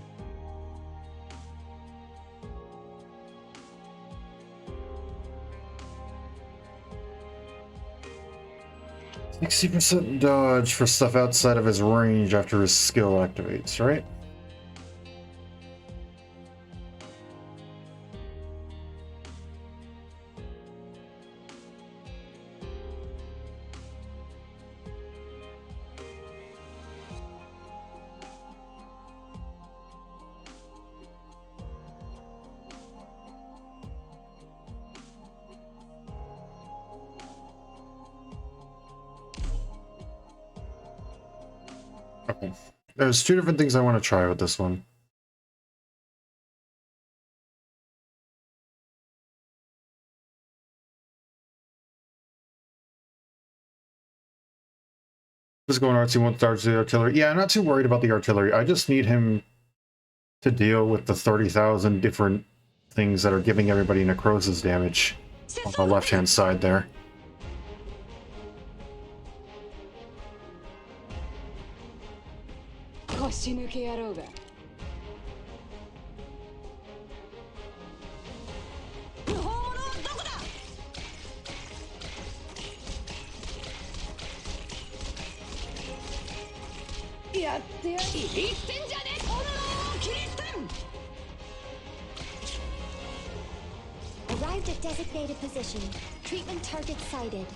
60% dodge for stuff outside of his range after his skill activates, right? Okay. There's two different things I want to try with this one. Just going artsy, wants the artillery. Yeah, I'm not too worried about the artillery. I just need him to deal with the 30,000 different things that are giving everybody necrosis damage on the left-hand side there. Arrived at designated position. Treatment target sighted.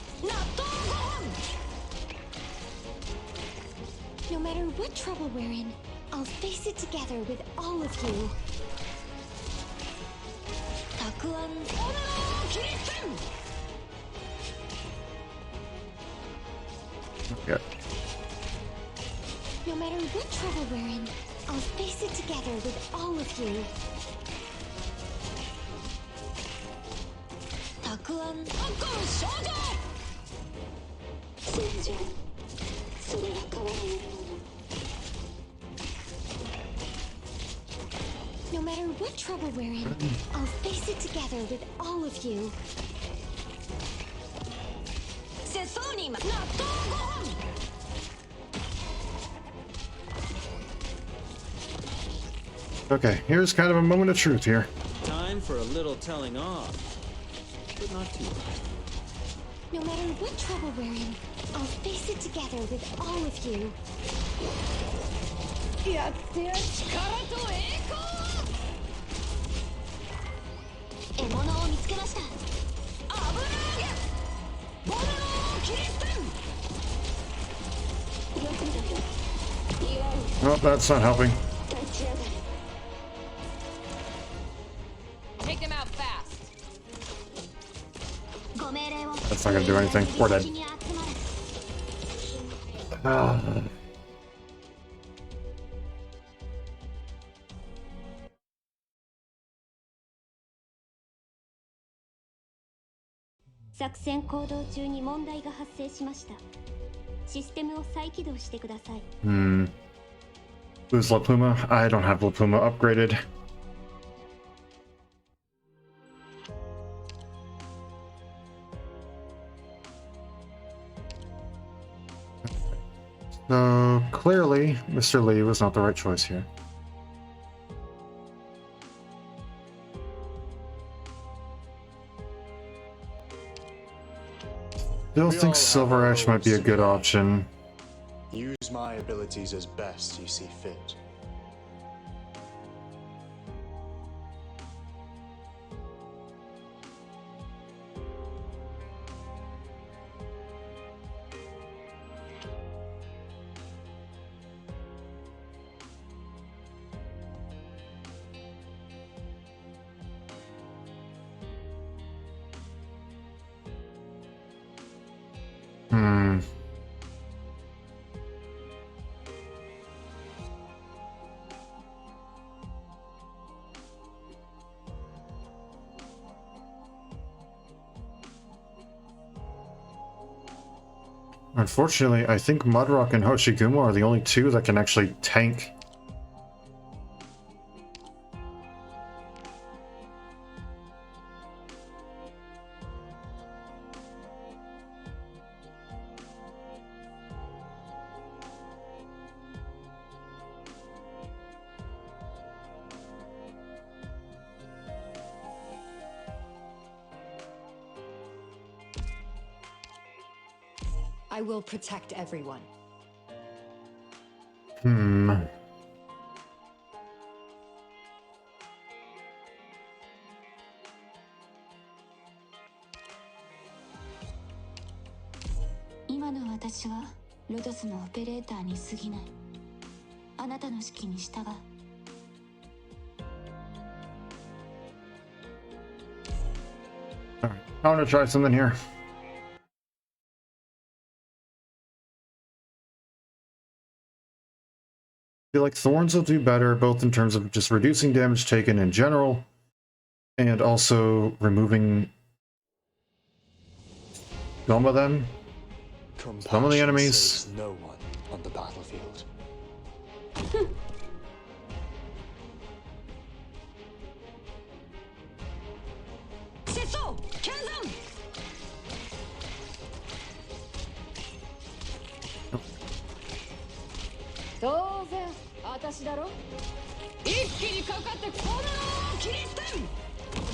No matter what trouble we're in, I'll face it together with all of you. Yeah. No matter what trouble we're in, I'll face it together with all of you. No matter what trouble we're in, I'll face it together with all of you. Okay, here's kind of a moment of truth here. Time for a little telling off, but not too much. No matter what trouble we're in, I'll face it together with all of you. やってやる力と栄光。獲物を見つけました。危ない。ボルノを切り捨てん。 Well, that's not helping. Take them out fast. That's not gonna do anything. We're dead. Ah. 作戦行動中に問題が発生しました。システムを再起動してください。Who's La Pluma? I don't have La Pluma upgraded. So clearly, Mr. Lee was not the right choice here. Still We think all have Silver our Ash might be a roles to good play. option. Use my abilities as best you see fit. Hmm. Unfortunately, I think Mudrock and Hoshigumo are the only two that can actually tank. I will protect everyone. Hmm. Alright, I want to try something here. I feel like Thorns will do better, both in terms of just reducing damage taken in general, and also removing some of them. Some of the enemies. Saves no one on the battlefield.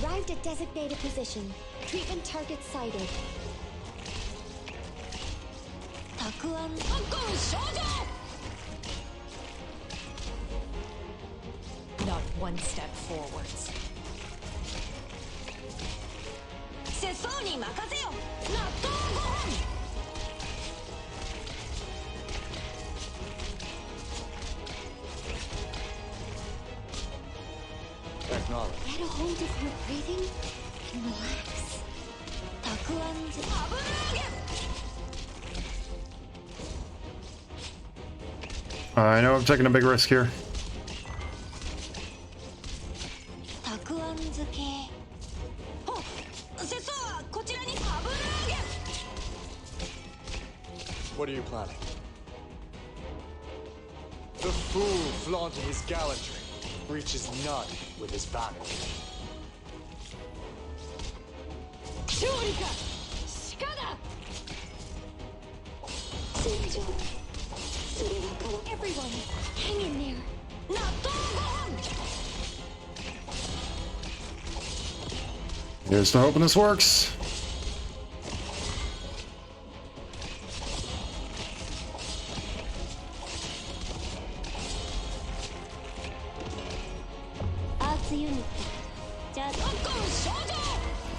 Arrived at designated position. Treatment target sighted. Not one step forwards. Acknowledge. Get a hold of your breathing and relax. I know I'm taking a big risk here. What are you planning? The fool flaunting his gallantry reaches none with his vanity. Everyone, hang in there. Here's to hoping this works.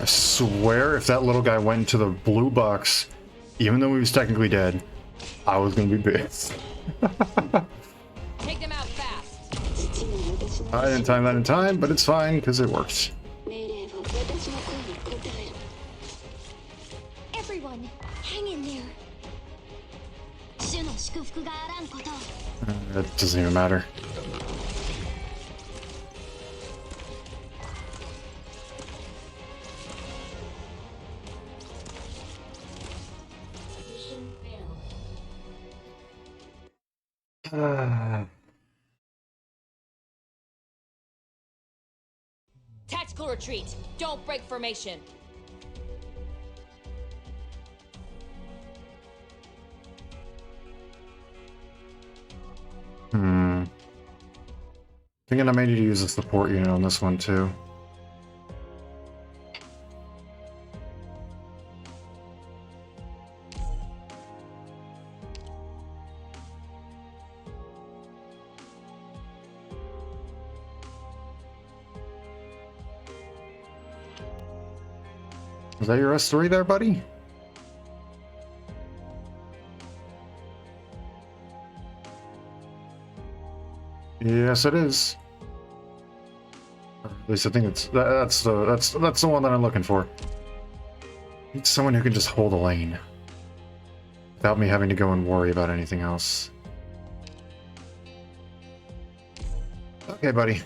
I swear if that little guy went into the blue box, even though he was technically dead, I was gonna be pissed. Take them out fast. I didn't time that in time, but it's fine because it works. Everyone, hang in there. It doesn't even matter. Tactical retreat. Don't break formation. Thinking I may need to use a support unit on this one too. Is that your S3 there, buddy? Yes, it is. At least I think that's the one that I'm looking for. Need someone who can just hold a lane without me having to go and worry about anything else. Okay, buddy.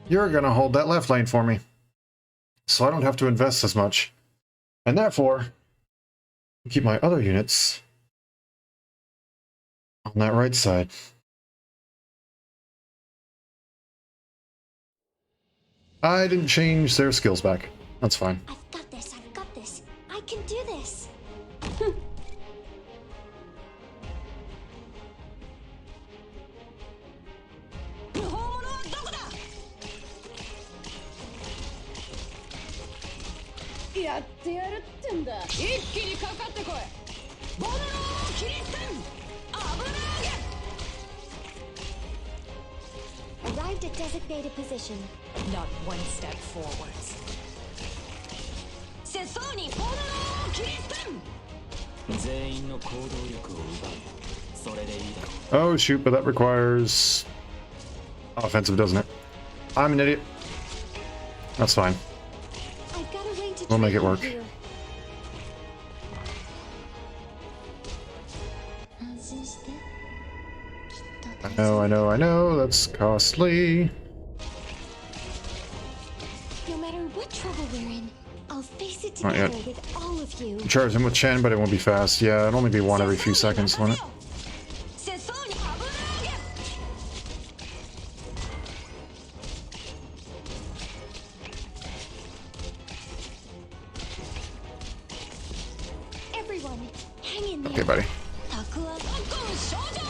You're gonna hold that left lane for me, so I don't have to invest as much. And therefore, keep my other units on that right side. I didn't change their skills back. That's fine. I've got this, I've got this. I can do this. 不法者はどこだ。やってやるってんだ。一気にかかってこい。ボムの切り捨てん。危なげ。 Arrived at designated position. Not one step forwards. せそうにボムの切り捨てん。全員の行動力を奪う。それでいいだろう。 Oh shoot, but that requires offensive, doesn't it? I'm an idiot. That's fine. I've got a way to We'll make it trap work. you. 安心して。きっと I know, that's costly. No matter what trouble we're in, I'll face it Not together yet. with all of you. Charge him with Chen, but it won't be fast. Yeah, it'll only be one every few seconds, won't it? せそうに危なげ。 Everyone, hang in there. Okay, buddy. たくあんこの少女。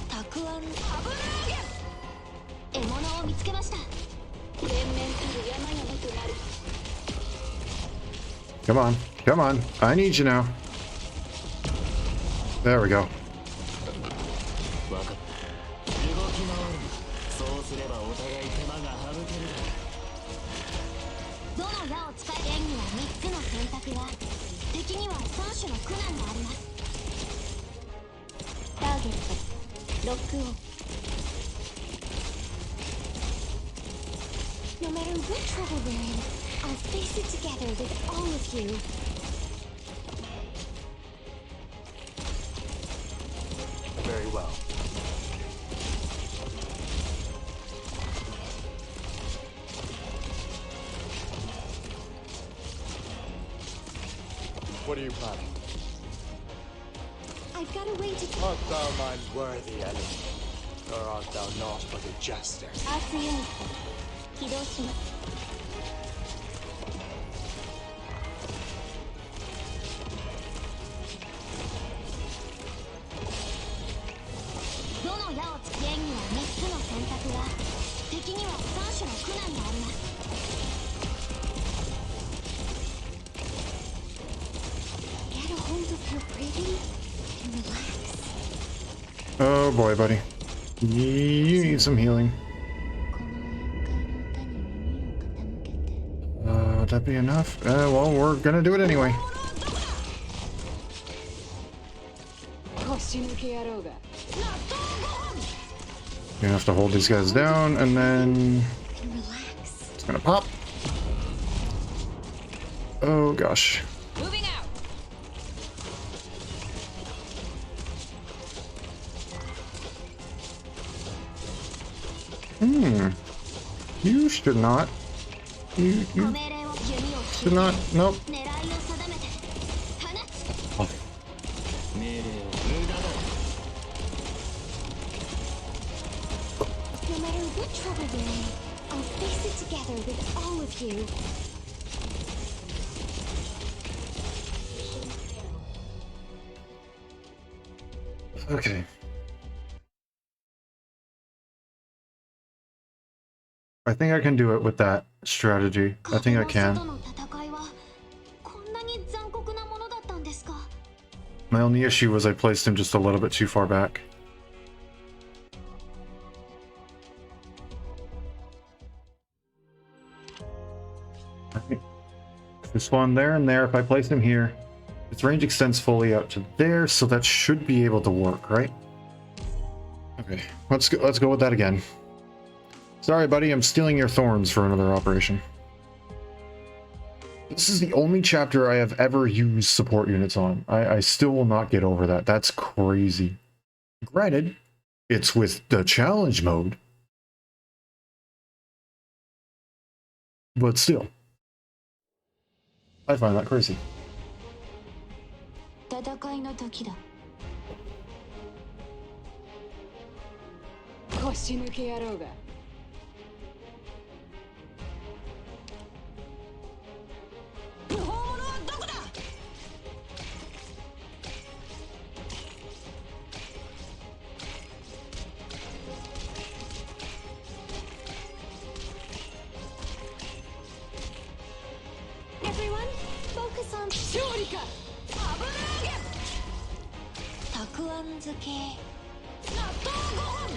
たくあん危なげ。獲物を見つけました。連綿たる山々となる。 Come on, come on. I need you now. There we go. 分かった。動き回るな。そうすればお互い手間が省けるだろう。どの矢を使える演技は3つの選択が、敵には3種の苦難があります。ターゲット、ロックオン。No matter what trouble we're in, I'll face it together with all of you. Very well. What are you planning? I've got a way to Art thou mine worthy enemy, or art thou naught but a jester? アーツユニット起動します。どの矢を突く演技は3つの選択が、敵には3種の苦難があります。Get a hold of your breathing and relax. Oh boy, buddy. You need some healing. この宴会の歌に耳を傾けて。 Would that be enough? Well, we're gonna do it anyway. 腰抜け野郎が。 You have to hold these guys down, and then And relax. it's gonna pop. Oh gosh. Moving out. You should not. You ご命令を弓を should not. Nope. 狙いを定めて放つ。命令を無駄だ。 No matter what trouble we're in, I'll face it together with all of you. Okay. I think I can do it with that strategy. I think I 壁の can. 外の戦いはこんなに残酷なものだったんですか。My only issue was I placed him just a little bit too far back. Alright. This one there and there, if I place him here, its range extends fully out to there, so that should be able to work, right? Okay, let's go with that again. Sorry, buddy, I'm stealing your thorns for another operation. This is the only chapter I have ever used support units on. I still will not get over that. That's crazy. Granted, it's with the challenge mode. But still. I find that crazy. 戦いの時だ。腰抜け野郎が。不法者はどこだ。Everyone, focus on 勝利か。危なげ。たくあん漬け。納豆5本。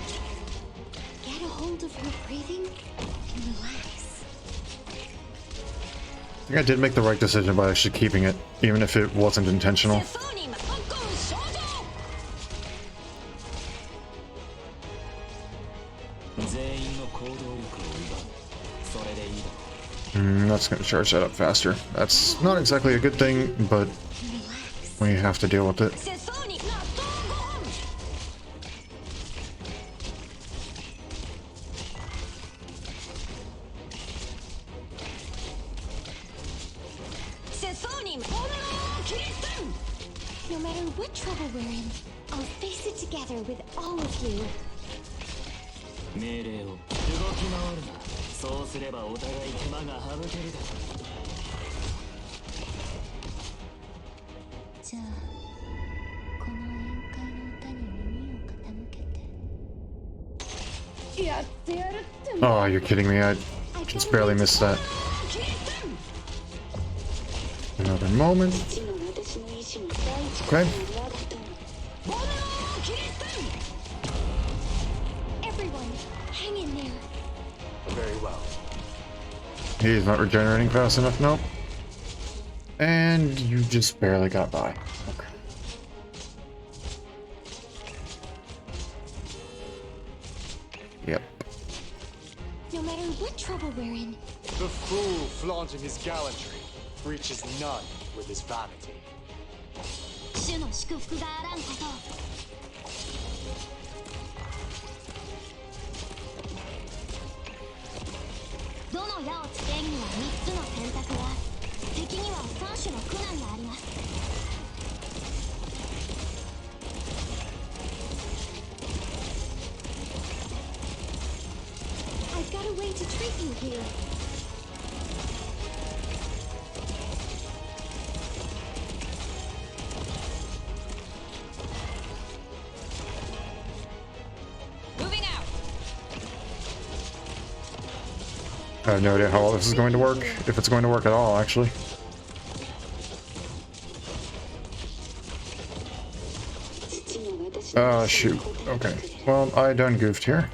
Get a hold of her breathing and relax. I think I did make the right decision by actually keeping it, even if it wasn't intentional. 世相に特攻症状。全員の行動力を奪う。それでいいだろう。That's going to charge that up faster. That's not exactly a good thing, but we have to deal with it. 世相に納豆5本。世相に炎を切り捨てん。 No matter what trouble we're in, I'll face it together with all of you. 命令を動き回るな。そうすればお互い手間が省けるだろう。じゃあ、この宴会の歌に耳を傾けて。やってやるって。 Oh, you're kidding me. I just barely missed that. 切り捨てん。 Another moment. Okay. Everyone, hang in there. Very well. He's not regenerating fast enough, nope. And you just barely got by. Okay. Yep. No matter what trouble we're in, The fool flaunting his gallantry reaches none with his vanity. 主の祝福があらんことを。どの矢をつけんには3つの選択が、敵には3種の苦難があります。I've got a way to treat you here. Moving out. I have no idea how all this is going to work, if it's going to work at all, actually. Shoot. Okay. Well, I done goofed here.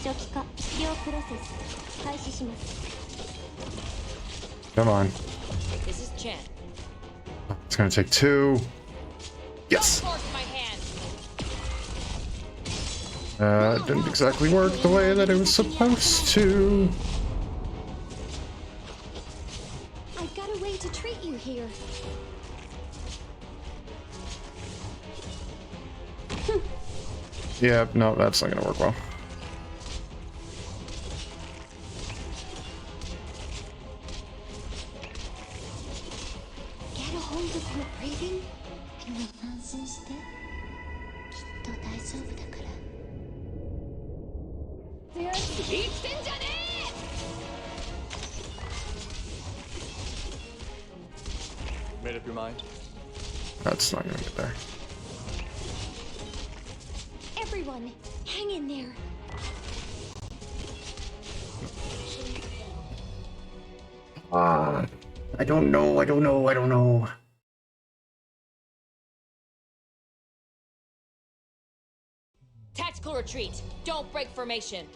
初期化治療プロセス開始します。 Come on. This is Chen. It's gonna take 2. Yes! Force my hand. It didn't exactly work the way that it was supposed to. I've got a way to treat you here. Yeah, no, that's not gonna work well. Get a hold of your breathing and relax and stay. きっと大丈夫だから。生きてんじゃね Made up your mind? That's not gonna get there. Everyone, hang in there. I don't know. retreat. Don't break formation.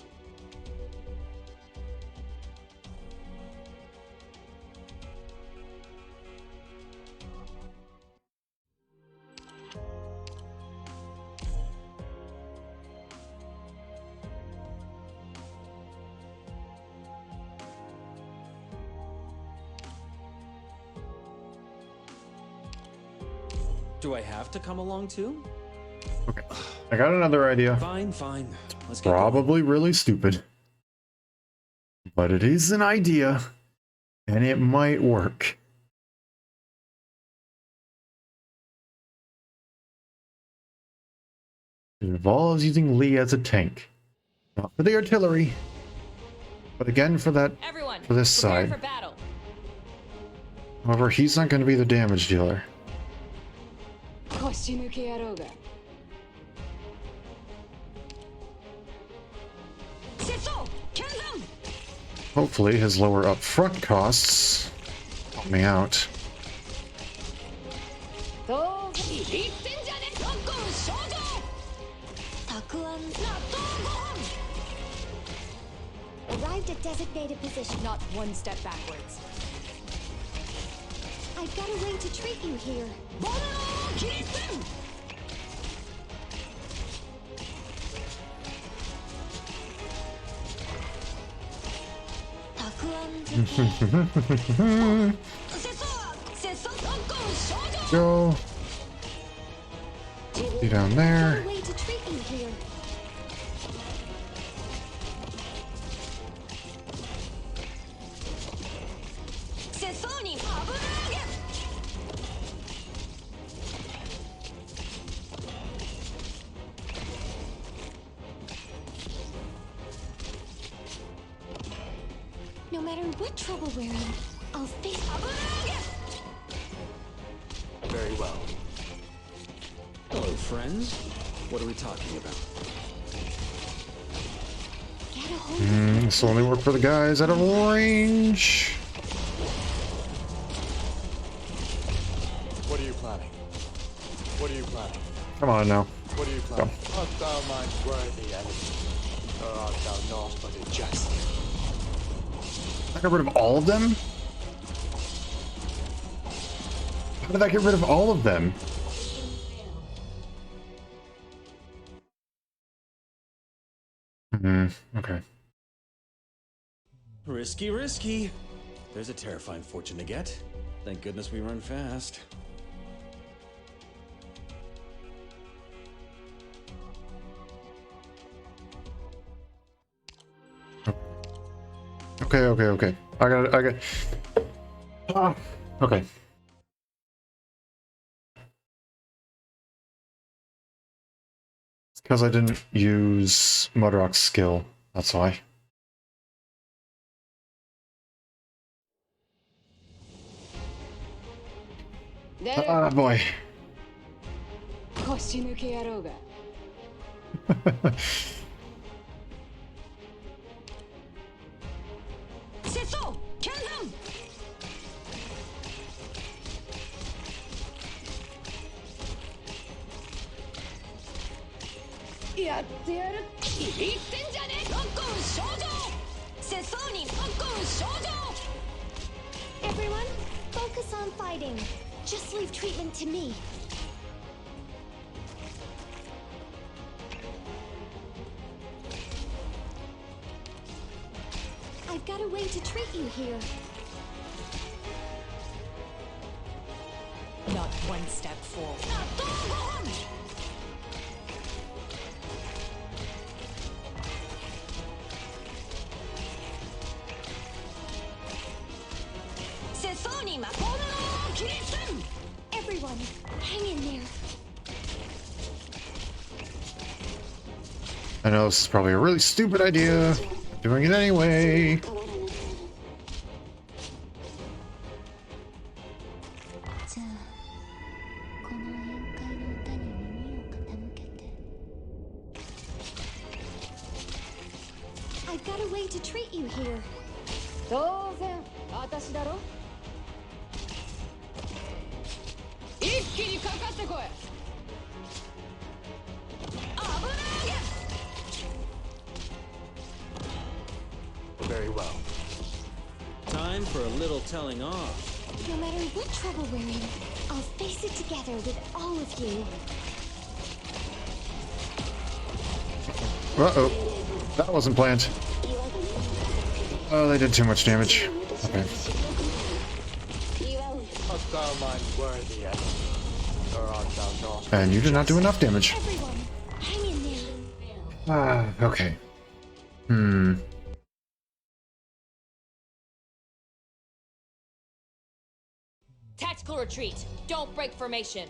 Do I have to come along too? Okay. I got another idea. Fine, fine. Let's get going. Probably really stupid. But it is an idea. And it might work. It involves using Lee as a tank. Not for the artillery. But again for that Everyone, for this prepare side. for battle. However, he's not going to be the damage dealer. 腰抜け野郎が。接走！剣山！ Hopefully his lower upfront costs help me out. どうぞ言ってんじゃねえ！特攻少女！たくあん納豆ご飯！ arrived at designated position. Not one step backwards. I've got a way to treat you here. ボルノキリスン！ たくあん漬け。接走特攻少女！ Go. See down Got there. a way to treat you here. 接走に油揚げ！ No matter what trouble we're in, I'll face 油揚げ！ Very well. Hello, friends. What are we talking about? get a hold This will only work for the guys out of range. What are you planning? What are you planning? Come on now. What are you planning? Art thou mine worthy enemy? Or art thou naught but a jest? I got rid of all of them? How did I get rid of all of them? Okay. Risky, risky. There's a terrifying fortune to get. Thank goodness we run fast. Okay. I got okay. It's because I didn't use Mudrock's skill, that's why. Ah, boy. 腰抜け野郎が。 接走剣山！ やってやる！言ってんじゃねえ！特攻少女！接走に特攻少女！ Everyone, focus on fighting. Just leave treatment to me. I've got a way to treat you here. Not one step forward. 納豆ご飯！ 接走に魔法のキリスン！ Everyone, hang in there. I know this is probably a really stupid idea. Doing it anyway. じゃあ、この宴会の歌に耳を傾けて。I've got a way to treat you here. 当然私だろ。一気にかかってこい。油揚げ！ Very well. Time for a little telling off. No matter what trouble we're in, I'll face it together with all of you. Uh-oh. That wasn't planned. Oh, they did too much damage. Okay. Art thou mine worthy enemy, or art thou not? And you did not do enough damage. Everyone, hang in there. Okay. Hmm. Tactical retreat. Don't break formation.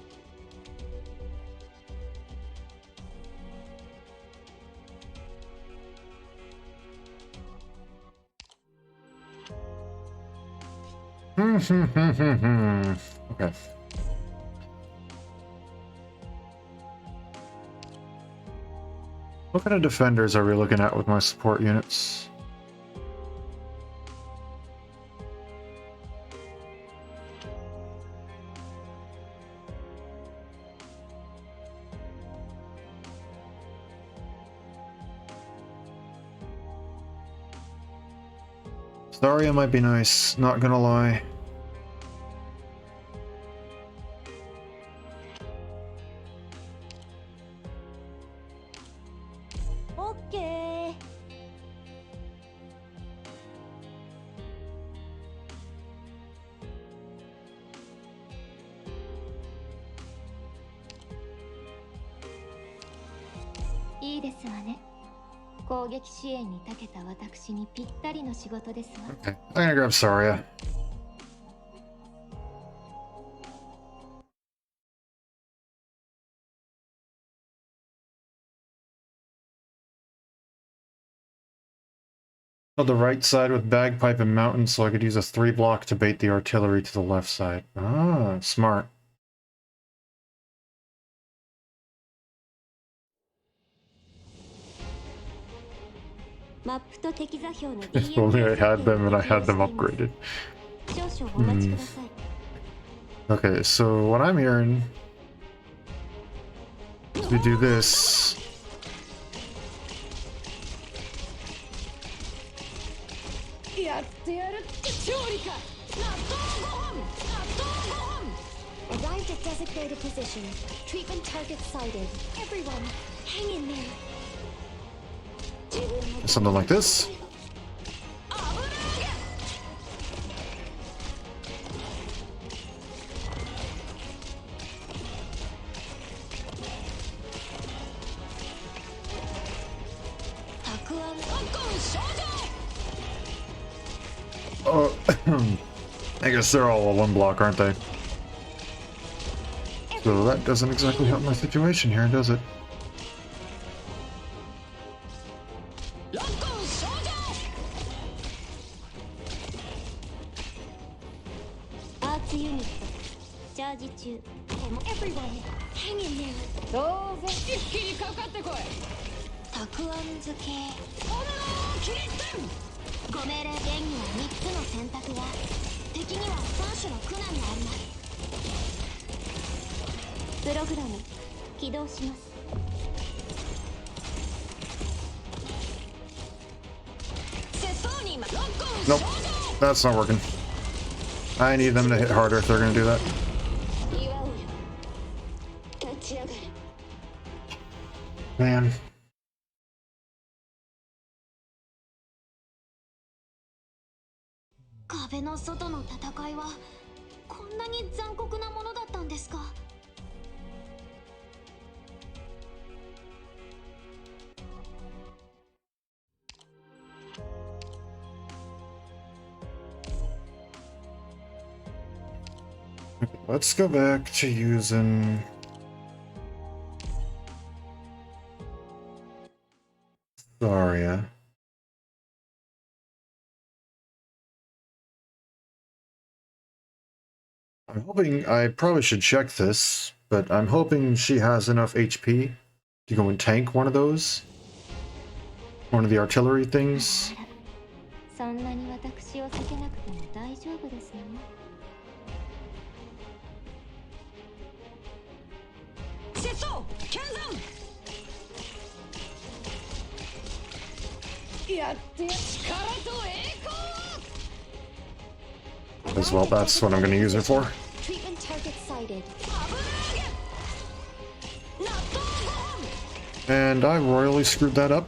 Okay. What kind of defenders are we looking at with my support units? Zarya might be nice, not gonna lie. Okay.いいですわね。攻撃支援に長けた私にぴったりの仕事ですわ。Okay, I'm gonna grab Zarya. On the right side with Bagpipe and Mountain, so I could use a 3-block to bait the artillery to the left side. Ah, smart. If only I had them and I had them upgraded. Okay, so what I'm hearing is we do this. Arrived at designated position. Treatment target sighted. Everyone, hang in there. Something like this. Oh, I guess they're all a 1-block, aren't they? So that doesn't exactly help my situation here, does it? Everyone, hang in there. 当然一気にかかってこい。たくあん漬け。炎の切り捨てん。ご命令伝には3つの選択が、敵には3種の苦難があります。プログラム起動します。Nope, that's not working. I need them to hit harder if they're gonna do that. Man.壁の外の戦いはこんなに残酷なものだったんですか。Let's go back to using Zarya. I'm hoping, I probably should check this, but I'm hoping she has enough HP to go and tank one of those. One of the artillery things. そんなに私を避けなくても大丈夫ですよ。接走剣山。やってや力と栄光を As well, that's what I'm gonna use it for. Treatment target sighted. And I royally screwed that up.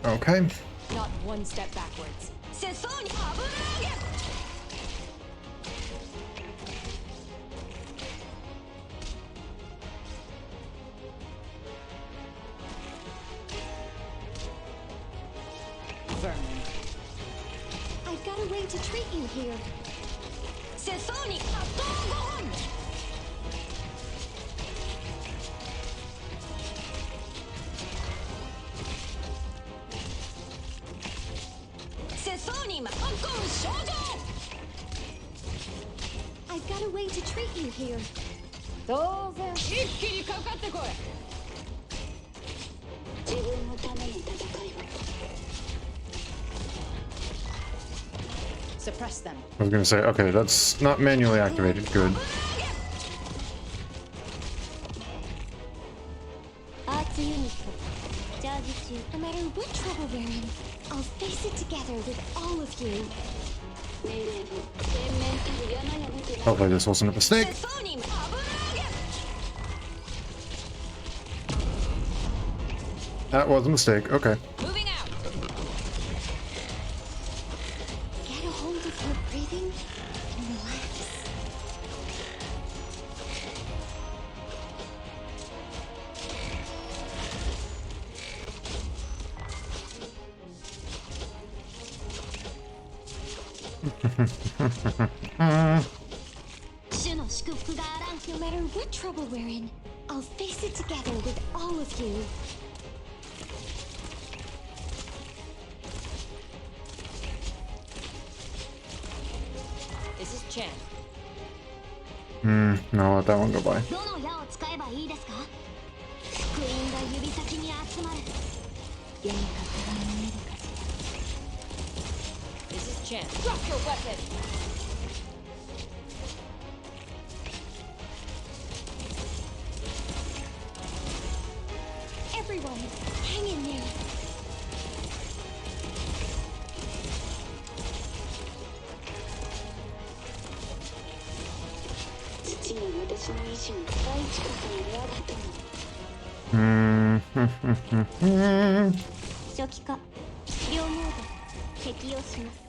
Okay. Not one step backwards. Vermin. I've got a way to treat you here. I've got a way to treat you here. 当然一気にかかってこい自分のための戦いを Suppress them. I was gonna say, okay, that's not manually activated. Good. Arts unit. Charge. No matter what trouble we're in, I'll face it together with all of you. Hopefully this wasn't a mistake. That was a mistake. Okay. Moving out. Get a hold of your breathing and relax. No matter what trouble we're in, I'll face it together with all of you. This is Chen. No, let that one go by. どの矢を使えばいいですか？福音が指先に集まる。幻覚が見えるかしら。This is Chen. Drop your weapon. Everyone, hang in there. Hmm. 初期化両モード適用します。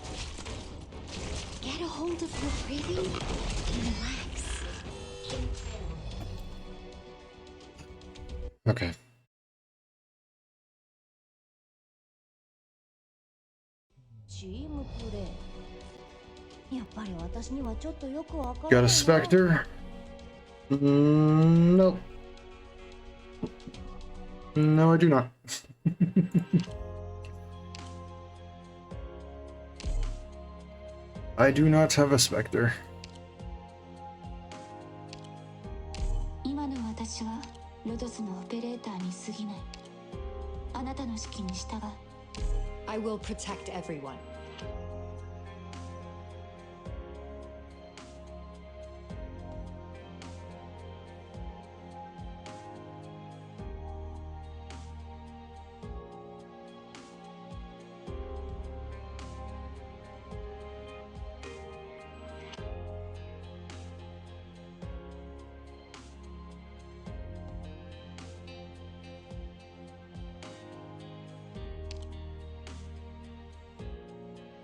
Get a hold of your breathing and relax. Okay. チームプレイ。やっぱり私にはちょっとよくわか Got らない a な。 Spectre? No. No, I do not. I do not have a Spectre. 今の私はロドスのオペレーターに過ぎない。あなたの指揮に従う。I will protect everyone.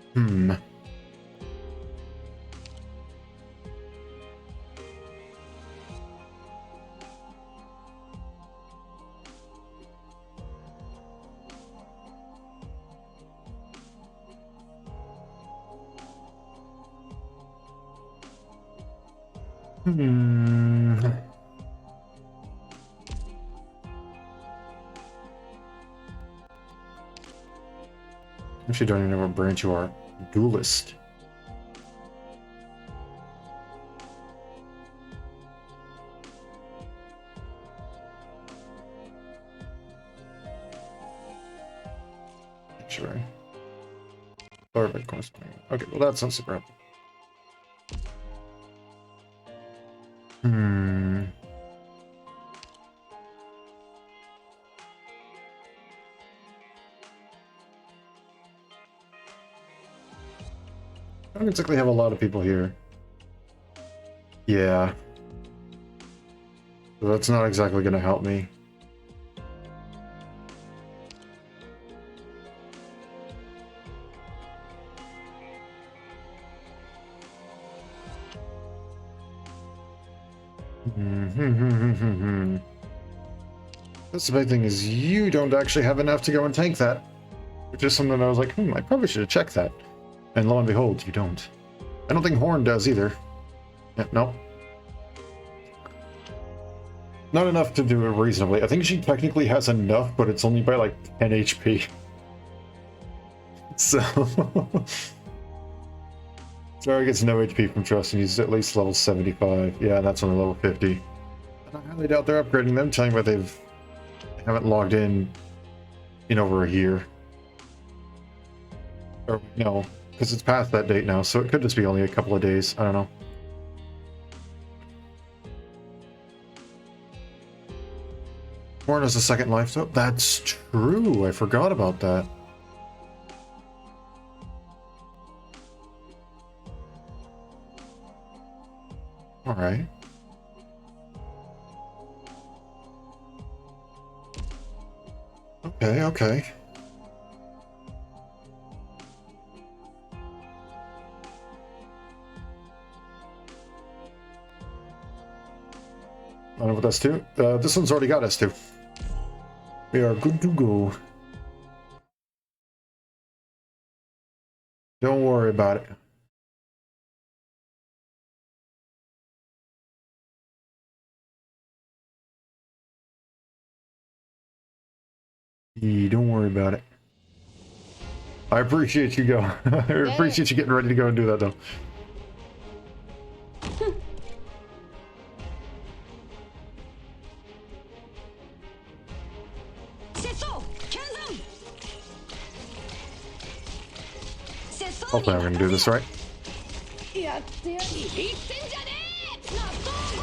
Hmm. Actually, don't even know what branch you are. Duelist. Sure. Or of course. Okay, well that's not super helpful. don't exactly have a lot of people here. Yeah. So that's not exactly going to help me. That's the big thing, is you don't actually have enough to go and tank that. Which is something I was like, I probably should have checked that. And lo and behold, you don't. I don't think Horn does either. Yeah, no. Not enough to do it reasonably. I think she technically has enough, but it's only by like 10 HP. So... Sarah gets no HP from Trust and he's at least level 75. Yeah, that's only level 50. I highly doubt they're upgrading them, telling me they haven't logged in over a year. Or no, because it's past that date now, so it could just be only a couple of days. I don't know. Horn has a second life. Oh, that's true. I forgot about that. All right. Okay, okay. I don't know what S2. This one's already got S2. We are good to go. Don't worry about it. Don't worry about it. I appreciate you going. I appreciate you getting ready to go and do that, though. Hopefully I'm going to do this right.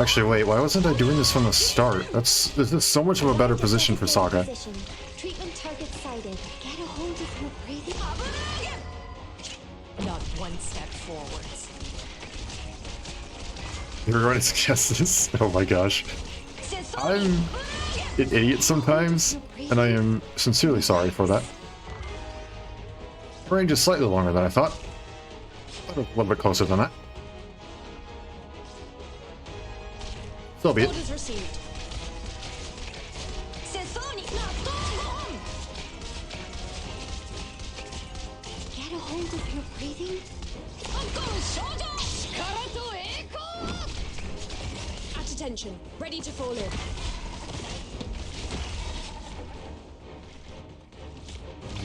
Actually, wait, why wasn't I doing this from the start? This is so much of a better position for Saga. Treatment target sighted. Get a hold of your breathing. Not one step forwards. You're going to suggest this? Oh my gosh. I'm an idiot sometimes, and I am sincerely sorry for that. Range is slightly longer than I thought. A little bit closer than that. So be it. Orders received. Get a hold of your breathing. At attention, ready to fall in.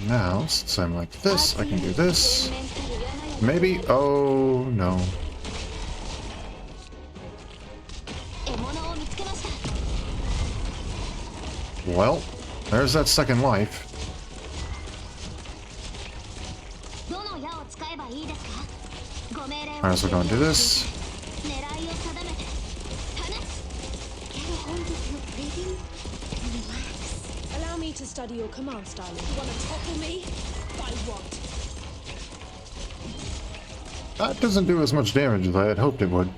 Now, since I'm like this, I can do this. Maybe. Oh no. Well, there's that second life. Might as well go and do this. Allow me to study your command style. You want to topple me? By what? That doesn't do as much damage as I had hoped it would.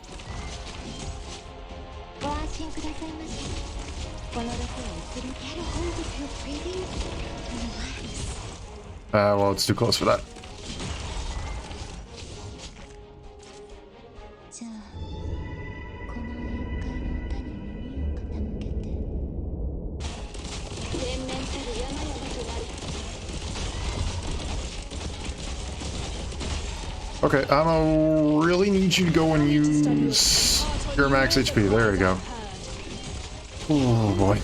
Well, it's too close for that. Okay, I don't really need you to go and use your max HP. There we go. Oh boy.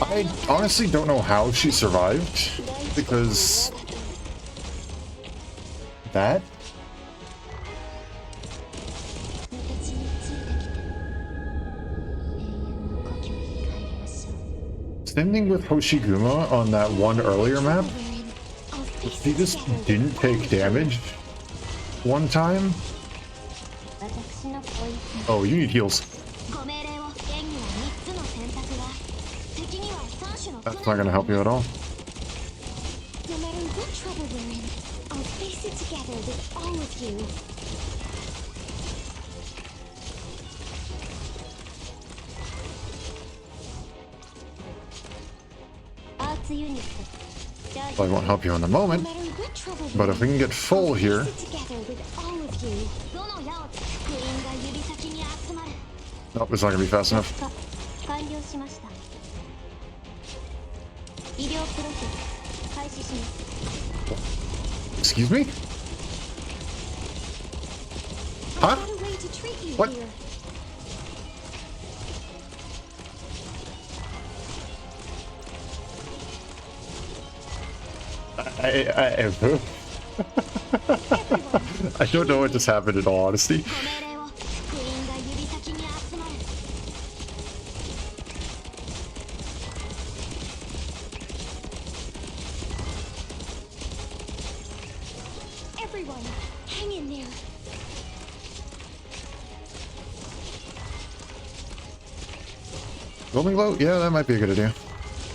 I honestly don't know how she survived, because that? Standing with Hoshiguma on that one earlier map, he just didn't take damage one time. Oh, you need heals. That's not gonna help you at all. No matter what trouble we're in, I'll face it together with all of you. Well, I won't help you in the No moment, matter what trouble but we're if we can get full in, here, I'll face it together with all of you. nope, it's not gonna be fast enough. 完了しました。医療プロセス開始します。 Excuse me? Huh? I've got a way to treat you What? here. I don't know what just happened in all honesty. ご命令を福音が指先に集まる。Everyone, hang in there. Rolling glow? Yeah, that might be a good idea.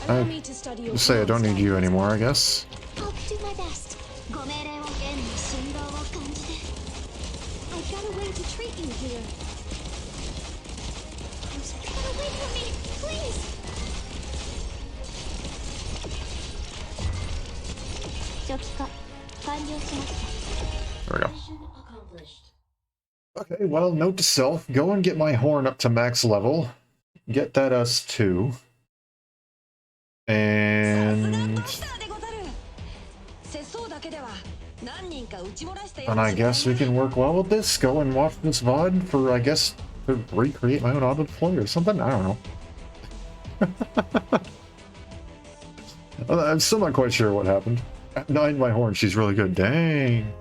Allow me to study your Just say I don't need you anymore, I guess. I'll do my best. ご命令を弦の振動を感じて。I've got a way to treat you here. Get away from me, please. 初期化完了しました。 There we go. Okay, well, note to self, go and get my horn up to max level. Get that S2. And I guess we can work well with this. Go and watch this VOD for, I guess, to recreate my own auto deploy or something. I don't know. I'm still not quite sure what happened. 9 my horn, she's really good. Dang.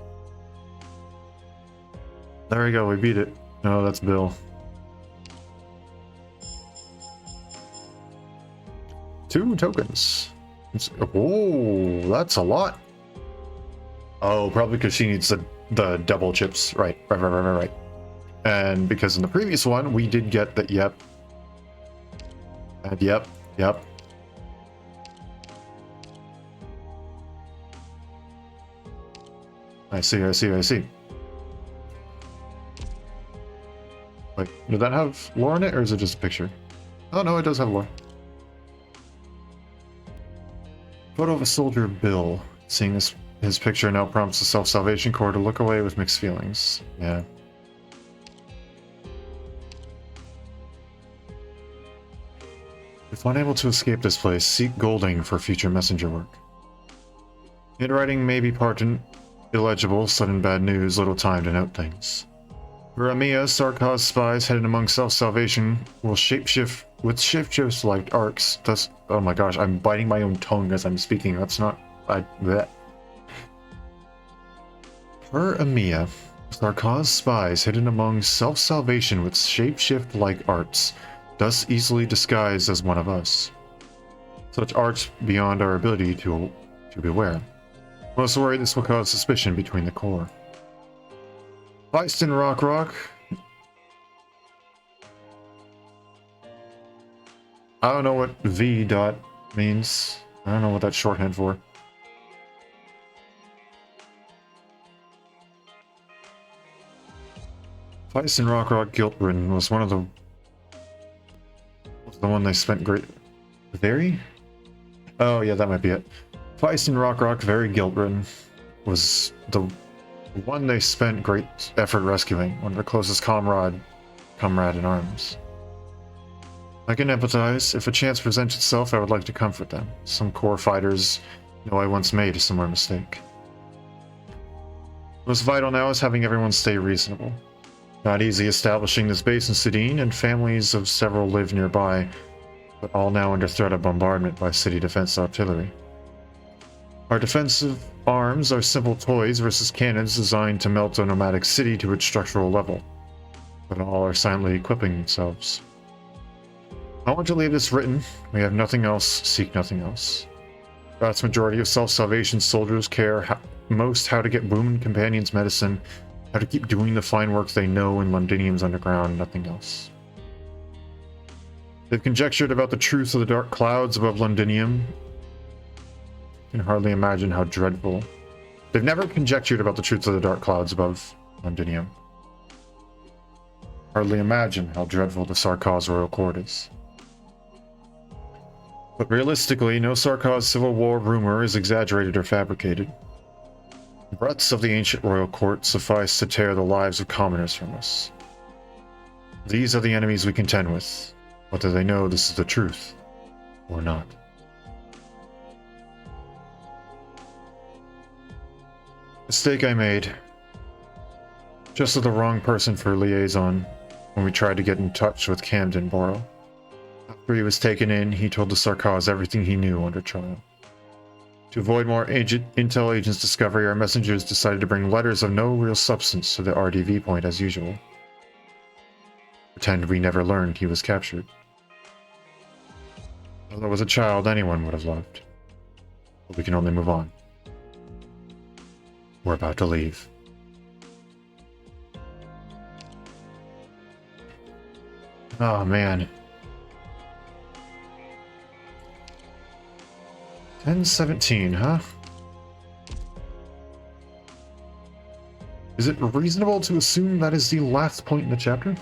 There we go, we beat it. No, that's Bill. 2 tokens. Oh, that's a lot. Oh, probably because she needs the double chips. Right. And because in the previous one, we did get the yep. And yep. I see. Wait, did that have lore in it, or is it just a picture? Oh no, it does have lore. Photo of a soldier, Bill. Seeing his picture now prompts the self-salvation core to look away with mixed feelings. Yeah. If unable to escape this place, seek Golding for future messenger work. Handwriting may be parted, illegible, sudden bad news, little time to note things. For Amiya, Sarkaz spies headed among self-salvation will shapeshift with shapeshifts like arcs. Thus, oh my gosh, I'm biting my own tongue as I'm speaking. That's not. That. For Amiya, Sarkaz spies hidden among self-salvation with shapeshift like arts, thus easily disguised as one of us. Such arts beyond our ability to beware. Most worried this will cause suspicion between the core. Feist in Rock. I don't know what V dot means. I don't know what that's shorthand for. Feist in Rock guilt-ridden was one of the one they spent great. Very? Oh yeah, that might be it. Feist in Rock very guilt-ridden was the one they spent great effort rescuing, one of their closest comrade in arms. I can empathize. If a chance presents itself, I would like to comfort them. Some core fighters know I once made a similar mistake. What's vital now is having everyone stay reasonable. Not easy establishing this base in Sidine, and families of several live nearby, but all now under threat of bombardment by city defense artillery. Our defensive arms are simple toys versus cannons designed to melt a nomadic city to its structural level, but all are silently equipping themselves. I want to leave this written. We have nothing else, seek nothing else. The vast majority of self-salvation soldiers care most how to get Boom Companions medicine, how to keep doing the fine work they know in Londinium's underground, nothing else. They've conjectured about the truth of the dark clouds above Londinium. Can hardly imagine how dreadful. They've never conjectured about the truth of the dark clouds above Londinium. Hardly imagine how dreadful the Sarkaz royal court is. But realistically, no Sarkaz civil war rumor is exaggerated or fabricated. The breadths of the ancient royal court suffice to tear the lives of commoners from us. These are the enemies we contend with, whether they know this is the truth or not. Mistake I made. Just the wrong person for liaison when we tried to get in touch with Camden Borough. After he was taken in, he told the Sarkaz everything he knew under trial. To avoid more intel agents' discovery, our messengers decided to bring letters of no real substance to the RDV point as usual. Pretend we never learned he was captured. Although as a child, anyone would have loved. But we can only move on. We're about to leave. Oh man. 10:17, huh? Is it reasonable to assume that is the last point in the chapter?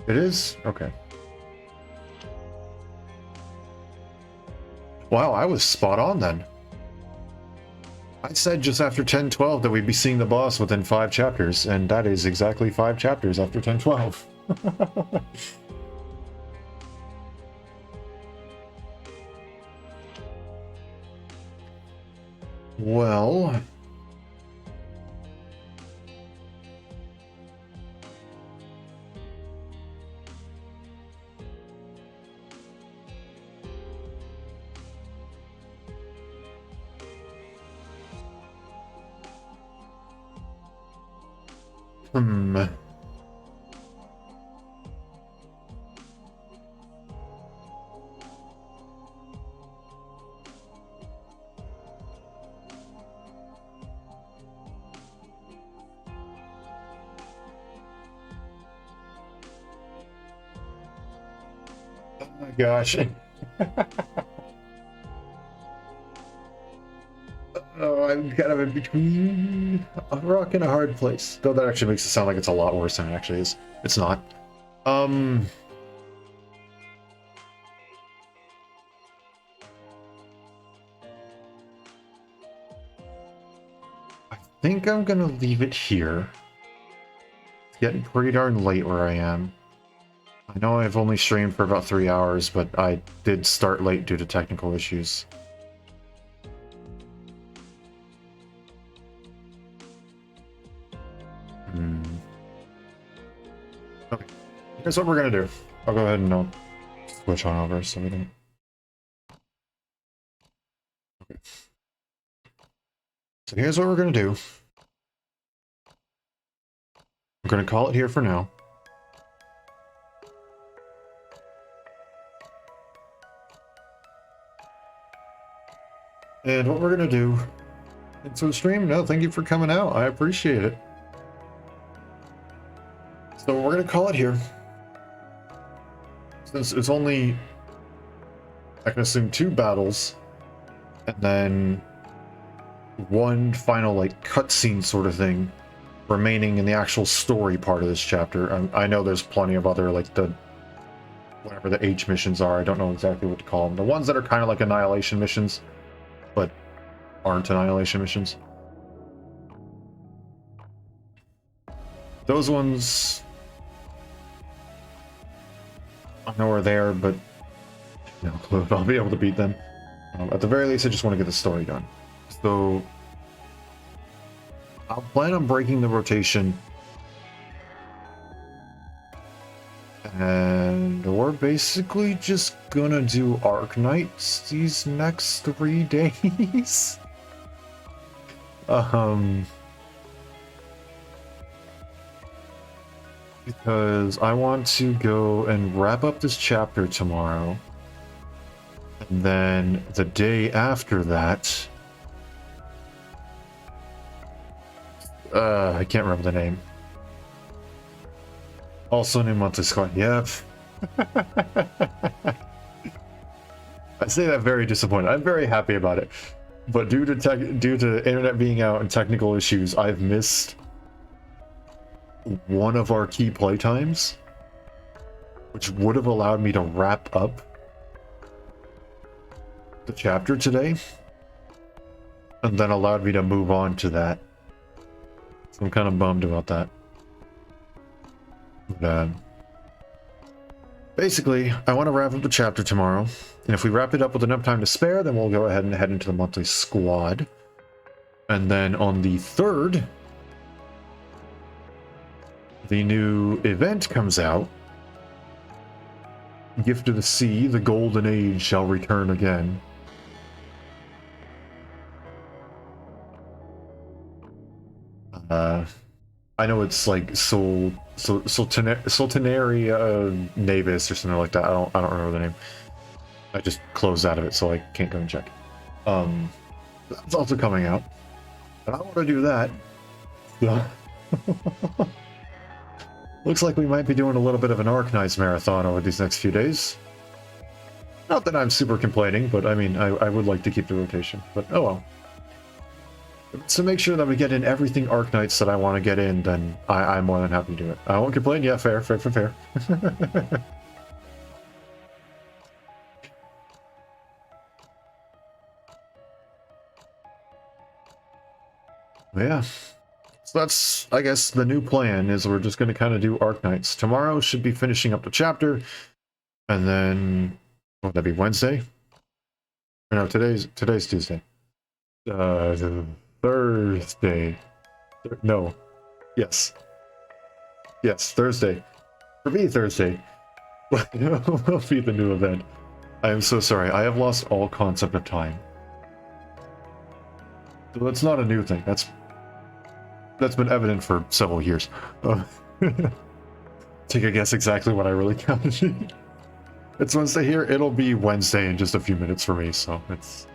It is? Okay. Wow, I was spot on then. I said just after 10:12 that we'd be seeing the boss within 5 chapters, and that is exactly 5 chapters after 10:12. Well... Oh my gosh. Oh, I'm kind of in between a rock and a hard place. Though that actually makes it sound like it's a lot worse than it actually is. It's not. I think I'm gonna leave it here. It's getting pretty darn late where I am. I know I've only streamed for about 3 hours, but I did start late due to technical issues. Okay, here's what we're gonna do. I'll go ahead and switch on over so we don't... Okay. So here's what we're gonna do. I'm gonna call it here for now. And what we're gonna do... Thanks for the stream. No, thank you for coming out. I appreciate it. So we're gonna call it here. Since it's only, I can assume, 2 battles, and then 1 final like cutscene sort of thing remaining in the actual story part of this chapter. I know there's plenty of other like the whatever the H missions are. I don't know exactly what to call them. The ones that are kind of like annihilation missions, but aren't annihilation missions. Those ones I know are there, but no clue if I'll be able to beat them. At the very least, I just want to get the story done. So I'll plan on breaking the rotation, and we're basically just gonna do Arknights these next 3 days. Because I want to go and wrap up this chapter tomorrow, and then the day after that I can't remember the name. Also new monthly squad. Yep. I say that very disappointed. I'm very happy about it, but due to internet being out and technical issues, I've missed one of our key playtimes, which would have allowed me to wrap up the chapter today, and then allowed me to move on to that. So I'm kind of bummed about that. But, basically, I want to wrap up the chapter tomorrow, and if we wrap it up with enough time to spare, then we'll go ahead and head into the monthly squad. And then on the 3rd, the new event comes out. Gift of the Sea, the Golden Age shall return again. I know it's like Sultanaria Navis or something like that. I don't remember the name. I just closed out of it, so I can't go and check. That's also coming out. And I want to do that. So looks like we might be doing a little bit of an Arknights marathon over these next few days. Not that I'm super complaining, but I mean, I would like to keep the rotation. But oh well. So make sure that we get in everything Arknights that I want to get in, then I'm more than happy to do it. I won't complain. Yeah, fair. Yeah. So that's, I guess, the new plan is we're just going to kind of do Arknights. Tomorrow should be finishing up the chapter, and then would that be Wednesday? Or no, today's Tuesday. Thursday. No. Yes, Thursday. For me, Thursday will be the new event. I am so sorry. I have lost all concept of time. So that's not a new thing. That's been evident for several years. Take a guess exactly what I really counted. It's Wednesday here. It'll be Wednesday in just a few minutes for me, so it's...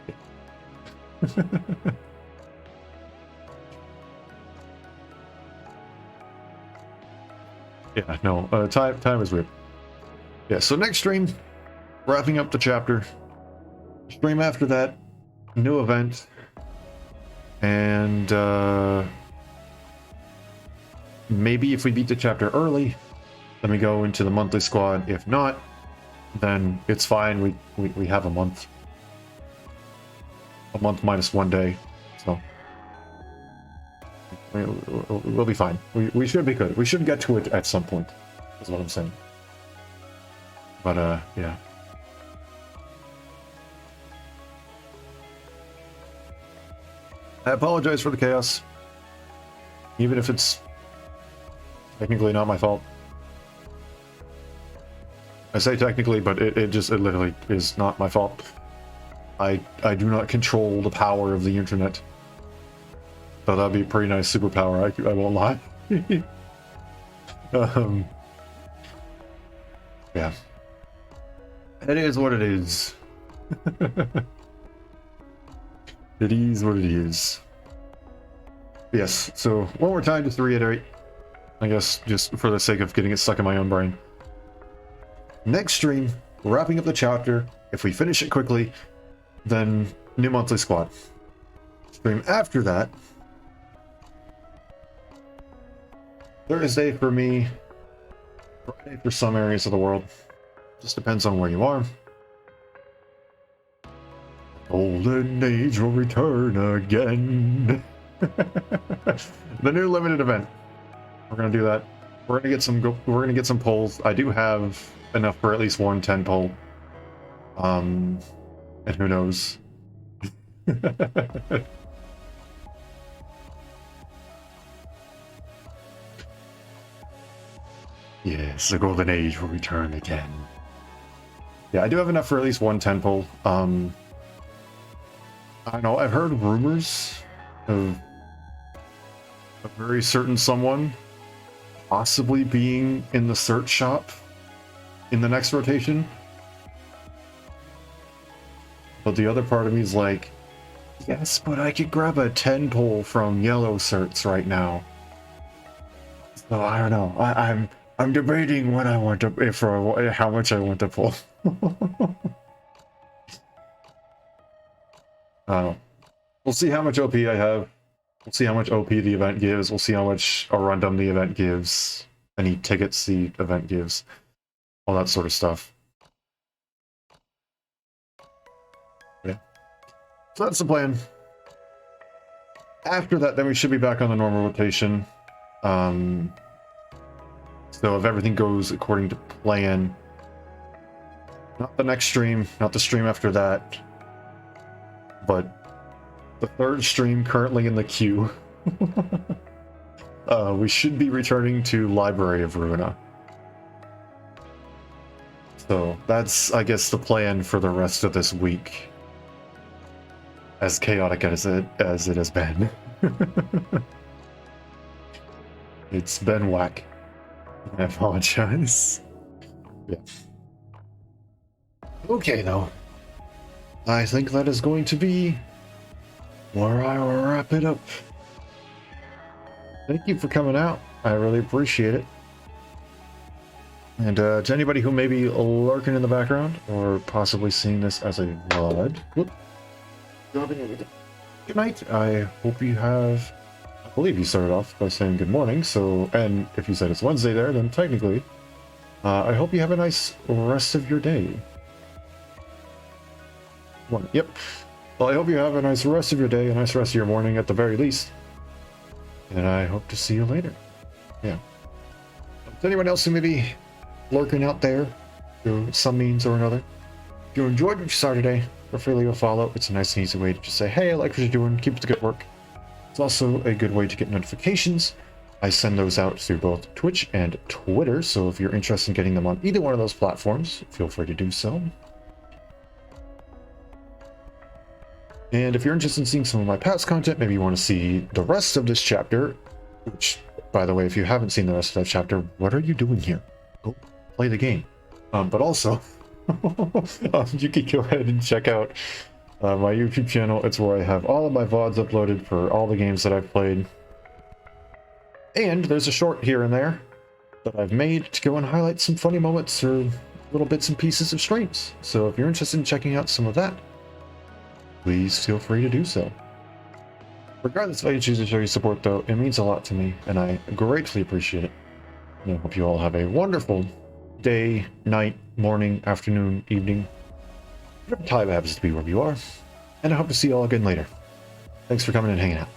Yeah, no, time is weird. Yeah, so next stream, wrapping up the chapter. Stream after that, new event. And, maybe if we beat the chapter early, then we go into the monthly squad. If not, then it's fine. We have a month. A month minus 1 day, so we'll be fine. We should be good. We should get to it at some point, is what I'm saying. But yeah. I apologize for the chaos, even if it's technically not my fault. I say technically, but it literally is not my fault. I do not control the power of the internet. So that'd be a pretty nice superpower, I won't lie. Yeah. It is what it is. It is what it is. Yes, so one more time, just to reiterate, I guess, just for the sake of getting it stuck in my own brain. Next stream, wrapping up the chapter. If we finish it quickly, then new monthly squad. Stream after that, Thursday for me, Friday for some areas of the world. Just depends on where you are. Golden Age will return again. The new limited event. We're gonna do that. We're gonna get some polls. I do have enough for at least one 10 poll. And who knows? Yes, the Golden Age will return again. Yeah, I do have enough for at least one 10 poll. I don't know, I've heard rumors of a very certain someone possibly being in the search shop in the next rotation. But the other part of me is like, Yes, but I could grab a 10 pull from yellow certs right now. So I don't know. I'm debating what I want to, if or how much I want to pull. We'll see how much OP I have. We'll see how much OP the event gives. We'll see how much Arundum the event gives. Any tickets the event gives. All that sort of stuff. Yeah. So that's the plan. After that, then we should be back on the normal rotation. So if everything goes according to plan, not the next stream, not the stream after that, but the third stream currently in the queue, we should be returning to Library of Ruina. So that's, I guess, the plan for the rest of this week. As chaotic as it has been. It's been whack. I apologize. Yeah. Okay, though. I think that is going to be where I will wrap it up. Thank you for coming out. I really appreciate it. And to anybody who may be lurking in the background, or possibly seeing this as a VOD, good night. I hope you have... I believe you started off by saying good morning, so... And if you said it's Wednesday there, then technically... I hope you have a nice rest of your day. Yep. Well, I hope you have a nice rest of your day, a nice rest of your morning at the very least. And I hope to see you later. Yeah. Is anyone else who may be lurking out there through some means or another? If you enjoyed what you saw today, feel free to leave a follow. It's a nice and easy way to just say, hey, I like what you're doing, keep up the good work. It's also a good way to get notifications. I send those out through both Twitch and Twitter, so if you're interested in getting them on either one of those platforms, feel free to do so. And if you're interested in seeing some of my past content, maybe you want to see the rest of this chapter, which, by the way, if you haven't seen the rest of that chapter, what are you doing here? Go play the game. But also, you can go ahead and check out my YouTube channel. It's where I have all of my VODs uploaded for all the games that I've played. And there's a short here and there that I've made to go and highlight some funny moments or little bits and pieces of streams. So if you're interested in checking out some of that, please feel free to do so. Regardless of how you choose to show your support, though, it means a lot to me, and I greatly appreciate it. And I hope you all have a wonderful day, night, morning, afternoon, evening, whatever time happens to be wherever you are. And I hope to see you all again later. Thanks for coming and hanging out.